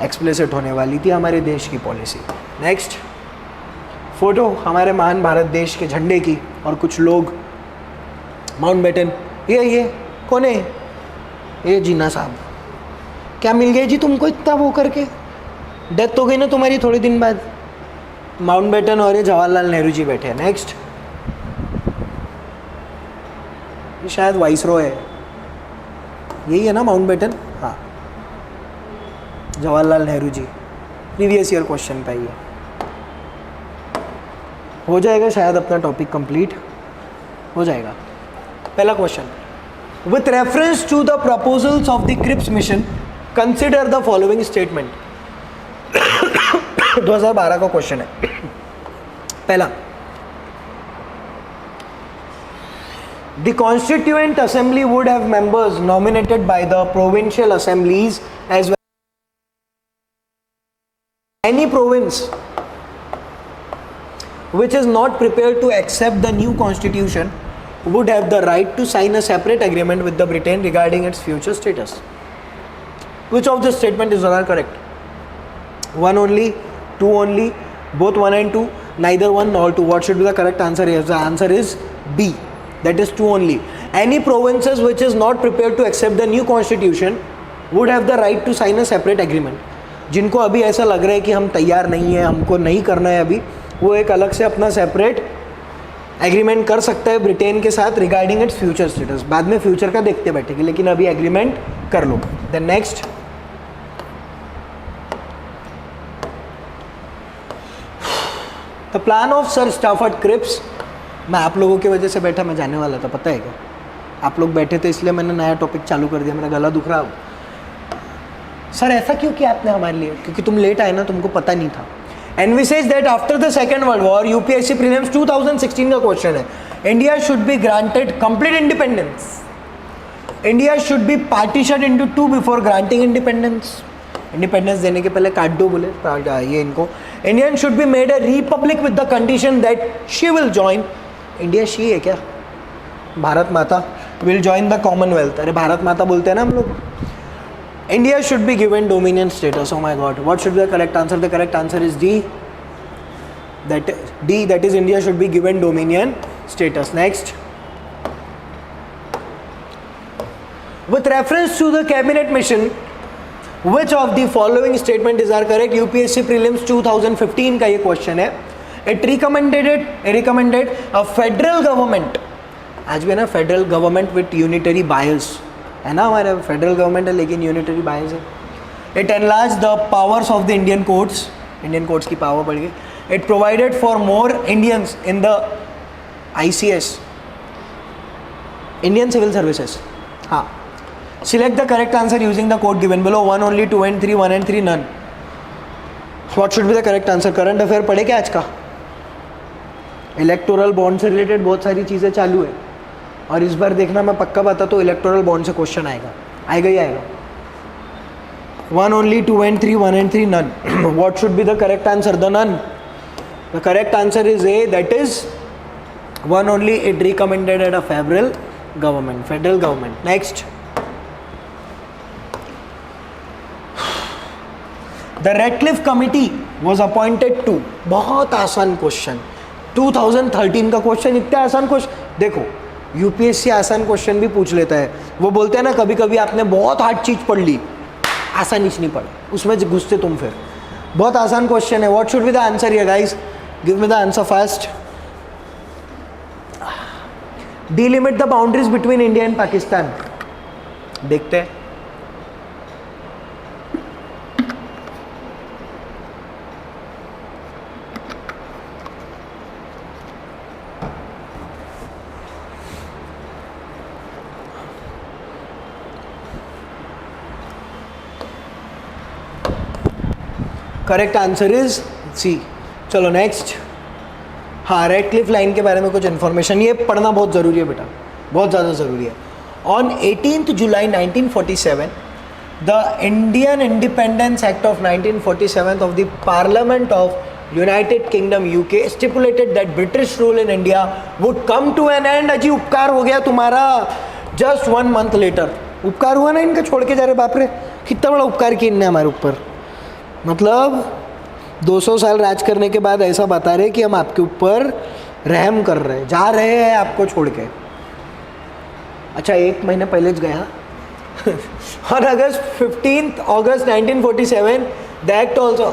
explicit होने वाली थी हमारे देश की policy. Next, photo हमारे महान भारत देश के झंडे की और कुछ लोग, माउंटबेटन, ये कौन है, ये जिन्ना साहब। क्या मिल गया जी तुमको इतना वो करके, डेथ हो गई ना तुम्हारी थोड़े दिन बाद। माउंटबेटन और ये जवाहरलाल नेहरू जी बैठे हैं। नेक्स्ट, ये शायद वाइसरॉय है, यही है ना माउंटबेटन, हाँ, Jawaharlal Nehru ji, previous year question पे ये हो जाएगा शायद, अपना टॉपिक कंप्लीट हो जाएगा। पहला question, with reference to the proposals of the Cripps mission consider the following statement. 2012 का क्वेश्चन है। पहला, the constituent assembly would have members nominated by the provincial assemblies as well. Any province which is not prepared to accept the new constitution would have the right to sign a separate agreement with the Britain regarding its future status. Which of the statement is not correct? 1 only, 2 only, both 1 and 2, neither 1 nor 2. What should be the correct answer? Yes, the answer is B. That is 2 only. Any provinces which is not prepared to accept the new constitution would have the right to sign a separate agreement. जिनको अभी ऐसा लग रहा है कि हम तैयार नहीं है, हमको नहीं करना है अभी, वो एक अलग से अपना सेपरेट एग्रीमेंट कर सकता है ब्रिटेन के साथ रिगार्डिंग इट्स फ्यूचर स्टेटस। बाद में फ्यूचर का देखते बैठेंगे, लेकिन अभी एग्रीमेंट कर लो। Then next, the plan of sir Stafford Cripps मैं आप लोगों की वजह से बैठा, मैं जाने वाला था, पता है क्या? आप लोग बैठे थे इसलिए मैंने नया टॉपिक चालू कर दिया, मेरा गला दुख रहा। सर ऐसा क्यों किया आपने हमारे लिए? क्योंकि तुम लेट आए ना, तुमको पता नहीं था। Envisage that after the Second World War, UPSC prelims 2016 का क्वेश्चन है, India should be granted complete independence. India should be partitioned into two before granting independence. Independence देने के पहले काट दो बोले ये इनको. Indian should be made a republic with the condition that she will join. India she है क्या? भारत माता will join the Commonwealth. अरे भारत माता बोलते हैं ना हम लोग. India should be given dominion status. Oh my God! What should be the correct answer? The correct answer is D. That is India should be given dominion status. Next. With reference to the cabinet mission, which of the following statement is correct? UPSC prelims 2015 का ये question है. It recommended a federal government. आज भी है ना federal government with unitary bias. है ना, हमारे फेडरल गवर्नमेंट है लेकिन यूनिटरी बायस है. It enlarge the powers of the Indian courts की पावर बढ़ गई. It provided for more Indians in the ICS, Indian civil services. हाँ, select the correct answer using the code given below. 1 only, 2 and 3, 1 and 3 none. What should be the correct answer? Current affair पढ़े क्या आज का? Electoral bond से related बहुत सारी चीज़ें चालू है और इस बार देखना मैं पक्का बता तो इलेक्टोरल बॉन्ड से क्वेश्चन आएगा ही आएगा. 1 only, 2 and 3, 1 and 3 none. What should be the correct answer? The none. The correct answer is A, that is 1 only. It recommended at a federal government. Next. The Ratcliffe Committee was appointed to. बहुत आसान question, 2013 का question. इतना आसान question देखो, UPSC आसान question भी पूछ लेता है. वो बोलते हैं ना कभी कभी आपने बहुत हार्ड चीज़ पढ़ ली, आसान चीज नहीं पढ़ी, उसमें घुसते तुम फिर. बहुत आसान क्वेश्चन है. What should be the answer here guys? Give me the answer fast. Delimit the boundaries between India and Pakistan. देखते हैं. Correct answer is C. चलो नेक्स्ट. हाँ, रेडक्लिफ लाइन के बारे में कुछ इन्फॉर्मेशन, ये पढ़ना बहुत ज़रूरी है बेटा, बहुत ज़्यादा ज़रूरी है. On 18 July 1947 the Indian Independence act of 1947 of the Parliament of United Kingdom UK stipulated that British rule in India would come to an end. अजी उपकार हो गया तुम्हारा. जस्ट 1 month लेटर उपकार हुआ ना इनका, छोड़ के जा रहे. बाप रे, कितना बड़ा उपकार किया इनने हमारे ऊपर. मतलब 200 साल राज करने के बाद ऐसा बता रहे कि हम आपके ऊपर रहम कर रहे हैं, जा रहे हैं आपको छोड़ के. अच्छा, 1 महीने पहले गया. और 15 अगस्त 1947 द एक्ट ऑल्सो.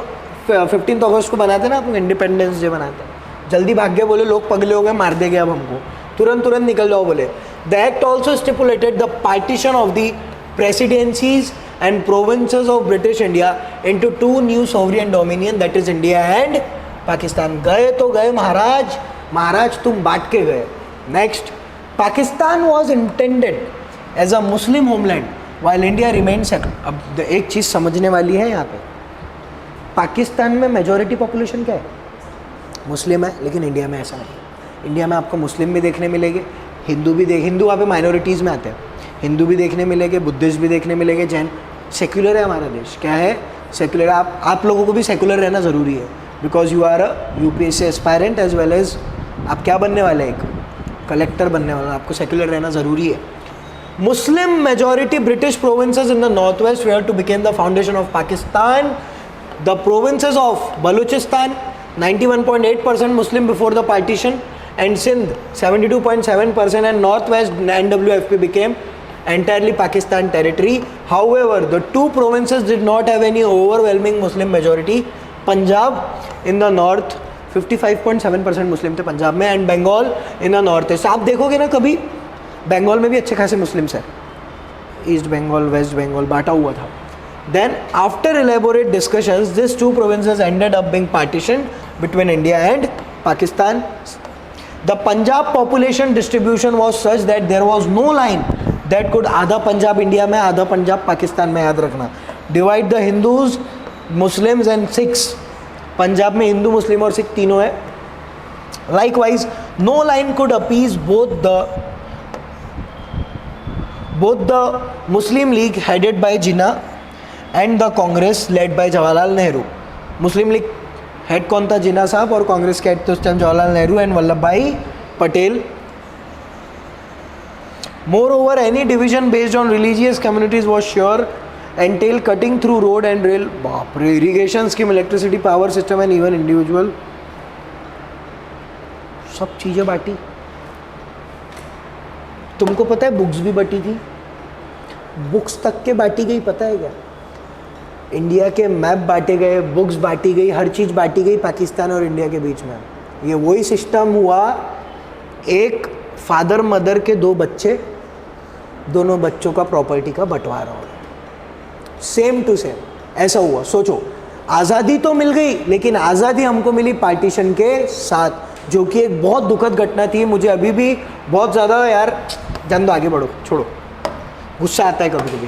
15 अगस्त को बनाते ना आप इंडिपेंडेंस डे बनाते हैं. जल्दी भाग गए बोले, लोग पगले हो गए, मार देंगे अब हमको, तुरंत निकल जाओ बोले. The act also stipulated the partition of the presidencies and provinces of British India into 2 new sovereign dominion, that is India and Pakistan. गए तो गए महाराज तुम बांट के गए. Next. Pakistan was intended as a Muslim homeland while India remained secular. अब एक चीज़ समझने वाली है यहाँ पे, पाकिस्तान में मेजॉरिटी पॉपुलेशन क्या है? मुस्लिम है, लेकिन इंडिया में ऐसा नहीं. इंडिया में आपको मुस्लिम भी देखने मिलेंगे, हिंदू वहाँ पे माइनॉरिटीज़ में आते हैं. हिंदू भी देखने मिलेंगे, बुद्धिस्ट भी देखने मिलेंगे, जैन. सेक्युलर है हमारा देश. क्या है? सेक्युलर. आप लोगों को भी सेक्युलर रहना ज़रूरी है, because you are a UPSC aspirant as well as आप क्या बनने वाले? एक कलेक्टर बनने वाला. आपको सेक्युलर रहना ज़रूरी है. Muslim majority British provinces in the north west were to became the foundation of Pakistan. The provinces of Baluchistan 91.8% Muslim before the partition, and Sindh 72.7%, and Northwest NWFP became entirely Pakistan territory. However, the two provinces did not have any overwhelming Muslim majority. Punjab in the north 55.7% Muslim थे पंजाब में, and Bengal in the north east. आप देखोगे ना कभी बंगाल में भी अच्छे खासे मुस्लिम्स हैं. ईस्ट बंगाल, वेस्ट बंगाल बांटा हुआ था. Then after elaborate discussions, these two provinces ended up being partitioned between India and Pakistan. The Punjab population distribution was such that there was no line that could, आधा पंजाब इंडिया में, आधा पंजाब पाकिस्तान में, याद रखना, divide the Hindus, Muslims and Sikhs, Punjab में Hindu, Muslim और सिख तीनों है. Likewise no line could appease both the Muslim League headed by Jinnah and the Congress led by Jawaharlal Nehru. Muslim League head कौन था? जिन्ना साहब, और कांग्रेस के हेड थे उस टाइम जवाहरलाल नेहरू एंड वल्लभ भाई Patel. Moreover, any division based on religious communities was sure entail cutting through road and rail, बाप रे, irrigation scheme, electricity, power system and even individual, सब चीज़ें बांटी. तुमको पता है बुक्स भी बांटी थी, बुक्स तक के बांटी गई, पता है क्या? इंडिया के मैप बांटे गए, बुक्स बांटी गई, हर चीज़ बांटी गई पाकिस्तान और इंडिया के बीच में. ये वही सिस्टम हुआ, एक फादर मदर के दो बच्चे, दोनों बच्चों का प्रॉपर्टी का बंटवारा हो रहा, सेम टू सेम ऐसा हुआ. सोचो, आज़ादी तो मिल गई, लेकिन आज़ादी हमको मिली पार्टीशन के साथ, जो कि एक बहुत दुखद घटना थी. मुझे अभी भी बहुत ज़्यादा, यार जान दो, आगे बढ़ो, छोड़ो, गुस्सा आता है कभी कभी.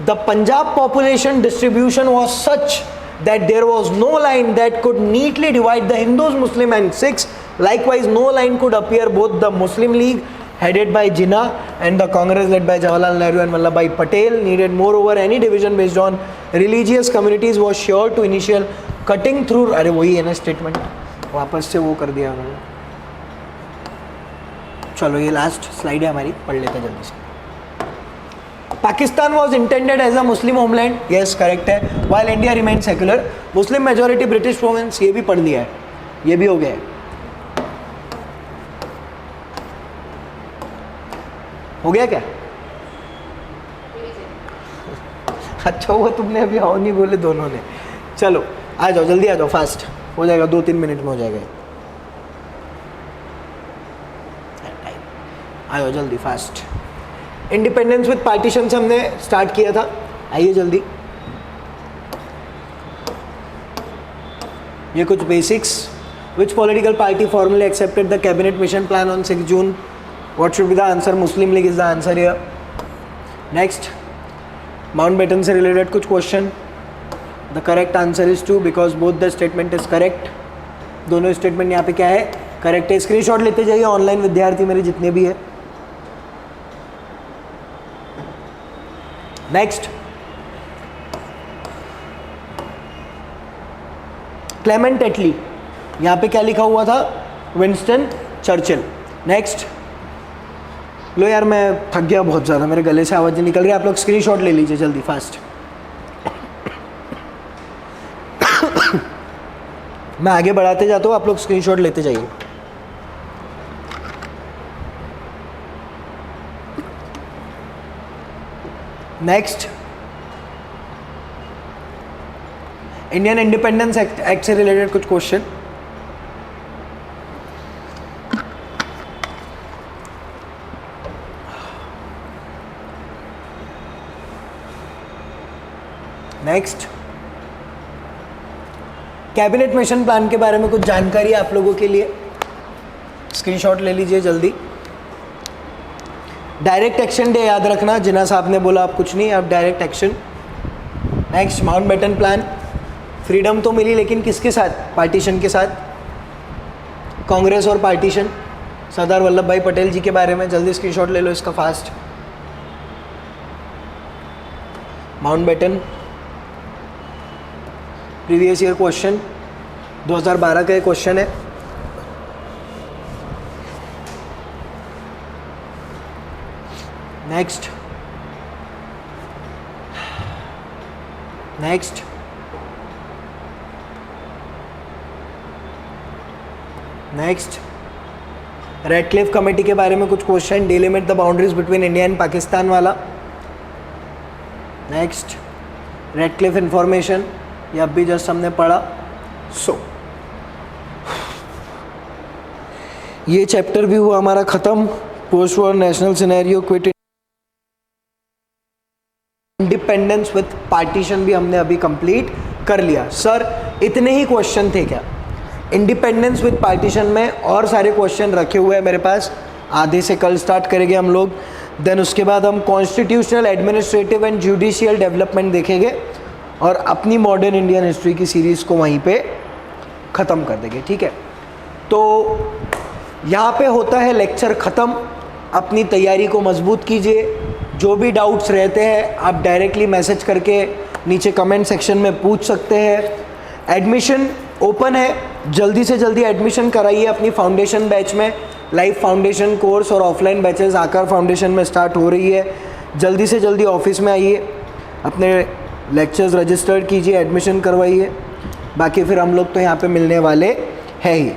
The Punjab population distribution was such that there was no line that could neatly divide the Hindus, Muslim and Sikhs. Likewise, no line could appear both the Muslim League headed by Jinnah and the Congress led by Jawaharlal Nehru and Vallabhbhai Patel needed. Moreover, any division based on religious communities was sure to initial cutting through. अरे वही है ना statement, वापस से वो कर दिया उन्होंने. चलो ये लास्ट स्लाइड है हमारी, पढ़ लेते हैं जल्दी से. Pakistan was intended as a Muslim homeland. Yes, correct है. While India remained secular, Muslim majority British province, ये भी पढ़ लिया है, ये भी हो गया है. हो गया क्या? अच्छा हुआ तुमने अभी हाँ नहीं बोले दोनों ने. चलो आ जाओ, जल्दी आ जाओ, फास्ट हो जाएगा, 2-3 मिनट में हो जाएगा. आ जाओ जल्दी, फास्ट. इंडिपेंडेंस विद पार्टीशन से हमने स्टार्ट किया था, आइए जल्दी. ये कुछ basics. Which political party formally accepted the cabinet mission plan on 6 June? What should be the answer? Muslim league is the answer here. Next, Mountbatten से रिलेटेड कुछ question. The correct answer is 2 because both the statement is correct. दोनों statement यहाँ पे क्या है? Correct है. Screenshot लेते जाइए ऑनलाइन विद्यार्थी मेरे जितने भी है. नेक्स्ट, क्लेमेंट एटली, यहाँ पे क्या लिखा हुआ था? Winston Churchill. नेक्स्ट, लो यार मैं थक गया बहुत ज़्यादा, मेरे गले से आवाज़ निकल रही है. आप लोग स्क्रीनशॉट ले लीजिए जल्दी, फास्ट. मैं आगे बढ़ाते जाता हूँ, आप लोग स्क्रीनशॉट लेते जाइए. नेक्स्ट, इंडियन इंडिपेंडेंस एक्ट से रिलेटेड कुछ question. Next, cabinet mission plan के बारे में कुछ जानकारी आप लोगों के लिए, स्क्रीनशॉट ले लीजिए जल्दी. डायरेक्ट एक्शन डे याद रखना, जिन्ना साहब ने बोला आप कुछ नहीं, आप direct action. Next, Mountbatten plan. Freedom तो मिली लेकिन किसके साथ? पार्टीशन के साथ. कांग्रेस और पार्टीशन, सरदार वल्लभ भाई पटेल जी के बारे में. जल्दी स्क्रीनशॉट ले लो इसका, fast. Mountbatten previous year question, 2012 का क्वेश्चन है. Next, next, next, Radcliffe committee के बारे में कुछ question. Delimit the boundaries between India and Pakistan वाला. नेक्स्ट, रेडक्लिफ इंफॉर्मेशन, ये अब भी जस्ट हमने पढ़ा. सो ये चैप्टर भी हुआ हमारा ख़त्म. Post war national scenario, quit independence with partition भी हमने अभी कंप्लीट कर लिया. सर इतने ही क्वेश्चन थे क्या? इंडिपेंडेंस विद पार्टीशन में और सारे क्वेश्चन रखे हुए हैं मेरे पास, आधे से कल स्टार्ट करेंगे हम लोग। देन उसके बाद हम constitutional, administrative and judicial development देखेंगे और अपनी मॉडर्न इंडियन हिस्ट्री की सीरीज़ को वहीं पे ख़त्म कर देंगे, ठीक है। तो यहाँ पे होता है लेक्चर ख़त्म। अपनी तैयारी को मजबूत कीजिए, जो भी डाउट्स रहते हैं आप डायरेक्टली मैसेज करके नीचे कमेंट सेक्शन में पूछ सकते हैं। एडमिशन ओपन है, जल्दी से जल्दी एडमिशन कराइए अपनी फाउंडेशन बैच में। लाइव फाउंडेशन कोर्स और ऑफलाइन बैचेस आकार फाउंडेशन में स्टार्ट हो रही है। जल्दी से जल्दी ऑफिस में आइए, अपने लेक्चर्स रजिस्टर्ड कीजिए, एडमिशन करवाइए। बाकी फिर हम लोग तो यहाँ पे मिलने वाले हैं ही।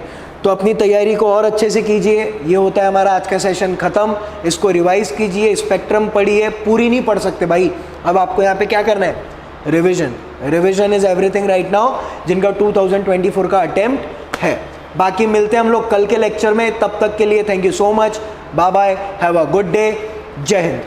तो अपनी तैयारी को और अच्छे से कीजिए। ये होता है हमारा आज का सेशन ख़त्म। इसको रिवाइज कीजिए, स्पेक्ट्रम पढ़िए, पूरी नहीं पढ़ सकते भाई। अब आपको यहाँ पे क्या करना है, revision. Revision is everything right now, जिनका 2024 का अटेम्प्ट है। बाकी मिलते हैं हम लोग कल के लेक्चर में। तब तक के लिए thank you so much, bye bye, have a good day, जय हिंद।